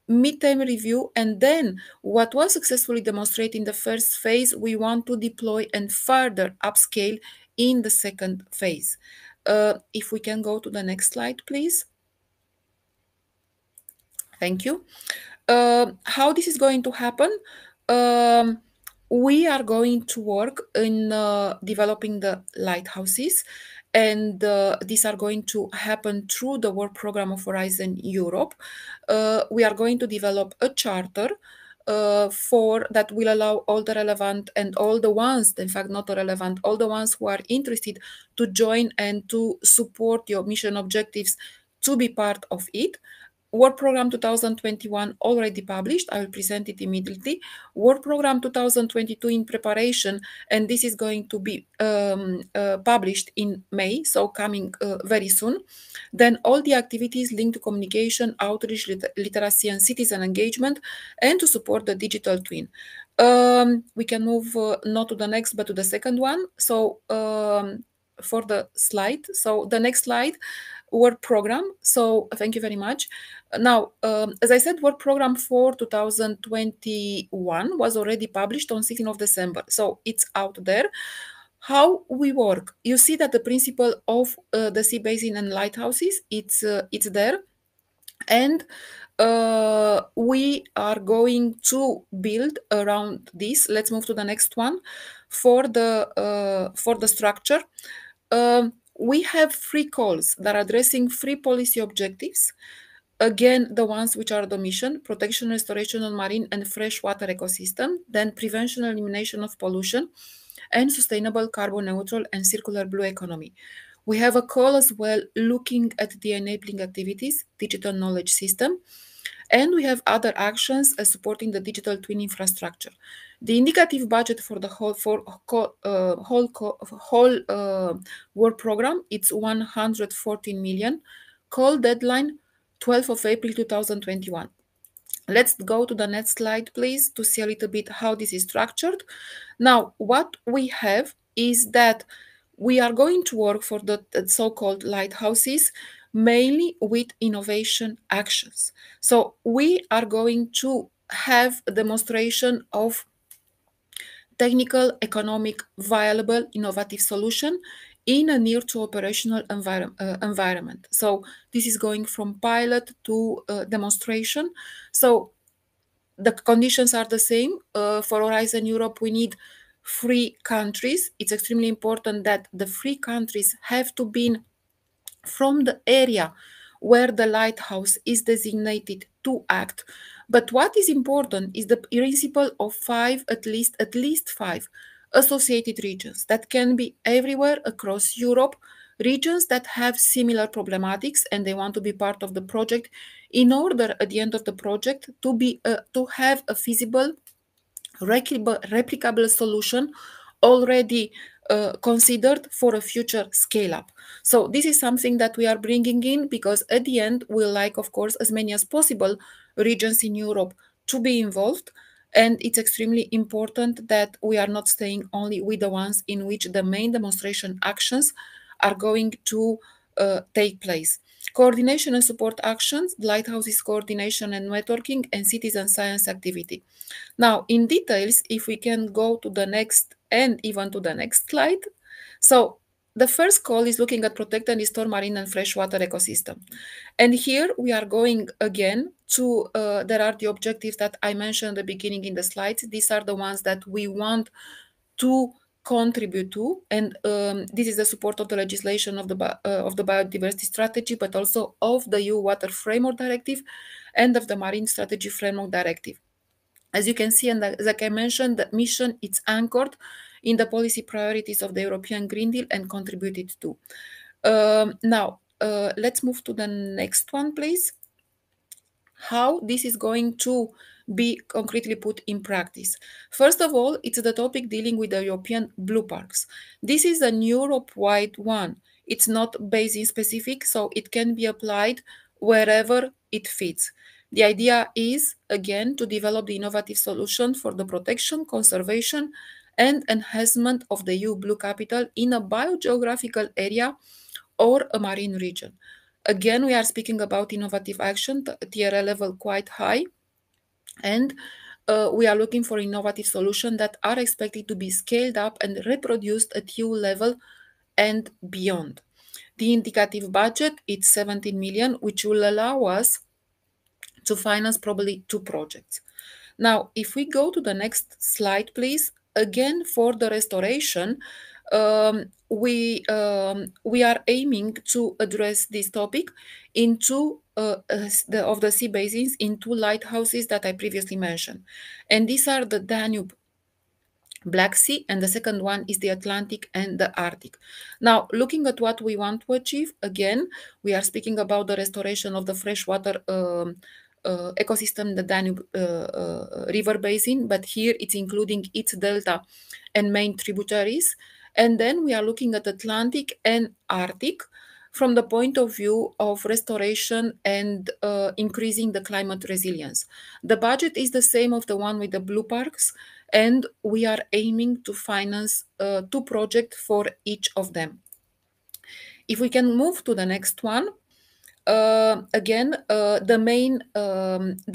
midterm review, and then what was successfully demonstrated in the first phase, we want to deploy and further upscale in the second phase. If we can go to the next slide, please. Thank you. How this is going to happen? We are going to work in developing the lighthouses, and these are going to happen through the work program of Horizon Europe. We are going to develop a charter for that will allow all the relevant and all the ones, in fact not relevant, all the ones who are interested to join and to support your mission objectives to be part of it. Work Program 2021 already published. I will present it immediately. Work Program 2022 in preparation, and this is going to be published in May, so coming very soon. Then all the activities linked to communication, outreach, literacy, and citizen engagement, and to support the digital twin. We can move not to the next, but to the second one. So for the slide, so the next slide, work program. So thank you very much. Now, as I said, work program for 2021 was already published on 16th of December. So it's out there. How we work, you see that the principle of the sea basin and lighthouses, it's there. And we are going to build around this. Let's move to the next one. For the structure, we have 3 calls that are addressing 3 policy objectives. Again, the ones which are the mission: protection, restoration on marine and freshwater ecosystem, then prevention and elimination of pollution, and sustainable carbon neutral and circular blue economy. We have a call as well looking at the enabling activities, digital knowledge system. And we have other actions supporting the digital twin infrastructure. The indicative budget for the whole work program, it's 114 million. Call deadline 12th of April 2021. Let's go to the next slide, please, to see a little bit how this is structured. Now, what we have is that we are going to work for the so-called lighthouses mainly with innovation actions. So we are going to have a demonstration of technical, economic, viable, innovative solution in a near to operational environment. So this is going from pilot to demonstration. So the conditions are the same. For Horizon Europe, we need 3 countries. It's extremely important that the 3 countries have to be from the area where the lighthouse is designated to act. But what is important is the principle of 5, at least 5 associated regions that can be everywhere across Europe, regions that have similar problematics and they want to be part of the project in order at the end of the project to have a feasible, replicable solution already considered for a future scale-up. So this is something that we are bringing in because at the end we like, of course, as many as possible regions in Europe to be involved. And it's extremely important that we are not staying only with the ones in which the main demonstration actions are going to take place. Coordination and support actions, lighthouses coordination and networking, and citizen science activity. Now, in details, if we can go to the next and even to the next slide. So the first call is looking at protect and restore marine and freshwater ecosystem. And here we are going again to, there are the objectives that I mentioned at the beginning in the slides. These are the ones that we want to contribute to, and this is the support of the legislation of the biodiversity strategy, but also of the EU Water Framework Directive and of the Marine Strategy Framework Directive. As you can see, and as I mentioned, the mission is anchored in the policy priorities of the European Green Deal and contributed to. Now, let's move to the next one, please. How this is going to be concretely put in practice. First of all, it's the topic dealing with the European blue parks. This is a Europe-wide one. It's not basin specific, so it can be applied wherever it fits. The idea is, again, to develop the innovative solution for the protection, conservation, and enhancement of the EU blue capital in a biogeographical area or a marine region. Again, we are speaking about innovative action, TRL level quite high, and we are looking for innovative solutions that are expected to be scaled up and reproduced at EU level and beyond. The indicative budget is 17 million, which will allow us to finance probably 2 projects. Now, if we go to the next slide, please, again, for the restoration, we are aiming to address this topic in 2 of the sea basins in 2 lighthouses that I previously mentioned. And these are the Danube Black Sea, and the second one is the Atlantic and the Arctic. Now, looking at what we want to achieve, again, we are speaking about the restoration of the freshwater ecosystem, the Danube river basin, but here it's including its delta and main tributaries. And then we are looking at Atlantic and Arctic from the point of view of restoration and increasing the climate resilience. The budget is the same of the one with the blue parks, and we are aiming to finance 2 projects for each of them. If we can move to the next one, again, the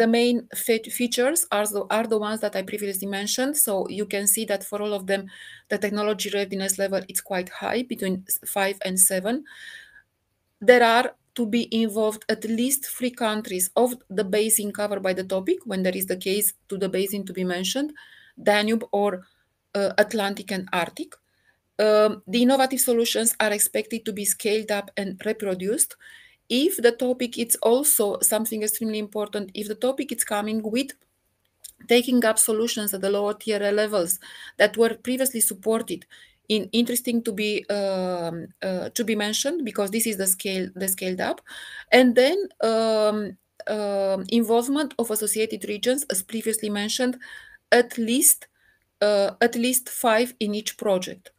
main features are the ones that I previously mentioned. So you can see that for all of them, the technology readiness level is quite high, between 5 and 7. There are to be involved at least 3 countries of the basin covered by the topic, when there is the case to the basin to be mentioned, Danube or Atlantic and Arctic. The innovative solutions are expected to be scaled up and reproduced. If the topic is also something extremely important, if the topic is coming with taking up solutions at the lower tier levels that were previously supported, interesting to be mentioned, because this is the scaled up. And then involvement of associated regions, as previously mentioned, at least 5 in each project.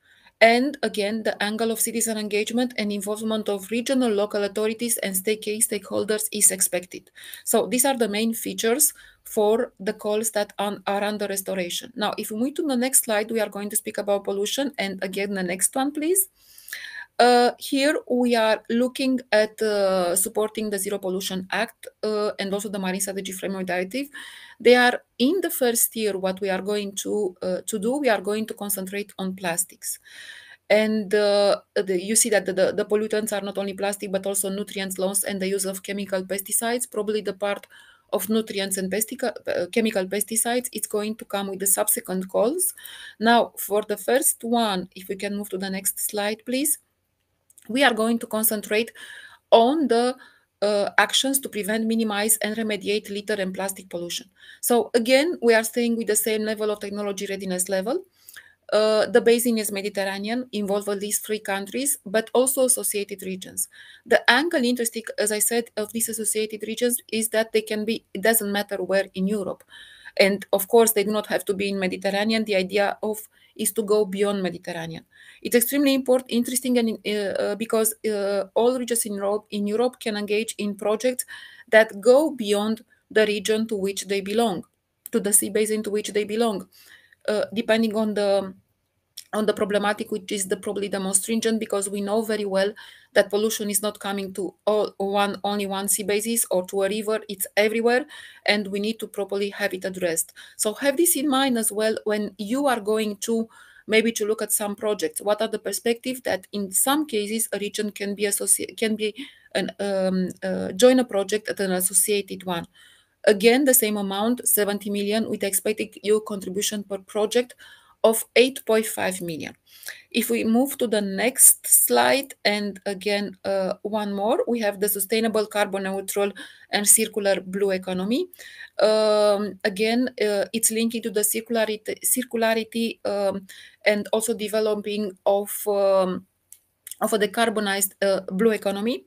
And again, the angle of citizen engagement and involvement of regional, local authorities and stakeholders is expected. So these are the main features for the calls that are under restoration. Now, if we move to the next slide, we are going to speak about pollution. And again, the next one, please. Here we are looking at supporting the Zero Pollution Act and also the Marine Strategy Framework Directive. They are in the first year. What we are going to do, we are going to concentrate on plastics. And you see that the pollutants are not only plastic, but also nutrients loss and the use of chemical pesticides. Probably the part of nutrients and chemical pesticides, it's going to come with the subsequent calls. Now, for the first one, if we can move to the next slide, please. We are going to concentrate on the actions to prevent, minimize, and remediate litter and plastic pollution. So again, we are staying with the same level of technology readiness level. The basin is Mediterranean, involve at least 3 countries, but also associated regions. The angle interesting, as I said, of these associated regions is that they can be, it doesn't matter where in Europe. And of course, they do not have to be in Mediterranean. The idea is to go beyond Mediterranean. It's extremely interesting and because all regions in Europe can engage in projects that go beyond the region to which they belong, to the sea basin to which they belong, depending on the problematic, which is probably the most stringent, because we know very well that pollution is not coming to only one sea basis or to a river, it's everywhere, and we need to properly have it addressed. So have this in mind as well when you are going to maybe to look at some projects. What are the perspectives that in some cases a region can be join a project at an associated one. Again, the same amount, 70 million, with expected EU contribution per project of 8.5 million. If we move to the next slide, and again, one more, we have the sustainable, carbon neutral, and circular blue economy. Again, it's linking to the circularity and also developing of a decarbonized blue economy.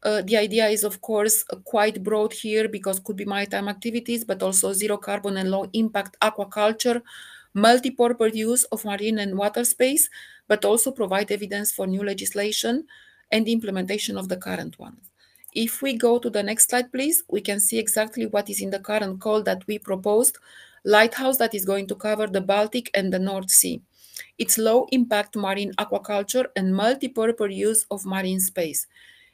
The idea is, of course, quite broad here because it could be maritime activities, but also zero carbon and low impact aquaculture, multi-purpose use of marine and water space, but also provide evidence for new legislation and the implementation of the current ones. If we go to the next slide, please, we can see exactly what is in the current call that we proposed. Lighthouse that is going to cover the Baltic and the North Sea. It's low impact marine aquaculture and multi-purpose use of marine space.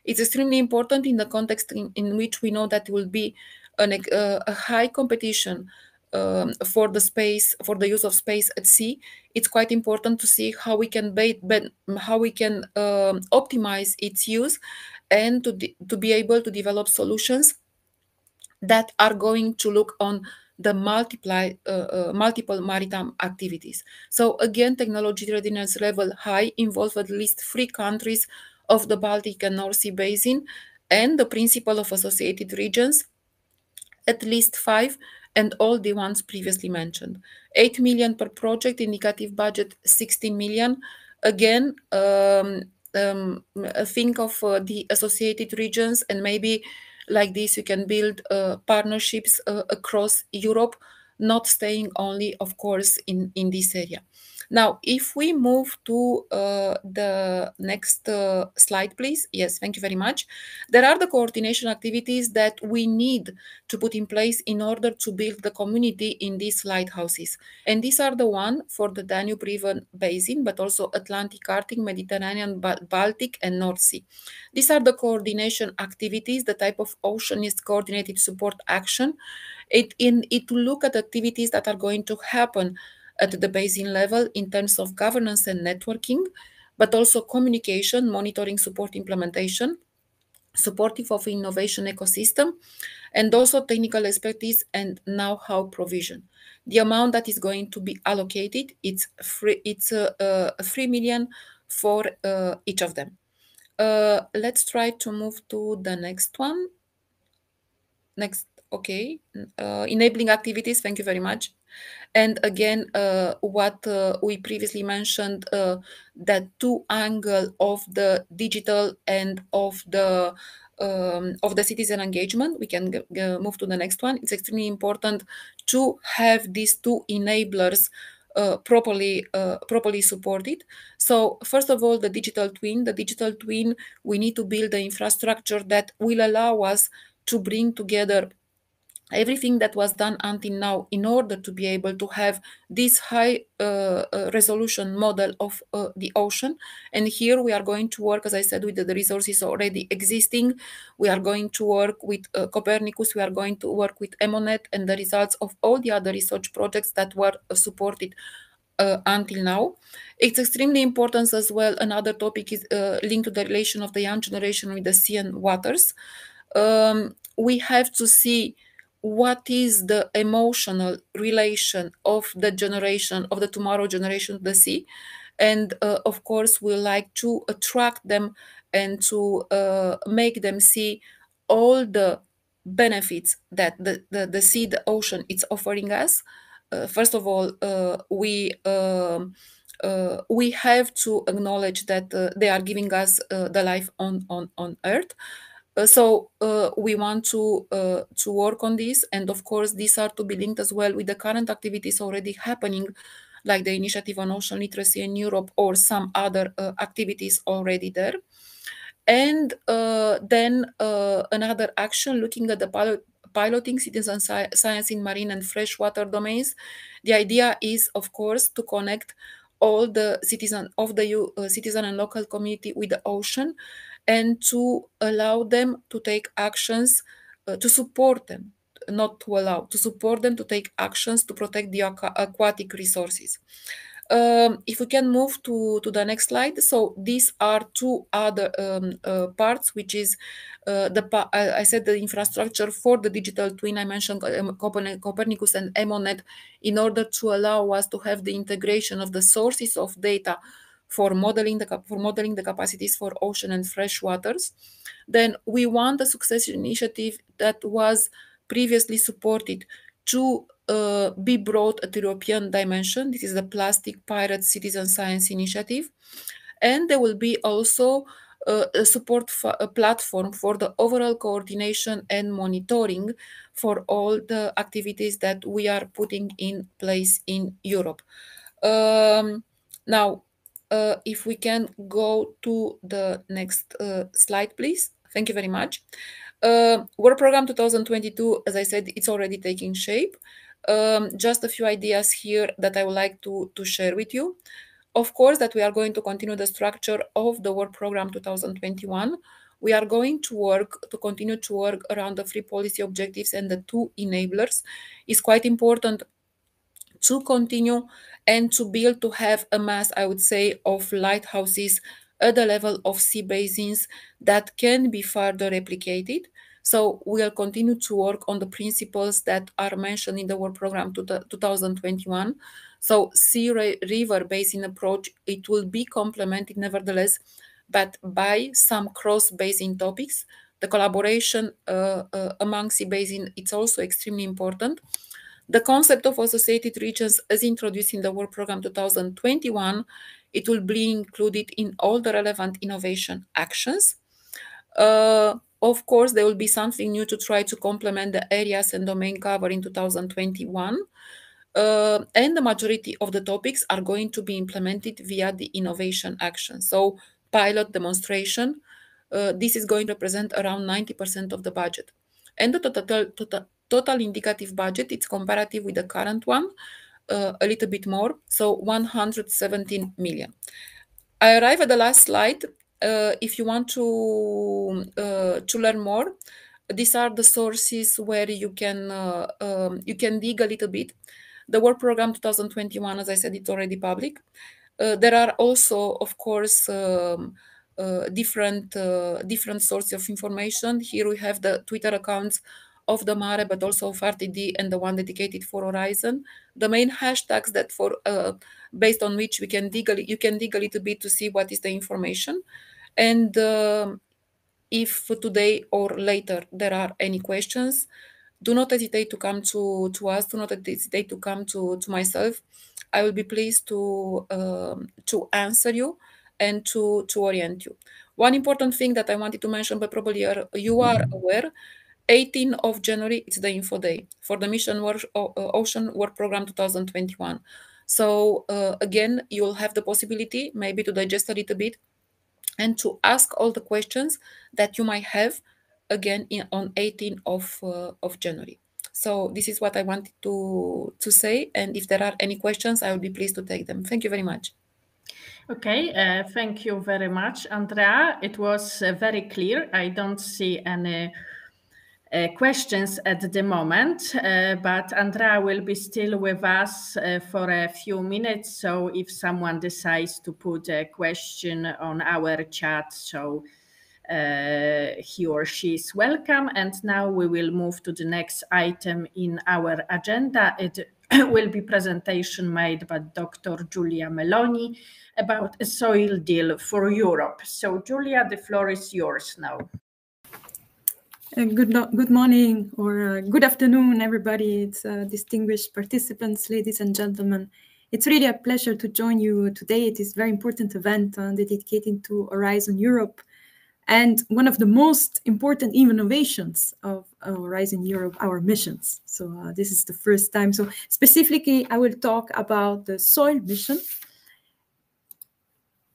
It's extremely important in the context in which we know that it will be a high competition for the space, for the use of space at sea. It's quite important to see how we can optimize its use and to be able to develop solutions that are going to look on the multiple maritime activities. So again, technology readiness level high, involve at least 3 countries of the Baltic and North Sea basin, and the principle of associated regions, at least 5, and all the ones previously mentioned. 8 million per project, indicative budget 16 million. Again, think of the associated regions, and maybe like this you can build partnerships across Europe, not staying only, of course, in this area. Now, if we move to the next slide, please. Yes, thank you very much. There are the coordination activities that we need to put in place in order to build the community in these lighthouses. And these are the one for the Danube River Basin, but also Atlantic, Arctic, Mediterranean, Baltic, and North Sea. These are the coordination activities, the type of oceanist coordinated support action. It will look at activities that are going to happen at the basin level in terms of governance and networking, but also communication, monitoring, support, implementation, supportive of innovation ecosystem, and also technical expertise and know-how provision. The amount that is going to be allocated, it's 3 million for each of them. Let's try to move to the next one. Next, okay. Enabling activities, thank you very much. And again, what we previously mentioned, that 2 angle of the digital and of the the citizen engagement. We can move to the next one. It's extremely important to have these two enablers properly supported. So first of all, the digital twin. The digital twin, we need to build the infrastructure that will allow us to bring together everything that was done until now in order to be able to have this high resolution model of the ocean. And here we are going to work, as I said, with the resources already existing. We are going to work with Copernicus, we are going to work with EMONET and the results of all the other research projects that were supported until now. It's extremely important as well. Another topic is linked to the relation of the young generation with the sea and waters. We have to see what is the emotional relation of the generation, of the tomorrow generation to the sea. And of course, we like to attract them and to make them see all the benefits that the sea, the ocean, it's offering us. First of all, we have to acknowledge that they are giving us the life on Earth. So we want to work on this, and of course these are to be linked as well with the current activities already happening, like the initiative on ocean literacy in Europe or some other activities already there. And then another action looking at the piloting citizen science in marine and freshwater domains. The idea is, of course, to connect all the citizen and local community with the ocean, and to allow them to take actions, to support them, not to allow, to support them to take actions to protect the aquatic resources. If we can move to the next slide. So these are two other parts, which is I said the infrastructure for the digital twin. I mentioned Copernicus and EMONET in order to allow us to have the integration of the sources of data for modeling the capacities for ocean and fresh waters. Then we want a success initiative that was previously supported to be brought at the European dimension. This is the Plastic Pirate Citizen Science Initiative. And there will be also a support platform for the overall coordination and monitoring for all the activities that we are putting in place in Europe. Now, if we can go to the next slide, please. Thank you very much. Work Program 2022, as I said, it's already taking shape. Just a few ideas here that I would like to share with you. Of course, that we are going to continue the structure of the Work Program 2021. We are going to continue to work around the 3 policy objectives and the 2 enablers. It's quite important to continue and to build, to have a mass, I would say, of lighthouses at the level of sea basins that can be further replicated. So we'll continue to work on the principles that are mentioned in the Work Program 2021. So sea river basin approach, it will be complemented nevertheless, but by some cross-basin topics. The collaboration among sea basin, it's also extremely important. The concept of associated regions as introduced in the Work Program 2021, it will be included in all the relevant innovation actions. Of course, there will be something new to try to complement the areas and domain cover in 2021. And the majority of the topics are going to be implemented via the innovation action. So pilot demonstration, this is going to represent around 90% of the budget. And the total indicative budget, it's comparative with the current one, a little bit more, so 117 million. I arrive at the last slide. If you want to learn more, these are the sources where you can dig a little bit. The Work Program 2021, as I said, it's already public. There are also, of course, different sources of information. Here we have the Twitter accounts of the Mare, but also of RTD and the one dedicated for Horizon. The main hashtags that based on which you can dig a little bit to see what is the information. And if today or later there are any questions, do not hesitate to come to us. Do not hesitate to come to myself. I will be pleased to answer you. and to orient you. One important thing that I wanted to mention, but probably you are aware, 18th of January, it's the info day for the Ocean Work Program 2021. So again, you'll have the possibility maybe to digest a little bit and to ask all the questions that you might have again on 18th of January. So this is what I wanted to say. And if there are any questions, I will be pleased to take them. Thank you very much. Okay, thank you very much, Andrea. It was very clear. I don't see any questions at the moment, but Andrea will be still with us for a few minutes. So if someone decides to put a question on our chat, so he or she is welcome. And now we will move to the next item in our agenda. It will be presentation made by Dr. Giulia Meloni about a soil deal for Europe. So Giulia, the floor is yours now. Good morning or good afternoon, everybody. It's distinguished participants, ladies and gentlemen. It's really a pleasure to join you today. It is a very important event dedicated to Horizon Europe and one of the most important innovations of Horizon Europe, our missions. So this is the first time. So specifically, I will talk about the soil mission.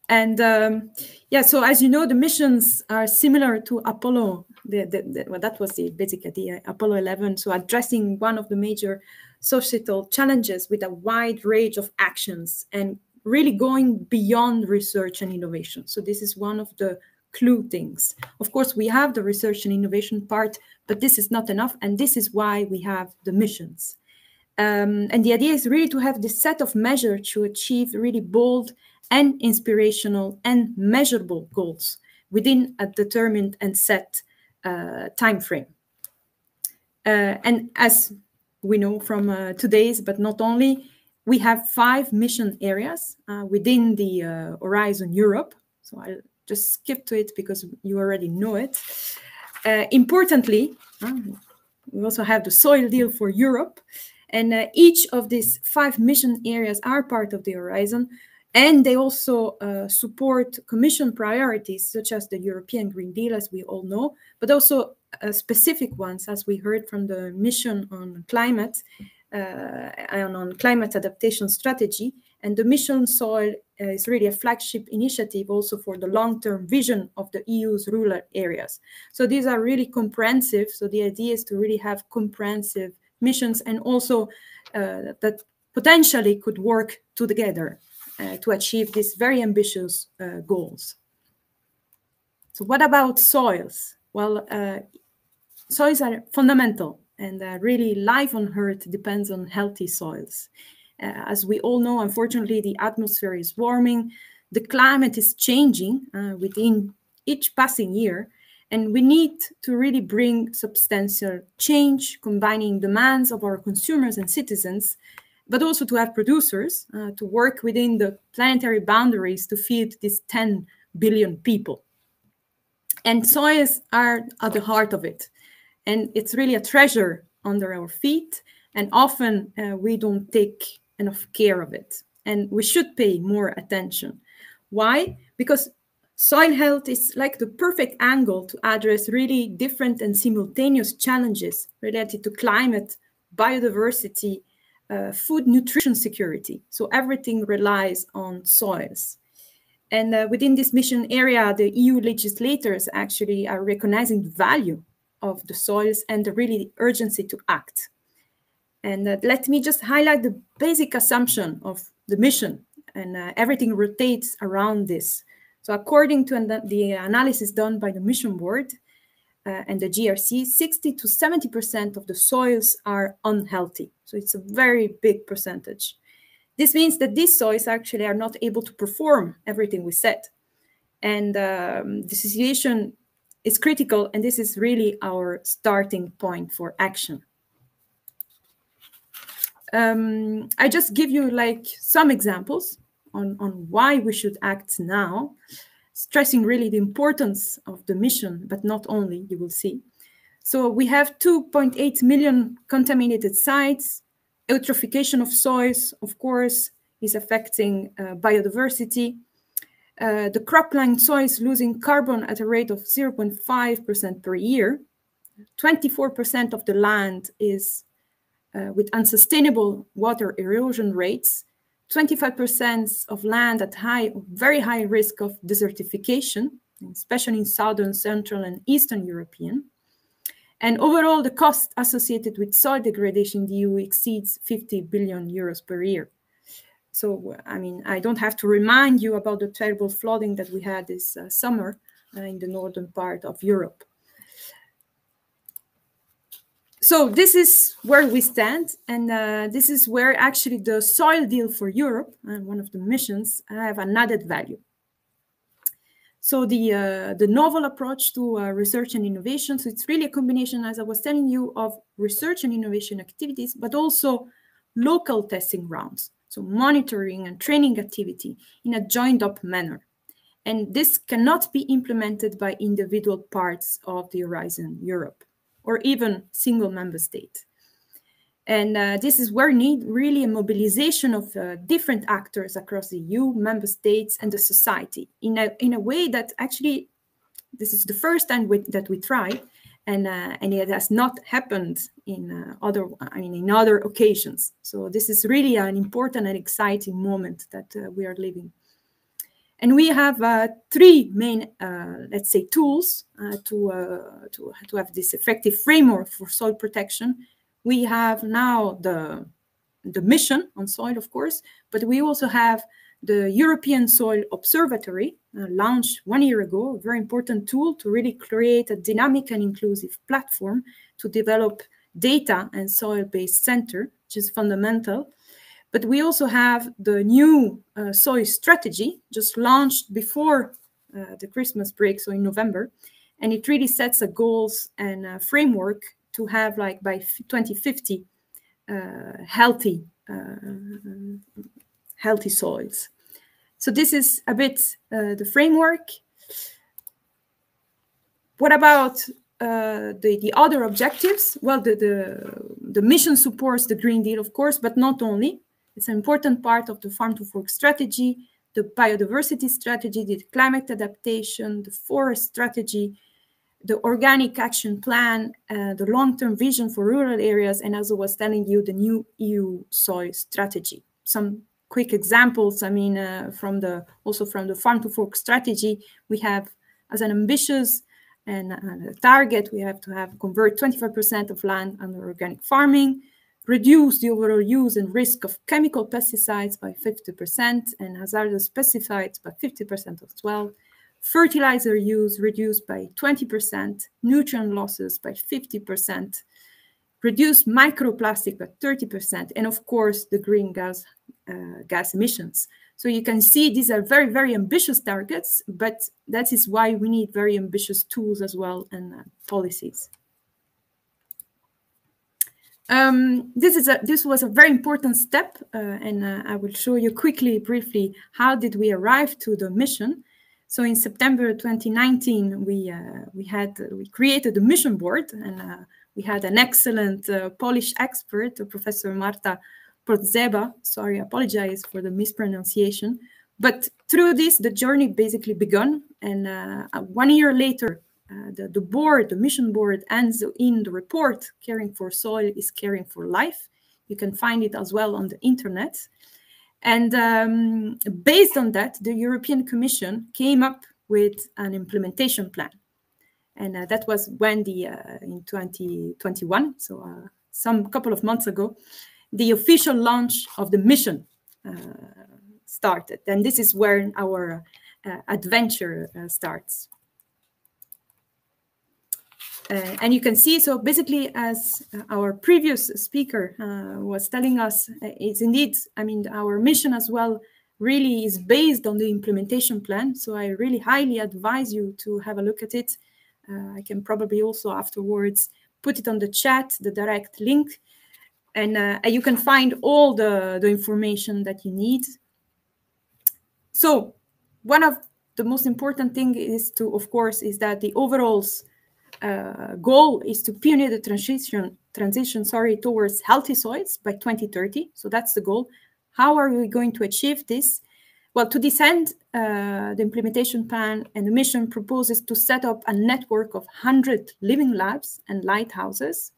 And so as you know, the missions are similar to Apollo. Well, that was the basic idea, Apollo 11. So addressing one of the major societal challenges with a wide range of actions and really going beyond research and innovation. So this is one of the clue things. Of course, we have the research and innovation part, but this is not enough. And this is why we have the missions. And the idea is really to have this set of measures to achieve really bold and inspirational and measurable goals within a determined and set time frame. And as we know from today's, but not only, we have 5 mission areas within the Horizon Europe. So I'll just skip to it because you already know it. Importantly, we also have the soil deal for Europe. And each of these 5 mission areas are part of the Horizon. And they also support Commission priorities, such as the European Green Deal, as we all know, but also specific ones, as we heard from the mission on climate and on climate adaptation strategy. And the mission soil is really a flagship initiative also for the long-term vision of the EU's rural areas. So these are really comprehensive. So the idea is to really have comprehensive missions and also that potentially could work together. To achieve these very ambitious goals. So what about soils? Well, soils are fundamental and really life on Earth depends on healthy soils. As we all know, unfortunately, the atmosphere is warming, the climate is changing within each passing year, and we need to really bring substantial change, combining demands of our consumers and citizens, but also to have producers to work within the planetary boundaries to feed these 10 billion people. And soils are at the heart of it. And it's really a treasure under our feet. And often we don't take enough care of it. And we should pay more attention. Why? Because soil health is like the perfect angle to address really different and simultaneous challenges related to climate, biodiversity, food nutrition security. So everything relies on soils. And within this mission area, the EU legislators actually are recognizing the value of the soils and the really urgency to act. And let me just highlight the basic assumption of the mission, and everything rotates around this. So according to the analysis done by the mission board and the GRC, 60 to 70% of the soils are unhealthy. So it's a very big percentage. This means that these soils actually are not able to perform everything we said. And the situation is critical, and this is really our starting point for action. I just give you like some examples on why we should act now, stressing really the importance of the mission, but not only, you will see. So we have 2.8 million contaminated sites. Eutrophication of soils, of course, is affecting biodiversity. The cropland soil is losing carbon at a rate of 0.5% per year. 24% of the land is with unsustainable water erosion rates. 25% of land at very high risk of desertification, especially in southern, central, and eastern European. And overall, the cost associated with soil degradation in the EU exceeds 50 billion euros per year. So, I mean, I don't have to remind you about the terrible flooding that we had this summer in the northern part of Europe. So this is where we stand, and this is where actually the soil deal for Europe, one of the missions, have an added value. So the novel approach to research and innovation, so it's really a combination, as I was telling you, of research and innovation activities, but also local testing rounds, so monitoring and training activity in a joined-up manner. And this cannot be implemented by individual parts of the Horizon Europe, or even single member state. And this is where we need really a mobilization of different actors across the EU, member states, and the society in a way that actually, this is the first time that we try, and it has not happened in other occasions. So this is really an important and exciting moment that we are living. And we have three main, let's say, tools to have this effective framework for soil protection. We have now the mission on soil, of course, but we also have the European Soil Observatory, launched 1 year ago, a very important tool to really create a dynamic and inclusive platform to develop data and soil-based center, which is fundamental. But we also have the new soil strategy, just launched before the Christmas break, so in November. And it really sets a goals and a framework to have, like, by 2050, healthy soils. So this is a bit the framework. What about the other objectives? Well, the mission supports the Green Deal, of course, but not only. It's an important part of the Farm to Fork strategy, the biodiversity strategy, the climate adaptation, the forest strategy, the organic action plan, the long-term vision for rural areas, and as I was telling you, the new EU soil strategy. Some quick examples, I mean, from the Farm to Fork strategy, we have as an ambitious and a target, we have to convert 25% of land under organic farming, reduce the overall use and risk of chemical pesticides by 50% and hazardous pesticides by 50% as well. Fertilizer use reduced by 20%, nutrient losses by 50%, reduce microplastic by 30%, and of course the green gas emissions. So you can see these are very, very ambitious targets, but that is why we need very ambitious tools as well and policies. This was a very important step, and I will show you briefly, how did we arrive to the mission. So in September 2019, we created a mission board, and we had an excellent Polish expert, Professor Marta Portzeba. Sorry, I apologize for the mispronunciation. But through this, the journey basically begun, and 1 year later, the mission board ends in the report, Caring for Soil is Caring for Life. You can find it as well on the internet. And based on that, the European Commission came up with an implementation plan. And that was when in 2021, so couple of months ago, the official launch of the mission started. And this is where our adventure starts. And you can see, so basically, as our previous speaker was telling us, it's indeed, I mean, our mission as well really is based on the implementation plan. So I really highly advise you to have a look at it. I can probably also afterwards put it on the chat, the direct link, and you can find all the information that you need. So one of the most important thing is that the overall goal is to pioneer the transition towards healthy soils by 2030. So that's the goal. How are we going to achieve this? Well, to this end, the implementation plan and the mission proposes to set up a network of 100 living labs and lighthouses.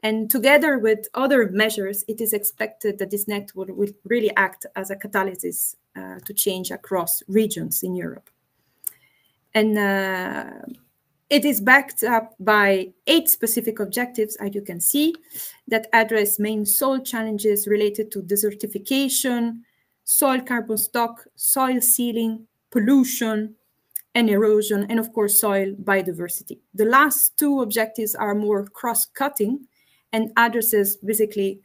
And together with other measures, it is expected that this network will really act as a catalyst to change across regions in Europe. And it is backed up by 8 specific objectives, as you can see, that address main soil challenges related to desertification, soil carbon stock, soil sealing, pollution, and erosion, and of course, soil biodiversity. The last 2 objectives are more cross-cutting and addresses basically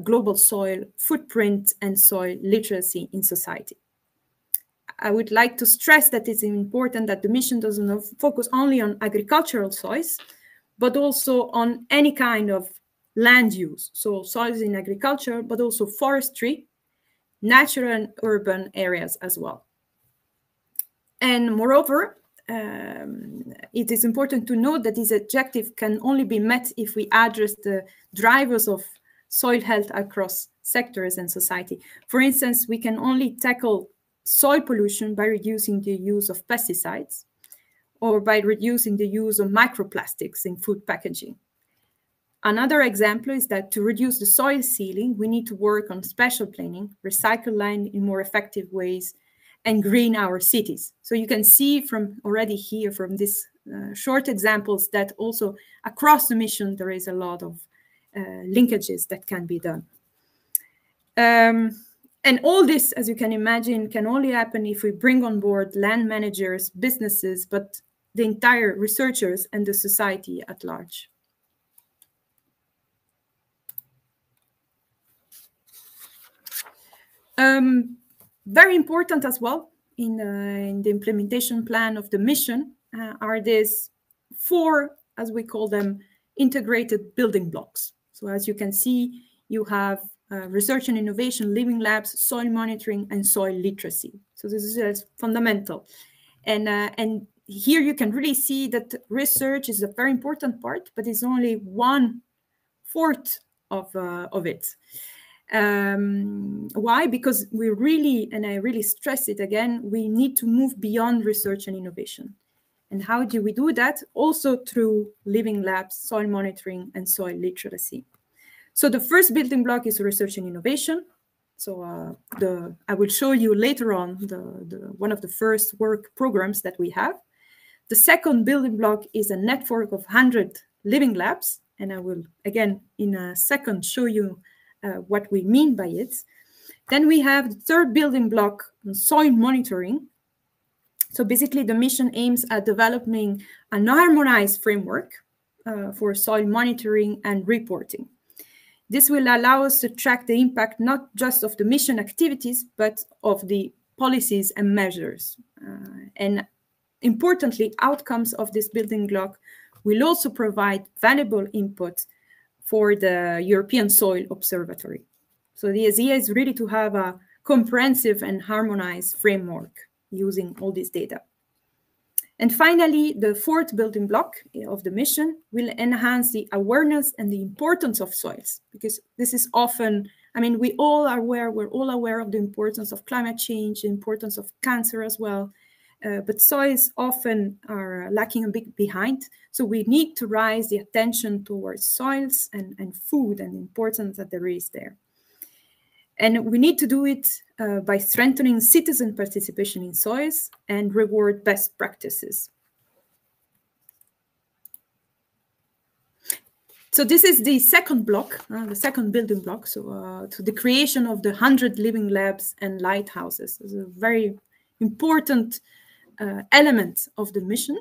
global soil footprint and soil literacy in society. I would like to stress that it's important that the mission doesn't focus only on agricultural soils, but also on any kind of land use. So soils in agriculture, but also forestry, natural and urban areas as well. And moreover, it is important to note that this objective can only be met if we address the drivers of soil health across sectors and society. For instance, we can only tackle soil pollution by reducing the use of pesticides or by reducing the use of microplastics in food packaging. Another example is that to reduce the soil sealing, we need to work on spatial planning, recycle land in more effective ways, and green our cities. So you can see from already here from these short examples that also across the mission, there is a lot of linkages that can be done. And all this, as you can imagine, can only happen if we bring on board land managers, businesses, but the entire researchers and the society at large. Very important as well in the implementation plan of the mission are these 4, as we call them, integrated building blocks. So as you can see, you have research and innovation, living labs, soil monitoring, and soil literacy. So this is fundamental. And here you can really see that research is a very important part, but it's only 1/4 of it. Why? Because we really, and I really stress it again, we need to move beyond research and innovation. And how do we do that? Also through living labs, soil monitoring, and soil literacy. So the first building block is research and innovation. So I will show you later on one of the first work programs that we have. The second building block is a network of 100 living labs. And I will, again, in a second, show you what we mean by it. Then we have the third building block, soil monitoring. So basically the mission aims at developing an harmonized framework for soil monitoring and reporting. This will allow us to track the impact not just of the mission activities, but of the policies and measures. And importantly, outcomes of this building block will also provide valuable input for the European Soil Observatory. So the idea is really to have a comprehensive and harmonized framework using all this data. And finally, the fourth building block of the mission will enhance the awareness and the importance of soils, because this is often, I mean, we're all aware of the importance of climate change, the importance of cancer as well, but soils often are lacking a bit behind. So we need to raise the attention towards soils and food and the importance that there is there. And we need to do it by strengthening citizen participation in soils and reward best practices. So this is the second block, the second building block. So the creation of the 100 living labs and lighthouses is a very important element of the mission.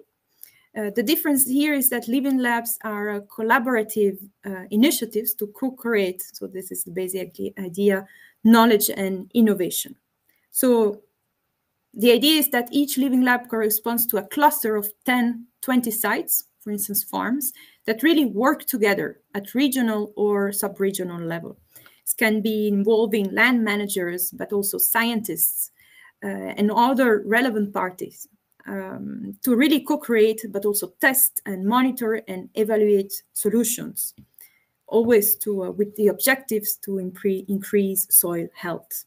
The difference here is that living labs are collaborative initiatives to co-create. So this is the basic idea, knowledge and innovation. So the idea is that each living lab corresponds to a cluster of 10, 20 sites, for instance, farms, that really work together at regional or sub-regional level. This can be involving land managers, but also scientists and other relevant parties to really co-create, but also test and monitor and evaluate solutions, always with the objectives to increase soil health.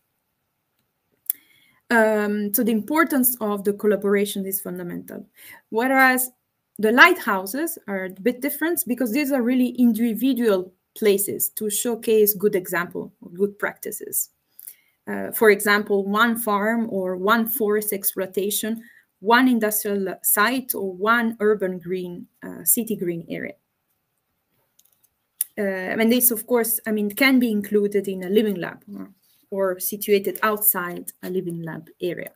So the importance of the collaboration is fundamental. Whereas the lighthouses are a bit different because these are really individual places to showcase good example of good practices. For example, one farm or one forest exploitation, one industrial site or one urban green, city green area. And this, of course, can be included in a living lab or situated outside a living lab area.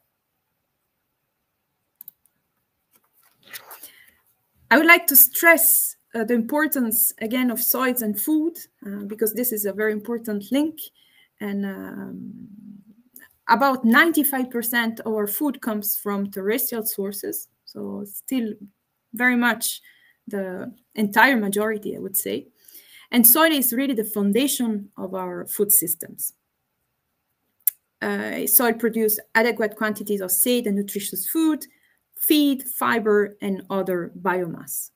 I would like to stress the importance, again, of soils and food, because this is a very important link. And about 95% of our food comes from terrestrial sources. So still very much the entire majority, I would say. And soil is really the foundation of our food systems. Soil produces adequate quantities of safe and nutritious food, feed, fiber, and other biomass.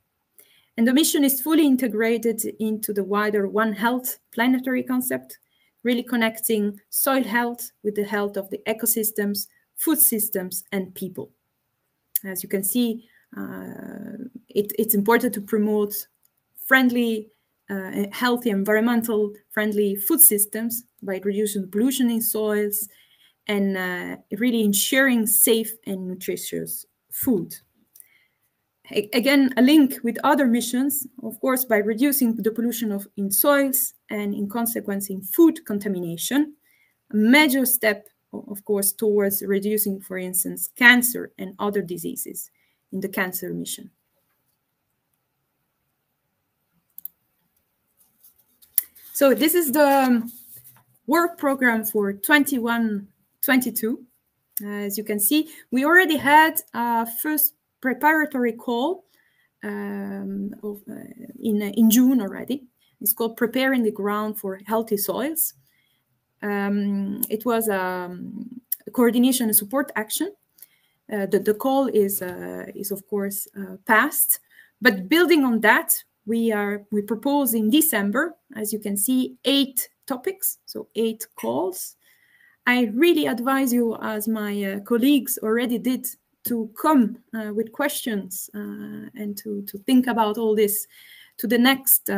And the mission is fully integrated into the wider One Health planetary concept, really connecting soil health with the health of the ecosystems, food systems, and people. As you can see, it's important to promote friendly, healthy, environmental friendly food systems by reducing pollution in soils and really ensuring safe and nutritious food. Again, a link with other missions, of course, by reducing the pollution in soils and in consequence in food contamination, a major step, of course, towards reducing, for instance, cancer and other diseases in the cancer mission. So this is the work program for 21-22. As you can see, we already had a first preparatory call in June already. It's called Preparing the Ground for Healthy Soils. It was a coordination and support action. The call is of course passed, but building on that, we propose in December, as you can see, 8 topics, so 8 calls. I really advise you, as my colleagues already did, to come with questions and to think about all this to the next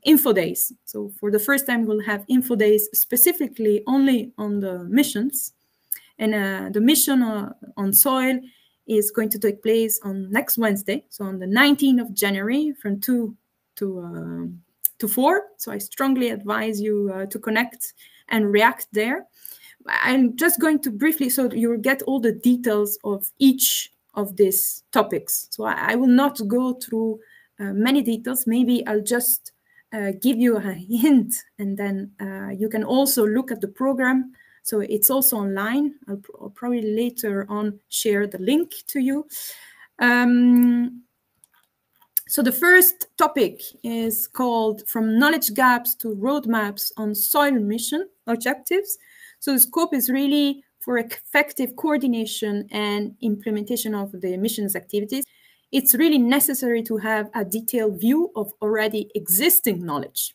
info days. So for the first time, we'll have info days specifically only on the missions. And the mission on soil is going to take place on next Wednesday, so on the 19th of January from 2 to 4. So I strongly advise you to connect and react there. I'm just going to briefly, so you'll get all the details of each of these topics. So I will not go through many details. Maybe I'll just give you a hint, and then you can also look at the program. So it's also online. I'll probably later on share the link to you. So the first topic is called From Knowledge Gaps to Roadmaps on Soil Mission Objectives. So the scope is really for effective coordination and implementation of the mission's activities. It's really necessary to have a detailed view of already existing knowledge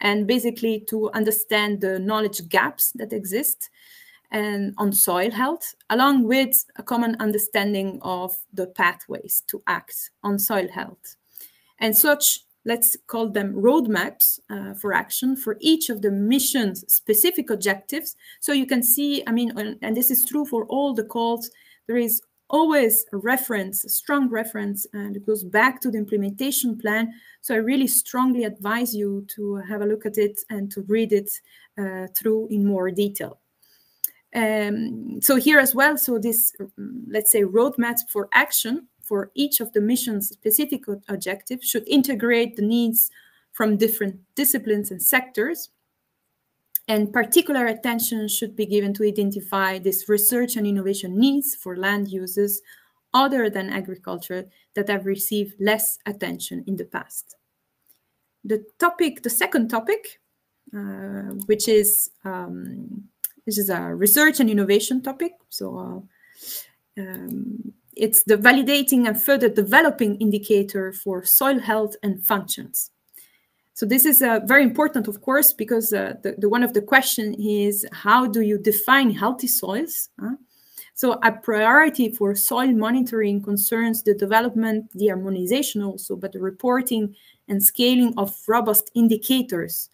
and basically to understand the knowledge gaps that exist and on soil health, along with a common understanding of the pathways to act on soil health. And such, let's call them roadmaps for action for each of the mission's specific objectives. So you can see, and this is true for all the calls, there is always a reference, a strong reference, and it goes back to the implementation plan. So I really strongly advise you to have a look at it and to read it through in more detail. So here as well, so this, let's say, roadmaps for action for each of the mission's specific objectives should integrate the needs from different disciplines and sectors. And particular attention should be given to identify this research and innovation needs for land uses other than agriculture that have received less attention in the past. The second topic, which is a research and innovation topic. So it's the validating and further developing indicator for soil health and functions. So this is very important, of course, because one of the questions is, how do you define healthy soils? So a priority for soil monitoring concerns the development, the harmonization also, but the reporting and scaling of robust indicators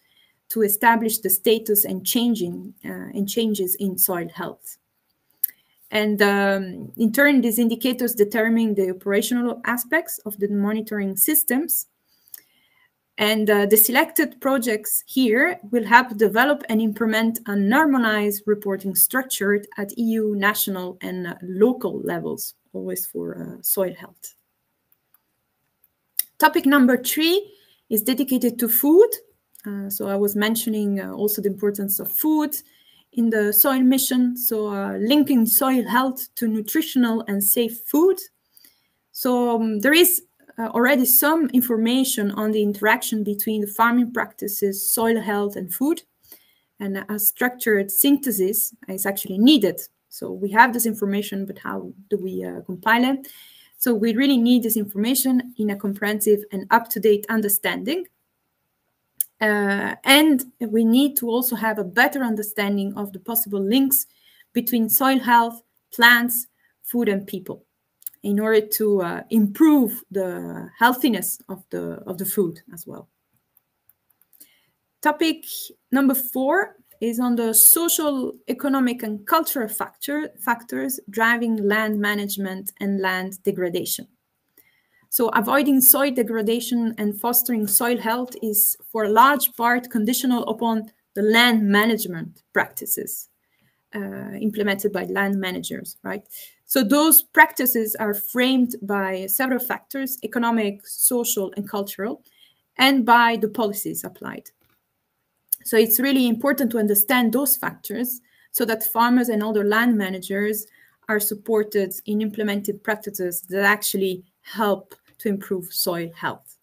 to establish the status and changes in soil health. And in turn, these indicators determine the operational aspects of the monitoring systems. And the selected projects here will help develop and implement a harmonized reporting structure at EU, national, and local levels, always for soil health. Topic number 3 is dedicated to food. So I was mentioning also the importance of food in the soil mission. So linking soil health to nutritional and safe food. So there is already some information on the interaction between the farming practices, soil health, and food. And a structured synthesis is actually needed. So we have this information, but how do we compile it? So we really need this information in a comprehensive and up-to-date understanding. And we need to also have a better understanding of the possible links between soil health, plants, food, and people, in order to improve the healthiness of the food as well. Topic number 4 is on the social, economic, and cultural factors driving land management and land degradation. So avoiding soil degradation and fostering soil health is for a large part conditional upon the land management practices implemented by land managers, right? So those practices are framed by several factors, economic, social, and cultural, and by the policies applied. So it's really important to understand those factors so that farmers and other land managers are supported in implementing practices that actually help to improve soil health.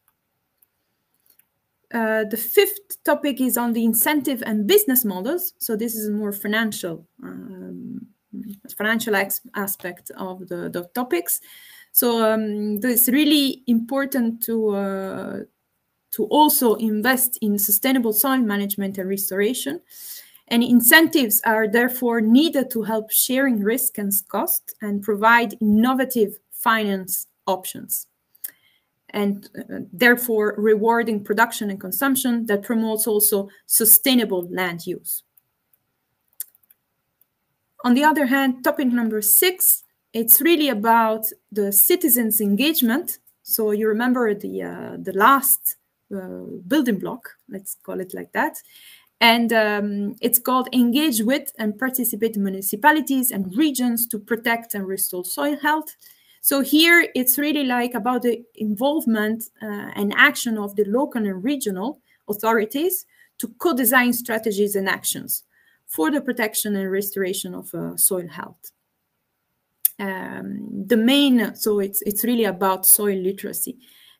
The 5th topic is on the incentive and business models. So this is a more financial aspect of the topics. So it's really important to also invest in sustainable soil management and restoration. And incentives are therefore needed to help sharing risk and cost and provide innovative finance options. And therefore rewarding production and consumption that promotes also sustainable land use. On the other hand, topic number 6, it's really about the citizens' engagement. So you remember the last building block, let's call it like that. And it's called engage with and participate in municipalities and regions to protect and restore soil health. So here it's really like about the involvement and action of the local and regional authorities to co-design strategies and actions for the protection and restoration of soil health. So it's really about soil literacy.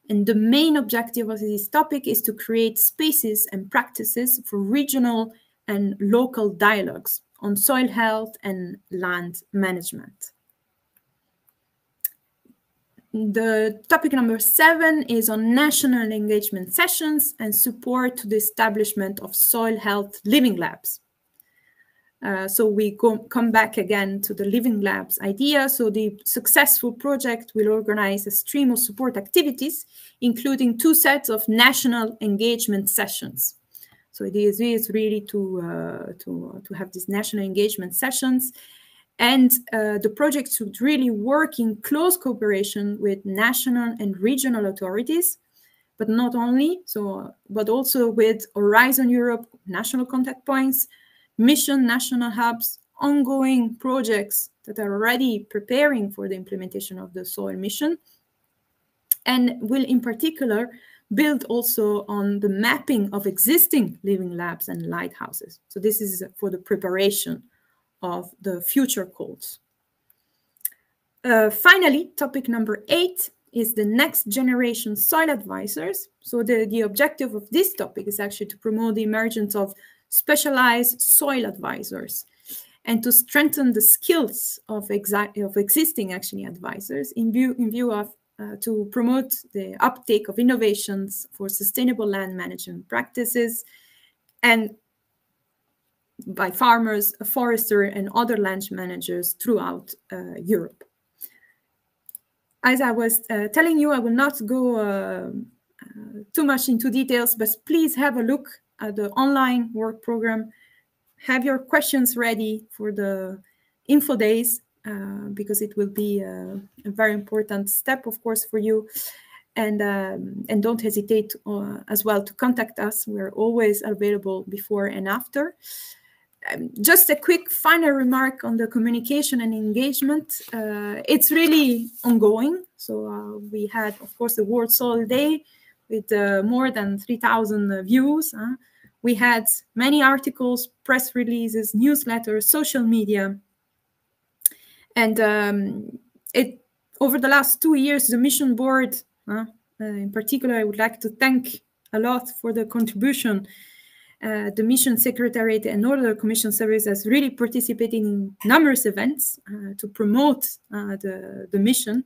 And the main objective of this topic is to create spaces and practices for regional and local dialogues on soil health and land management. The topic number 7 is on national engagement sessions and support to the establishment of soil health living labs. So we come back again to the living labs idea. So the successful project will organize a stream of support activities, including 2 sets of national engagement sessions. So the idea is really to have these national engagement sessions. And the project should really work in close cooperation with national and regional authorities, but not only, but also with Horizon Europe national contact points, mission national hubs, ongoing projects that are already preparing for the implementation of the soil mission, and will in particular build also on the mapping of existing living labs and lighthouses. So this is for the preparation of the future calls. Finally, topic number 8 is the next generation soil advisors. So the objective of this topic is actually to promote the emergence of specialized soil advisors and to strengthen the skills of existing actually advisors in view of to promote the uptake of innovations for sustainable land management practices and by farmers, foresters, and other land managers throughout Europe. As I was telling you, I will not go too much into details, but please have a look at the online work program. Have your questions ready for the info days, because it will be a very important step, of course, for you. And don't hesitate as well to contact us. We're always available before and after. Just a quick final remark on the communication and engagement. It's really ongoing. So we had, of course, the World Soil Day with more than 3,000 views. We had many articles, press releases, newsletters, social media. And over the last 2 years, the mission board, in particular, I would like to thank a lot for the contribution. The mission secretariat and other commission service has really participated in numerous events to promote the mission,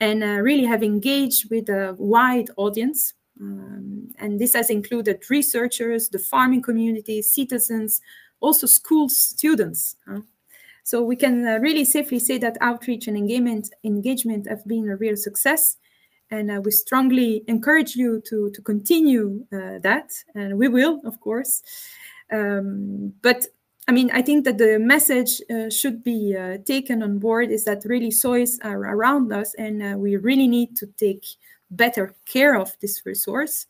and really have engaged with a wide audience. And this has included researchers, the farming community, citizens, also school students. So we can really safely say that outreach and engagement have been a real success. And we strongly encourage you to continue that, and we will, of course. But I mean, I think that the message should be taken on board is that really soils are around us, and we really need to take better care of this resource.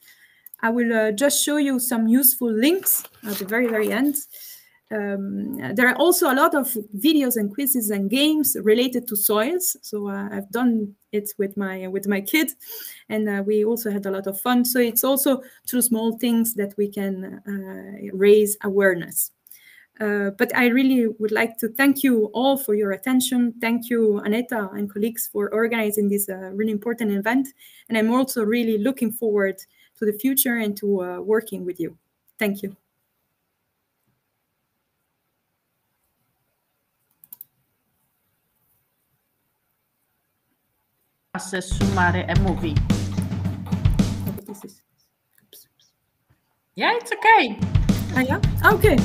I will just show you some useful links at the very, very end. There are also a lot of videos and quizzes and games related to soils. So I've done it with my kid, and we also had a lot of fun. So it's also through small things that we can raise awareness. But I really would like to thank you all for your attention. Thank you, Aneta and colleagues, for organizing this really important event. And I'm also really looking forward to the future and to working with you. Thank you. Summary a movie. Yeah, it's okay. Yeah? Okay.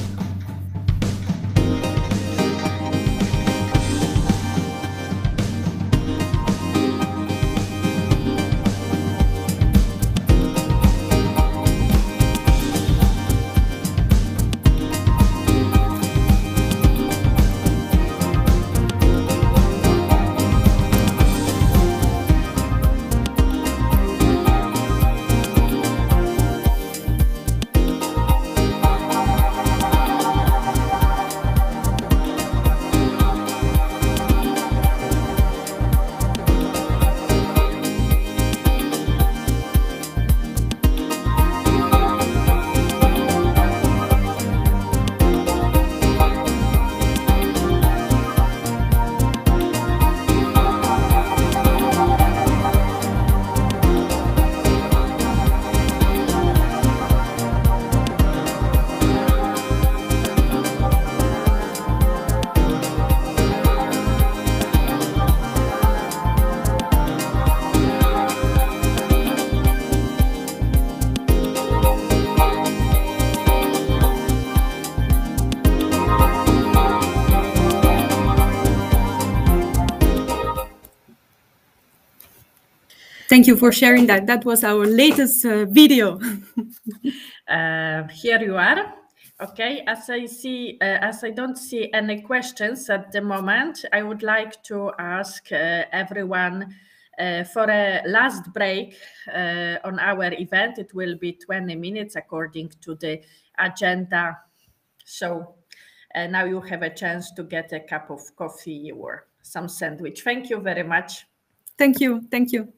Thank you for sharing that. That was our latest video. Here you are. Okay, as I don't see any questions at the moment, I would like to ask everyone for a last break on our event. It will be 20 minutes according to the agenda. So now you have a chance to get a cup of coffee or some sandwich. Thank you very much. Thank you. Thank you.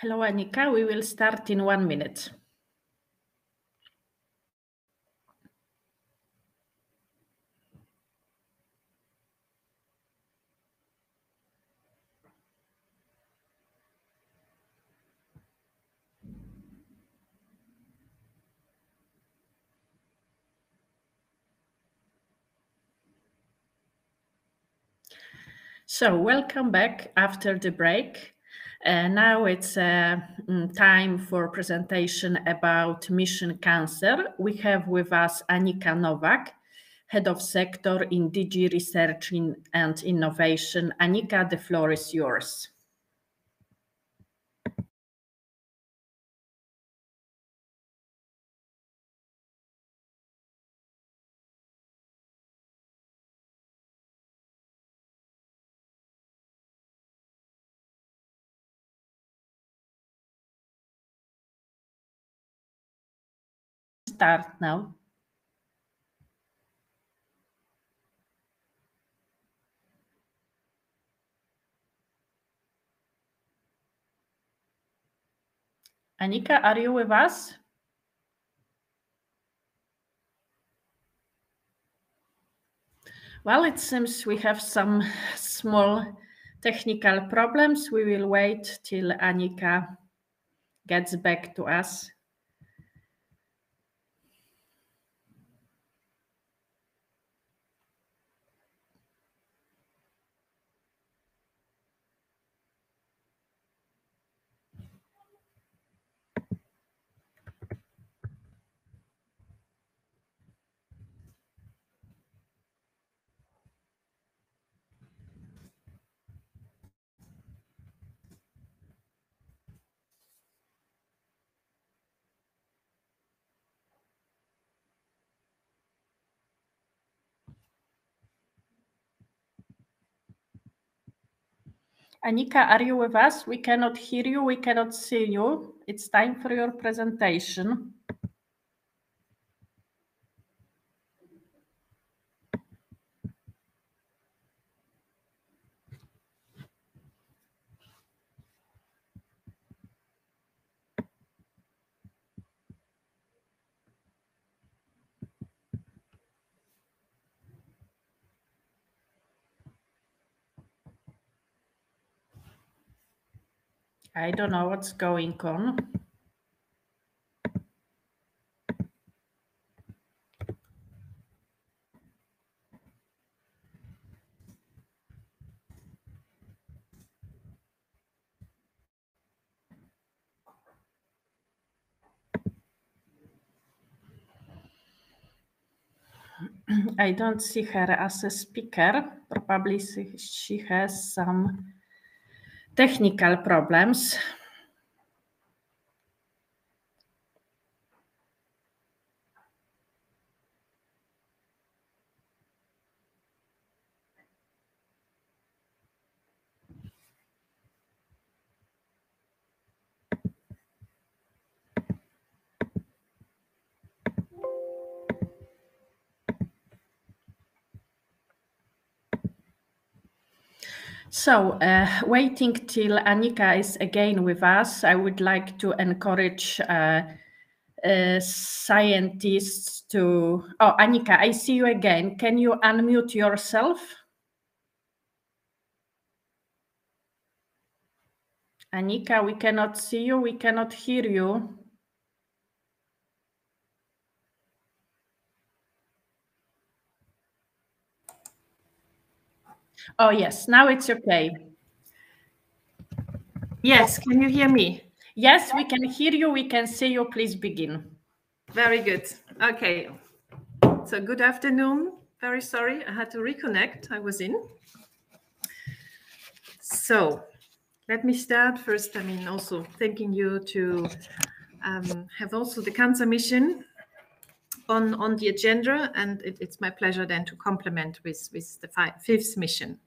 Hello, Annika. We will start in 1 minute. So welcome back after the break. Now it's time for presentation about Mission Cancer. We have with us Annika Nowak, Head of Sector in DG Research and Innovation. Annika, the floor is yours. Start now. Annika, are you with us? Well, it seems we have some small technical problems. We will wait till Annika gets back to us. Annika, are you with us? We cannot hear you, we cannot see you. It's time for your presentation. I don't know what's going on. I don't see her as a speaker. Probably she has some technical problems. So, waiting till Annika is again with us, I would like to encourage scientists to... Oh, Annika, I see you again. Can you unmute yourself? Annika, we cannot see you, we cannot hear you. Oh, yes, now it's okay. Yes, can you hear me? Yes, we can hear you, we can see you. Please begin. Very good. Okay. So good afternoon. Very sorry, I had to reconnect. I was in. So let me start first. I mean, also thanking you to have also the Cancer Mission on the agenda, and it's my pleasure then to complement with the fifth mission.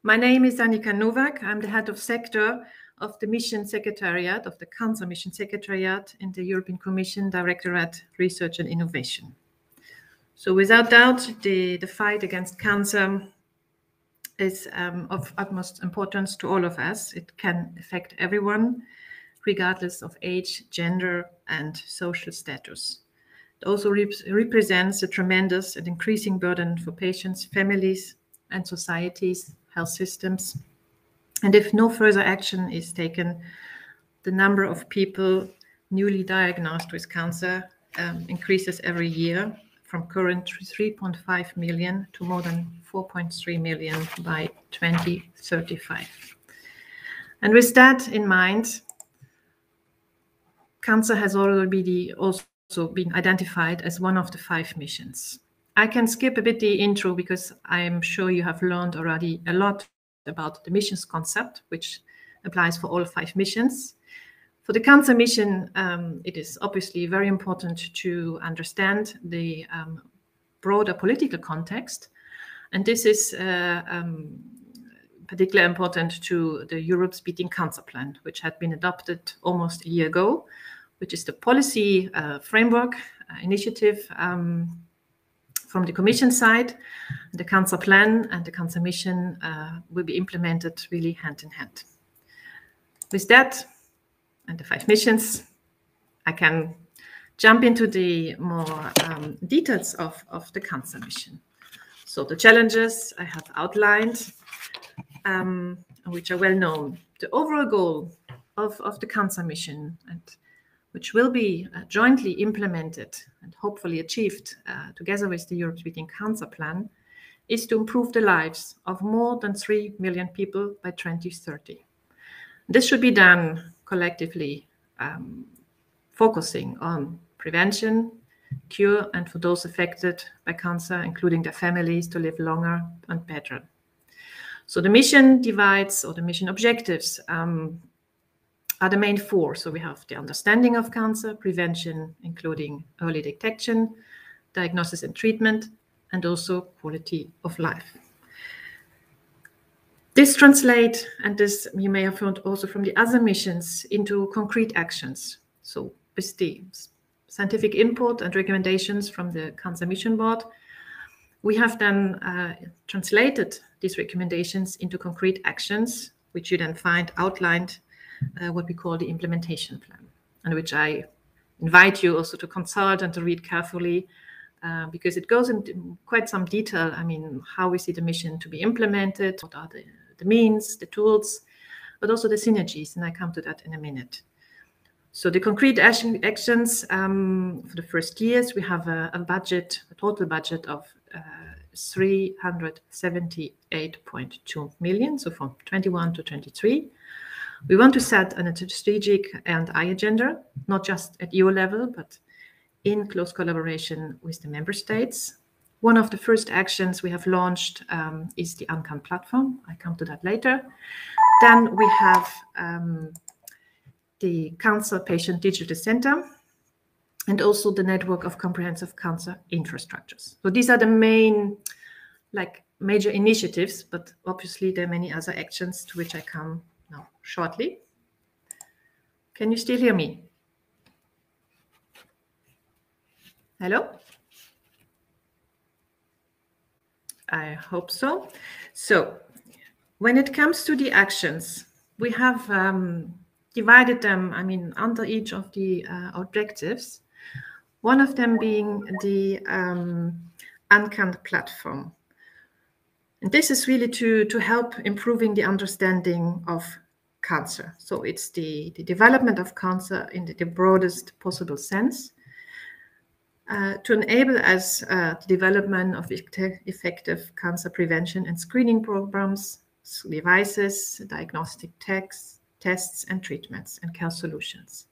My name is Annika Nowak. I'm the head of sector of the Mission Secretariat, of the Cancer Mission Secretariat in the European Commission Directorate Research and Innovation. So without doubt, the fight against cancer is of utmost importance to all of us. It can affect everyone. regardless of age, gender, and social status. It also represents a tremendous and increasing burden for patients, families, and societies, health systems. And if no further action is taken, the number of people newly diagnosed with cancer increases every year from current 3.5 million to more than 4.3 million by 2035. And with that in mind, cancer has already also been identified as one of the 5 missions. I can skip a bit the intro because I'm sure you have learned already a lot about the missions concept, which applies for all 5 missions. For the cancer mission, it is obviously very important to understand the broader political context. And this is particularly important to the Europe's Beating Cancer Plan, which had been adopted almost a year ago, which is the policy framework initiative from the Commission side. The cancer plan and the cancer mission will be implemented really hand in hand. With that, and the 5 missions, I can jump into the more details of the cancer mission. So the challenges I have outlined, which are well known. The overall goal of the cancer mission, and which will be jointly implemented and hopefully achieved together with the Europe's Beating Cancer Plan, is to improve the lives of more than 3 million people by 2030. This should be done collectively, focusing on prevention, cure, and for those affected by cancer, including their families, to live longer and better. So the mission divides, or the mission objectives, are the main 4. So we have the understanding of cancer, prevention, including early detection, diagnosis and treatment, and also quality of life. This translates, and this you may have heard also from the other missions, into concrete actions. So with the scientific input and recommendations from the Cancer Mission Board, we have then translated these recommendations into concrete actions, which you then find outlined what we call the implementation plan, and which I invite you also to consult and to read carefully, because it goes into quite some detail. I mean, how we see the mission to be implemented, what are the means, the tools, but also the synergies, and I come to that in a minute. So the concrete actions for the first years, we have a total budget of 378.2 million, so from 21 to 23. We want to set a strategic and agenda, not just at EU level, but in close collaboration with the member states. One of the first actions we have launched is the UNCAN platform. I come to that later. Then we have the Cancer Patient Digital Center, and also the network of comprehensive cancer infrastructures. So these are the main, major initiatives, but obviously there are many other actions to which I come now shortly. Can you still hear me? Hello? I hope so. So when it comes to the actions, we have divided them, under each of the objectives, one of them being the UNCAN platform. And this is really to help improving the understanding of cancer. So it's the development of cancer in the broadest possible sense, to enable us the development of effective cancer prevention and screening programs, devices, diagnostic tests and treatments, and care solutions.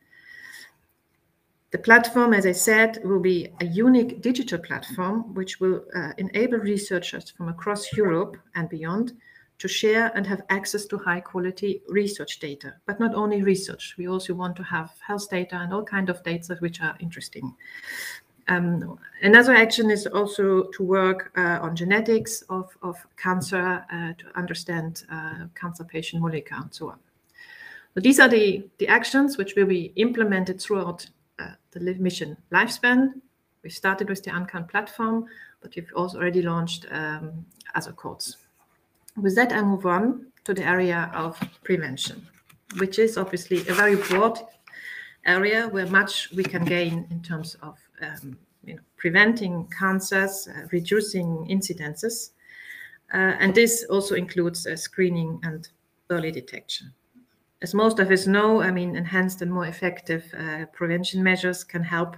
The platform, as I said, will be a unique digital platform which will enable researchers from across Europe and beyond to share and have access to high quality research data. But not only research, we also want to have health data and all kinds of data which are interesting. Another action is also to work on genetics of cancer, to understand cancer patient molecular and so on. So these are the actions which will be implemented throughout the mission lifespan. We started with the UNCAN platform, but we've also already launched other codes. With that, I move on to the area of prevention. which is obviously a very broad area where much we can gain in terms of preventing cancers, reducing incidences, and this also includes screening and early detection. As most of us know, enhanced and more effective prevention measures can help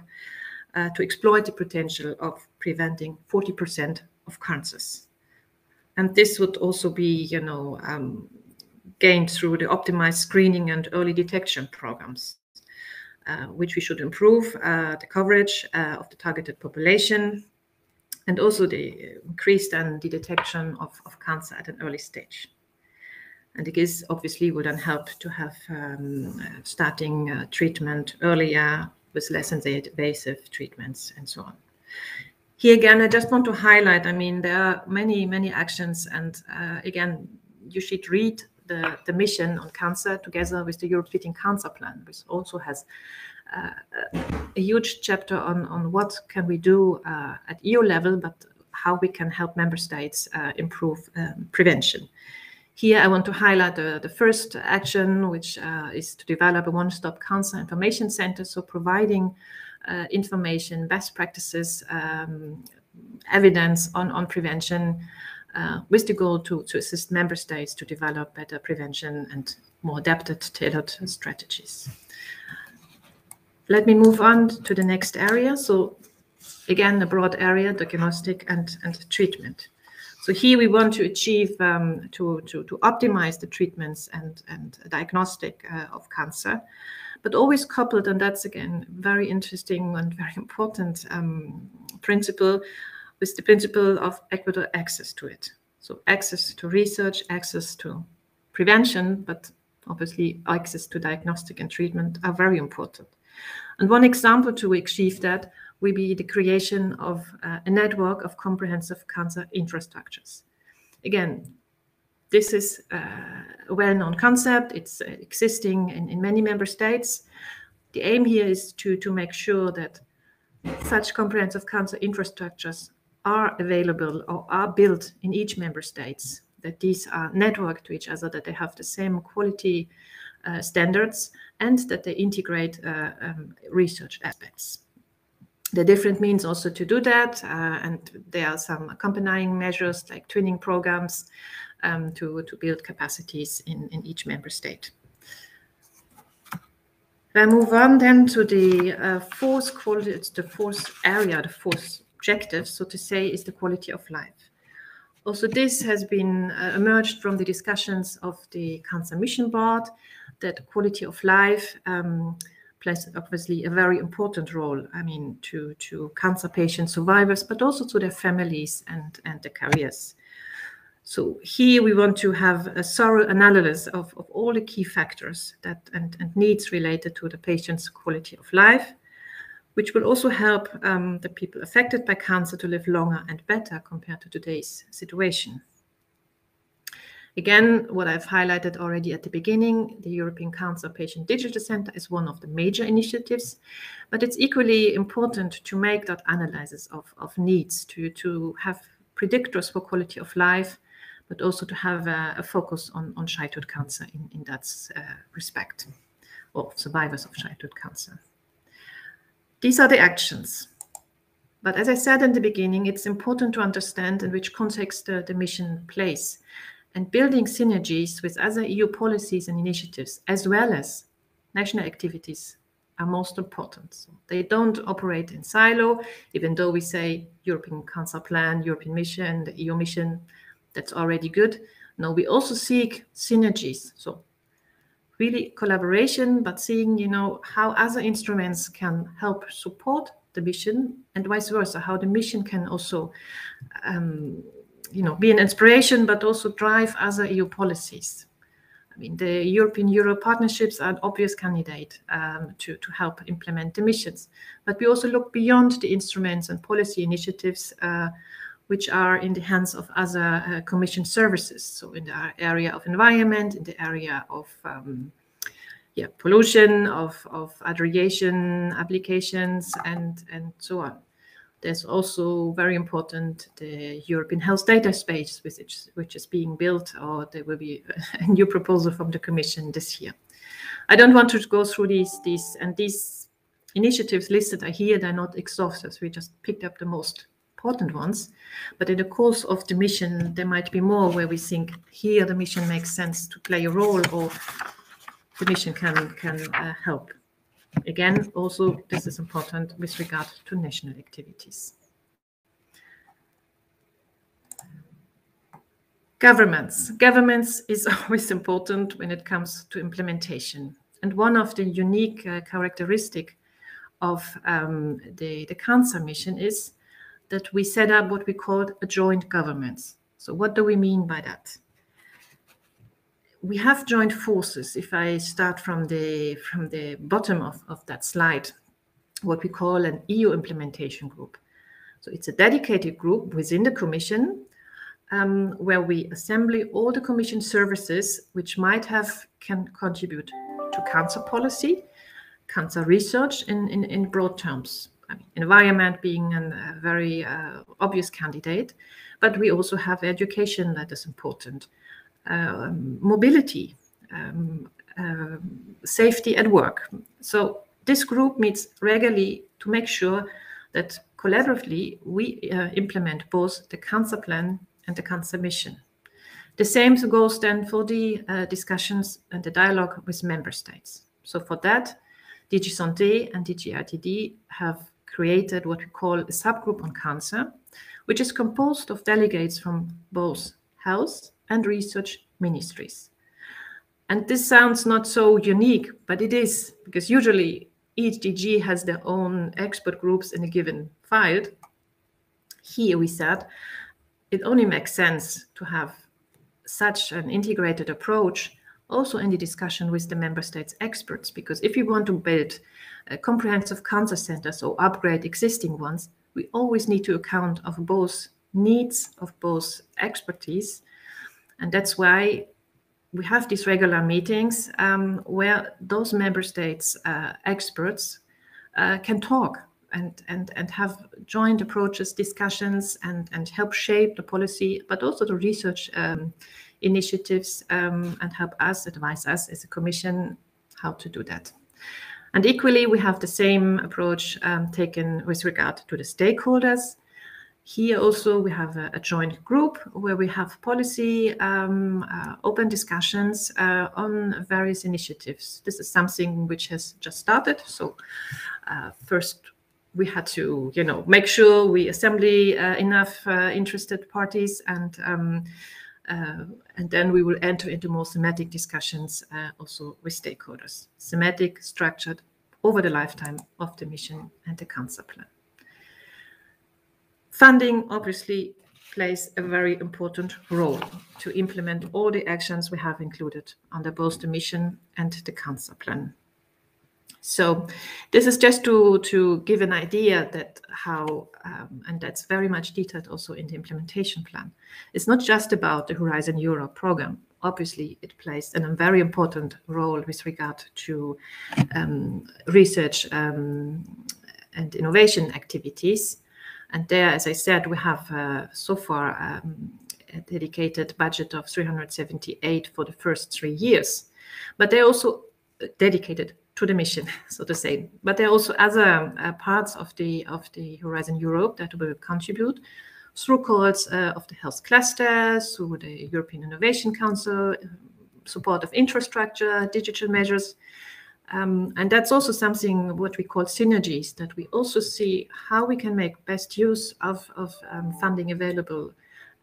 to exploit the potential of preventing 40% of cancers. And this would also be, gained through the optimized screening and early detection programs, which we should improve the coverage of the targeted population, and also the increase then the detection of cancer at an early stage. And this obviously would then help to have starting treatment earlier with less invasive treatments and so on. Here again, I just want to highlight, there are many actions, and again, you should read the mission on cancer together with the European Cancer Plan, which also has a huge chapter on what can we do at EU level, but how we can help member states improve prevention. Here, I want to highlight the first action, which is to develop a one-stop cancer information center, so providing information, best practices, evidence on prevention, with the goal to assist member states to develop better prevention and more adapted, tailored strategies. Let me move on to the next area. So again, a broad area, diagnostic and treatment. So here we want to achieve to optimize the treatments and diagnostic of cancer, but always coupled, and that's again very interesting and very important principle, with the principle of equitable access to it. So access to research, access to prevention, but obviously access to diagnostic and treatment are very important. And one example to achieve that will be the creation of a network of comprehensive cancer infrastructures. Again, this is a well-known concept. It's existing in many member states. The aim here is to make sure that such comprehensive cancer infrastructures are available or are built in each member states, that these are networked to each other, that they have the same quality standards, and that they integrate research aspects. There are different means also to do that, and there are some accompanying measures like twinning programs to build capacities in each member state. I move on then to the fourth quality, it's the fourth area, the fourth objective, so to say, is the quality of life. Also, this has been emerged from the discussions of the Cancer Mission Board, that quality of life plays obviously a very important role, to cancer patient survivors, but also to their families and their careers. So here we want to have a thorough analysis of all the key factors that and needs related to the patient's quality of life, which will also help the people affected by cancer to live longer and better compared to today's situation. Again, what I've highlighted already at the beginning, the European Cancer Patient Digital Center is one of the major initiatives, but it's equally important to make that analysis of needs, to have predictors for quality of life, but also to have a focus on childhood cancer in that respect, or survivors of childhood cancer. These are the actions. But as I said in the beginning, it's important to understand in which context the mission plays. And building synergies with other EU policies and initiatives, as well as national activities, are most important. So they don't operate in silo, even though we say European Cancer Plan, European Mission, the EU Mission, that's already good. No, we also seek synergies. So really collaboration, but seeing, how other instruments can help support the mission, and vice versa, how the mission can also be an inspiration, but also drive other EU policies. The European Euro partnerships are an obvious candidate to help implement the missions. But we also look beyond the instruments and policy initiatives which are in the hands of other Commission services. So in the area of environment, in the area of pollution, of aggregation applications, and so on. There's also very important the European Health Data Space, which is being built, or there will be a new proposal from the Commission this year. I don't want to go through these initiatives listed are here. They're not exhaustive. We just picked up the most important ones. But in the course of the mission, there might be more where we think here the mission makes sense to play a role, or the mission can help. Again, also this is important with regard to national activities. Governments is always important when it comes to implementation. And one of the unique characteristic of the Cancer mission is that we set up what we call a joint governance. So what do we mean by that? We have joined forces. If I start from the bottom of that slide, what we call an EU implementation group. So it's a dedicated group within the Commission where we assemble all the Commission services which can contribute to cancer policy, cancer research in broad terms. I mean, environment being a very obvious candidate, but we also have education that is important. Mobility, safety at work. So this group meets regularly to make sure that collaboratively we implement both the cancer plan and the cancer mission. The same goes then for the discussions and the dialogue with member states. So for that, DG Santé and DG RTD have created what we call a subgroup on cancer, which is composed of delegates from both health and research ministries. And this sounds not so unique, but it is, because usually each DG has their own expert groups in a given field. Here we said it only makes sense to have such an integrated approach also in the discussion with the member states' experts, because if we want to build comprehensive cancer centers or upgrade existing ones, we always need to account of both needs, of both expertise. And that's why we have these regular meetings where those member states experts can talk and have joint approaches, discussions, and help shape the policy, but also the research initiatives, and help us, advise us as a Commission how to do that. And equally, we have the same approach taken with regard to the stakeholders. Here also we have a joint group where we have policy open discussions on various initiatives. This is something which has just started. So first we had to, make sure we assemble enough interested parties, and then we will enter into more thematic discussions also with stakeholders. Thematic, structured over the lifetime of the mission and the cancer plan. Funding obviously plays a very important role to implement all the actions we have included under both the mission and the cancer plan. So this is just to give an idea that how, and that's very much detailed also in the implementation plan. It's not just about the Horizon Europe program. Obviously, it plays a very important role with regard to research and innovation activities. And there, as I said, we have so far a dedicated budget of 378 for the first 3 years. But they're also dedicated to the mission, so to say. But there are also other parts of the Horizon Europe that will contribute through calls of the health cluster, through the European Innovation Council, support of infrastructure, digital measures. And that's also something what we call synergies, that we also see how we can make best use of funding available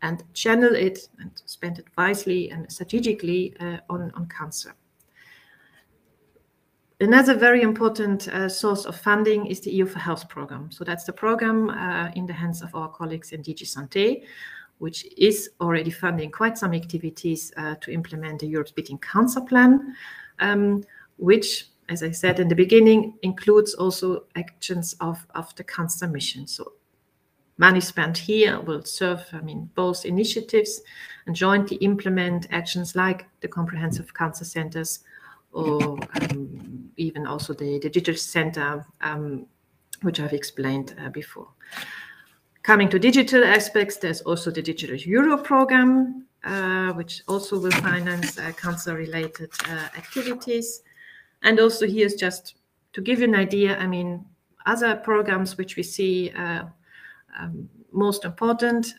and channel it and spend it wisely and strategically on cancer. Another very important source of funding is the EU for Health program. So that's the program in the hands of our colleagues in DG Santé, which is already funding quite some activities to implement the Europe's Beating Cancer Plan, which, as I said in the beginning, includes also actions of the cancer mission. So money spent here will serve, both initiatives and jointly implement actions like the comprehensive cancer centers, or even also the digital center, which I've explained before. Coming to digital aspects, there's also the Digital Euro program, which also will finance cancer-related activities. And also here's just to give you an idea, I mean, other programs which we see most important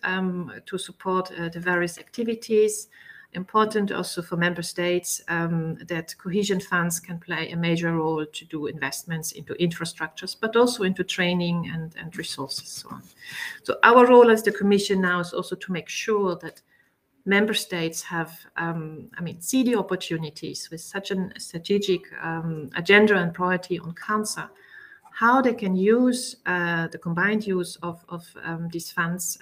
to support the various activities. Important also for member states that cohesion funds can play a major role to do investments into infrastructures, but also into training and resources, so on. So our role as the Commission now is also to make sure that member states have, see the opportunities with such a strategic agenda and priority on cancer, how they can use the combined use of these funds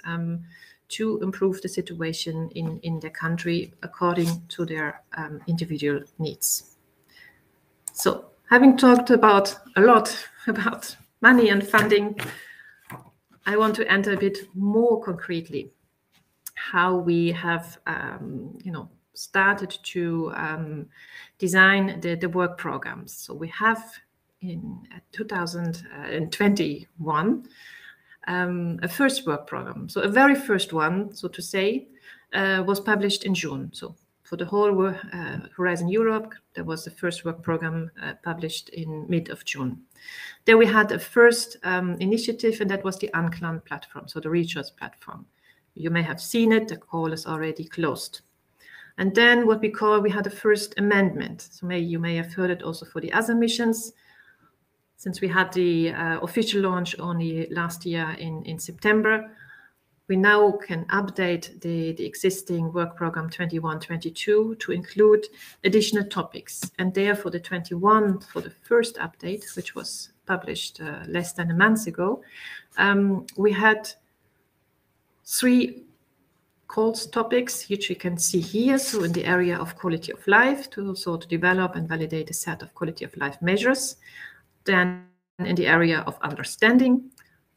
to improve the situation in their country according to their individual needs. So, having talked a lot about money and funding, I want to enter a bit more concretely how we have, started to design the work programs. So we have in 2021 a first work program. So a very first one, so to say, was published in June. So for the whole Horizon Europe, there was the first work program published in mid of June. There we had a first initiative, and that was the Anklang platform, so the research platform. You may have seen it, the call is already closed. And then what we had a first amendment. So you may have heard it also for the other missions. Since we had the official launch only last year in September, we now can update the existing work program 21-22 to include additional topics. And therefore the 21, for the first update, which was published less than a month ago, we had 3 calls topics, which you can see here. So in the area of quality of life, to develop and validate a set of quality of life measures. Then in the area of understanding,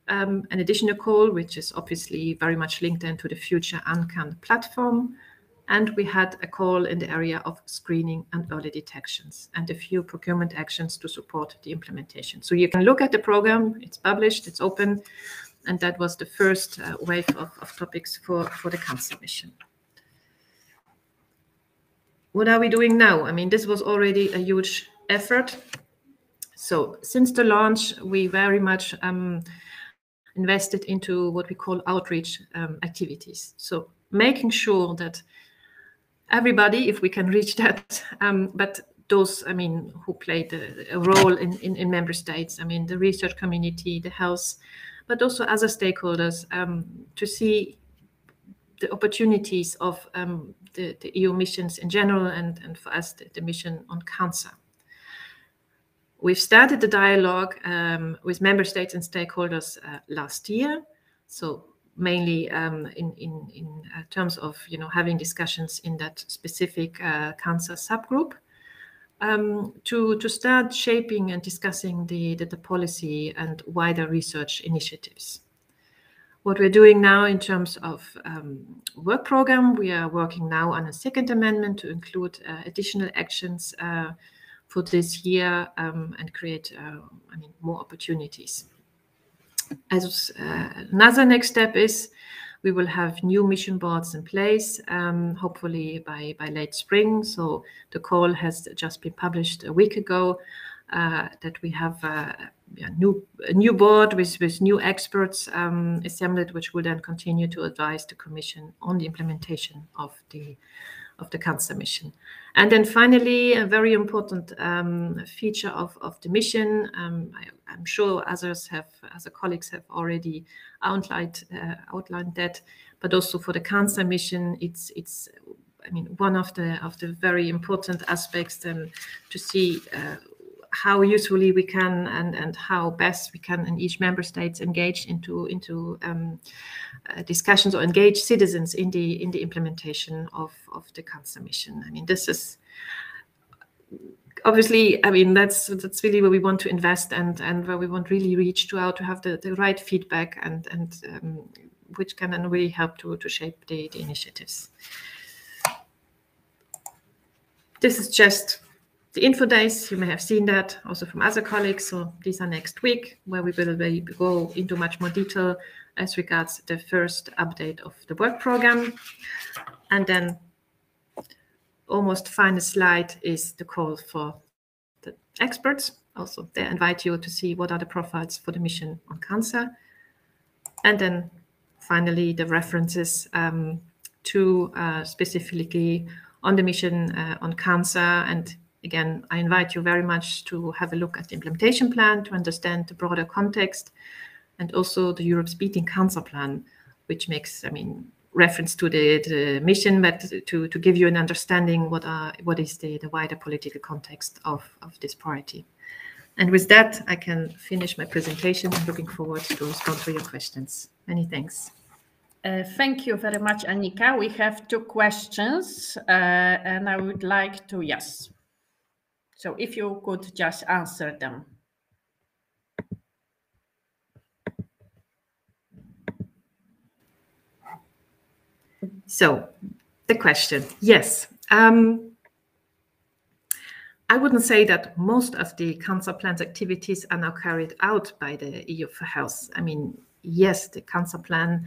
an additional call, which is obviously very much linked into the future Anklang platform. And we had a call in the area of screening and early detections, and a few procurement actions to support the implementation. So you can look at the program, it's published, it's open, and that was the first wave of topics for the cancer mission. What are we doing now? I mean, this was already a huge effort. So since the launch, we very much invested into what we call outreach activities. So making sure that everybody, if we can reach that, but those, who played a role in member states, the research community, the health, but also other stakeholders, to see the opportunities of the EU missions in general, and for us, the mission on cancer. We've started the dialogue with member states and stakeholders last year, so mainly in terms of having discussions in that specific cancer subgroup, to start shaping and discussing the policy and wider research initiatives. What we're doing now in terms of work program, we are working now on a second amendment to include additional actions for this year and create more opportunities. As another next step is we will have new mission boards in place, hopefully by late spring. So the call has just been published a week ago, that we have a new board with new experts assembled, which will then continue to advise the Commission on the implementation of the cancer mission. And then finally, a very important feature of the mission, I'm sure other colleagues have already outlined that, but also for the cancer mission, it's one of the very important aspects then to see how usefully we can and how best we can in each member states engage into discussions or engage citizens in the implementation of the cancer mission. This is obviously, that's really where we want to invest and where we want really reach to have the right feedback and which can then really help to shape the initiatives. This is just the info days. You may have seen that also from other colleagues. So these are next week, where we will go into much more detail as regards the first update of the work program. And then almost final slide is the call for the experts. Also, they invite you to see what are the profiles for the mission on cancer. And then finally, the references to specifically on the mission on cancer. And again, I invite you very much to have a look at the implementation plan to understand the broader context, and also the Europe's Beating Cancer Plan, which makes, reference to the mission, but to give you an understanding what is the wider political context of this priority. And with that, I can finish my presentation. I'm looking forward to respond to your questions. Many thanks. Thank you very much, Annika. We have 2 questions, and I would like to, yes. So if you could just answer them. So the question, yes. I wouldn't say that most of the cancer plan's activities are now carried out by the EU for Health. Yes, the cancer plan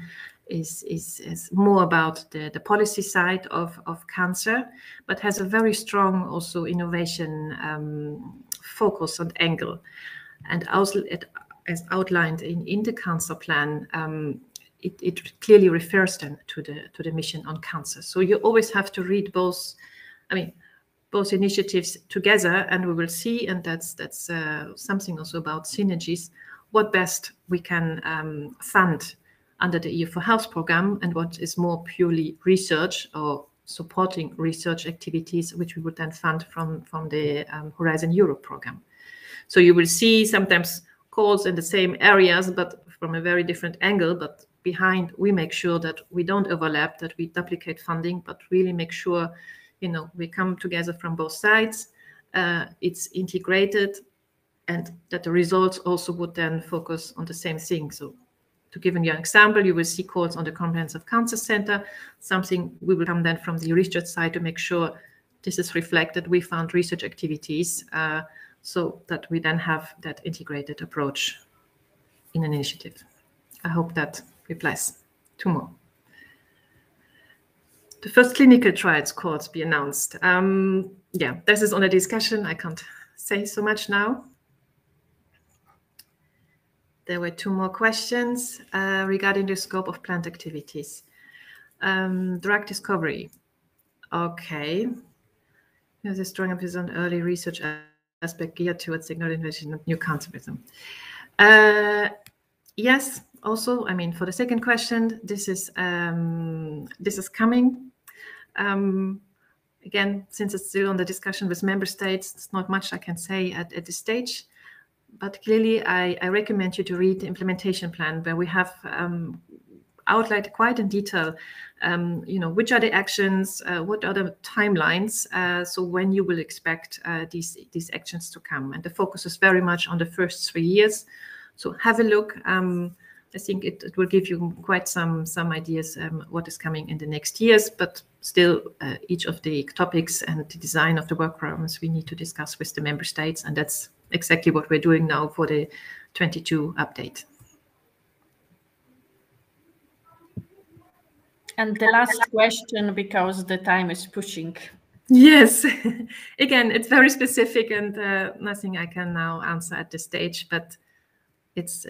is more about the policy side of cancer, but has a very strong also innovation focus and angle. And also, as outlined in the cancer plan, it clearly refers then to the mission on cancer. So you always have to read both initiatives together, and we will see, and that's something also about synergies, what best we can fund under the EU for Health program, and what is more purely research or supporting research activities, which we would then fund from the Horizon Europe program. So you will see sometimes calls in the same areas, but from a very different angle, but behind we make sure that we don't overlap, that we duplicate funding, but really make sure we come together from both sides, it's integrated, and that the results also would then focus on the same thing. So to give you an example, you will see calls on the Comprehensive Cancer Center, something we will come then from the research side to make sure this is reflected. We found research activities so that we then have that integrated approach in an initiative. I hope that replies. 2 more. The first clinical trials course be announced. Yeah, this is on a discussion. I can't say so much now. There were 2 more questions regarding the scope of planned activities. Drug discovery. Okay. There's a strong emphasis on early research aspect geared towards signal innovation of new cancerism. Yes, also, for the second question, this is coming. Again, since it's still on the discussion with member states, there's not much I can say at this stage. But clearly, I recommend you to read the implementation plan, where we have outlined quite in detail, which are the actions, what are the timelines, so when you will expect these actions to come. And the focus is very much on the first 3 years. So have a look. I think it will give you quite some ideas what is coming in the next years, but still each of the topics and the design of the work programs we need to discuss with the member states, and that's exactly what we're doing now for the 22 update. And the last question, because the time is pushing. Yes, again, it's very specific and nothing I can now answer at this stage, but it's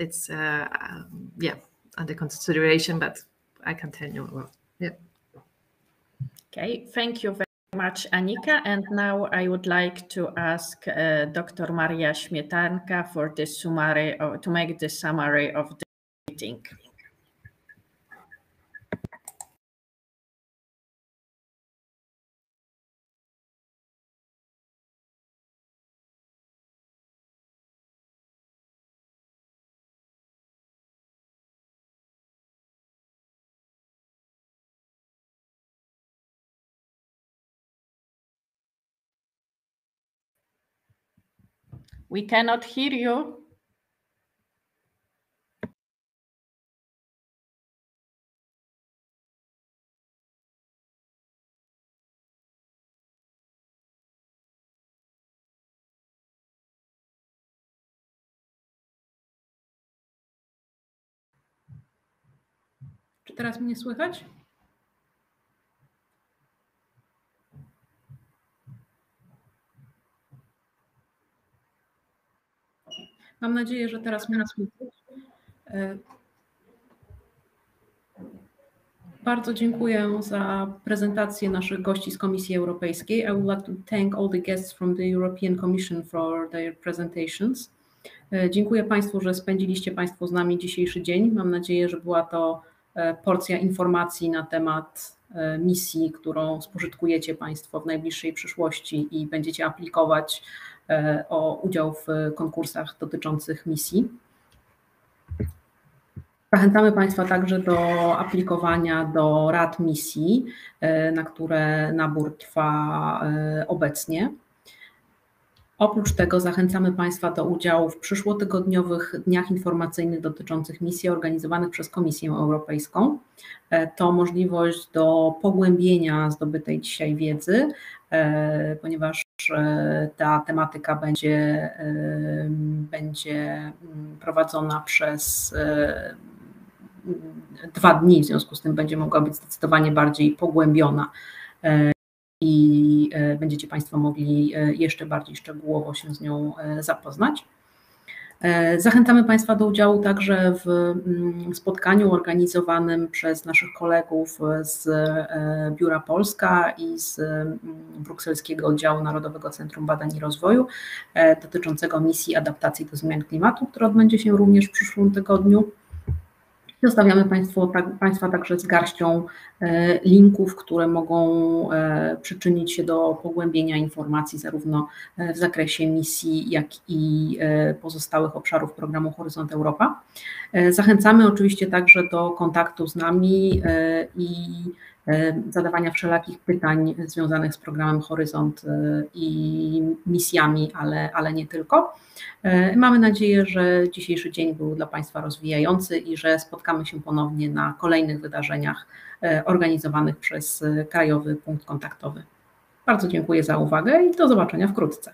under consideration, but I can tell you well. Yeah. Okay, thank you very much, Annika. And now I would like to ask Dr. Maria Śmietanka for the summary, or to make the summary of the meeting. We cannot hear you. Czy teraz mnie słychać? Mam nadzieję, że teraz mnie słychać. Bardzo dziękuję za prezentację naszych gości z Komisji Europejskiej. I would like to thank all the guests from the European Commission for their presentations. Dziękuję Państwu, że spędziliście Państwo z nami dzisiejszy dzień. Mam nadzieję, że była to porcja informacji na temat misji, którą spożytkujecie Państwo w najbliższej przyszłości i będziecie aplikować o udział w konkursach dotyczących misji. Zachęcamy Państwa także do aplikowania do rad misji, na które nabór trwa obecnie. Oprócz tego zachęcamy Państwa do udziału w przyszłotygodniowych dniach informacyjnych dotyczących misji organizowanych przez Komisję Europejską. To możliwość do pogłębienia zdobytej dzisiaj wiedzy, ponieważ ta tematyka będzie prowadzona przez 2 dni, w związku z tym będzie mogła być zdecydowanie bardziej pogłębiona i będziecie Państwo mogli jeszcze bardziej szczegółowo się z nią zapoznać. Zachęcamy Państwa do udziału także w spotkaniu organizowanym przez naszych kolegów z Biura Polska i z Brukselskiego Oddziału Narodowego Centrum Badań i Rozwoju dotyczącego misji adaptacji do zmian klimatu, które odbędzie się również w przyszłym tygodniu. Zostawiamy Państwa także z garścią linków, które mogą przyczynić się do pogłębienia informacji zarówno w zakresie misji, jak i pozostałych obszarów programu Horyzont Europa. Zachęcamy oczywiście także do kontaktu z nami i zadawania wszelakich pytań związanych z programem Horyzont i misjami, ale nie tylko. Mamy nadzieję, że dzisiejszy dzień był dla Państwa rozwijający i że spotkamy się ponownie na kolejnych wydarzeniach organizowanych przez Krajowy Punkt Kontaktowy. Bardzo dziękuję za uwagę i do zobaczenia wkrótce.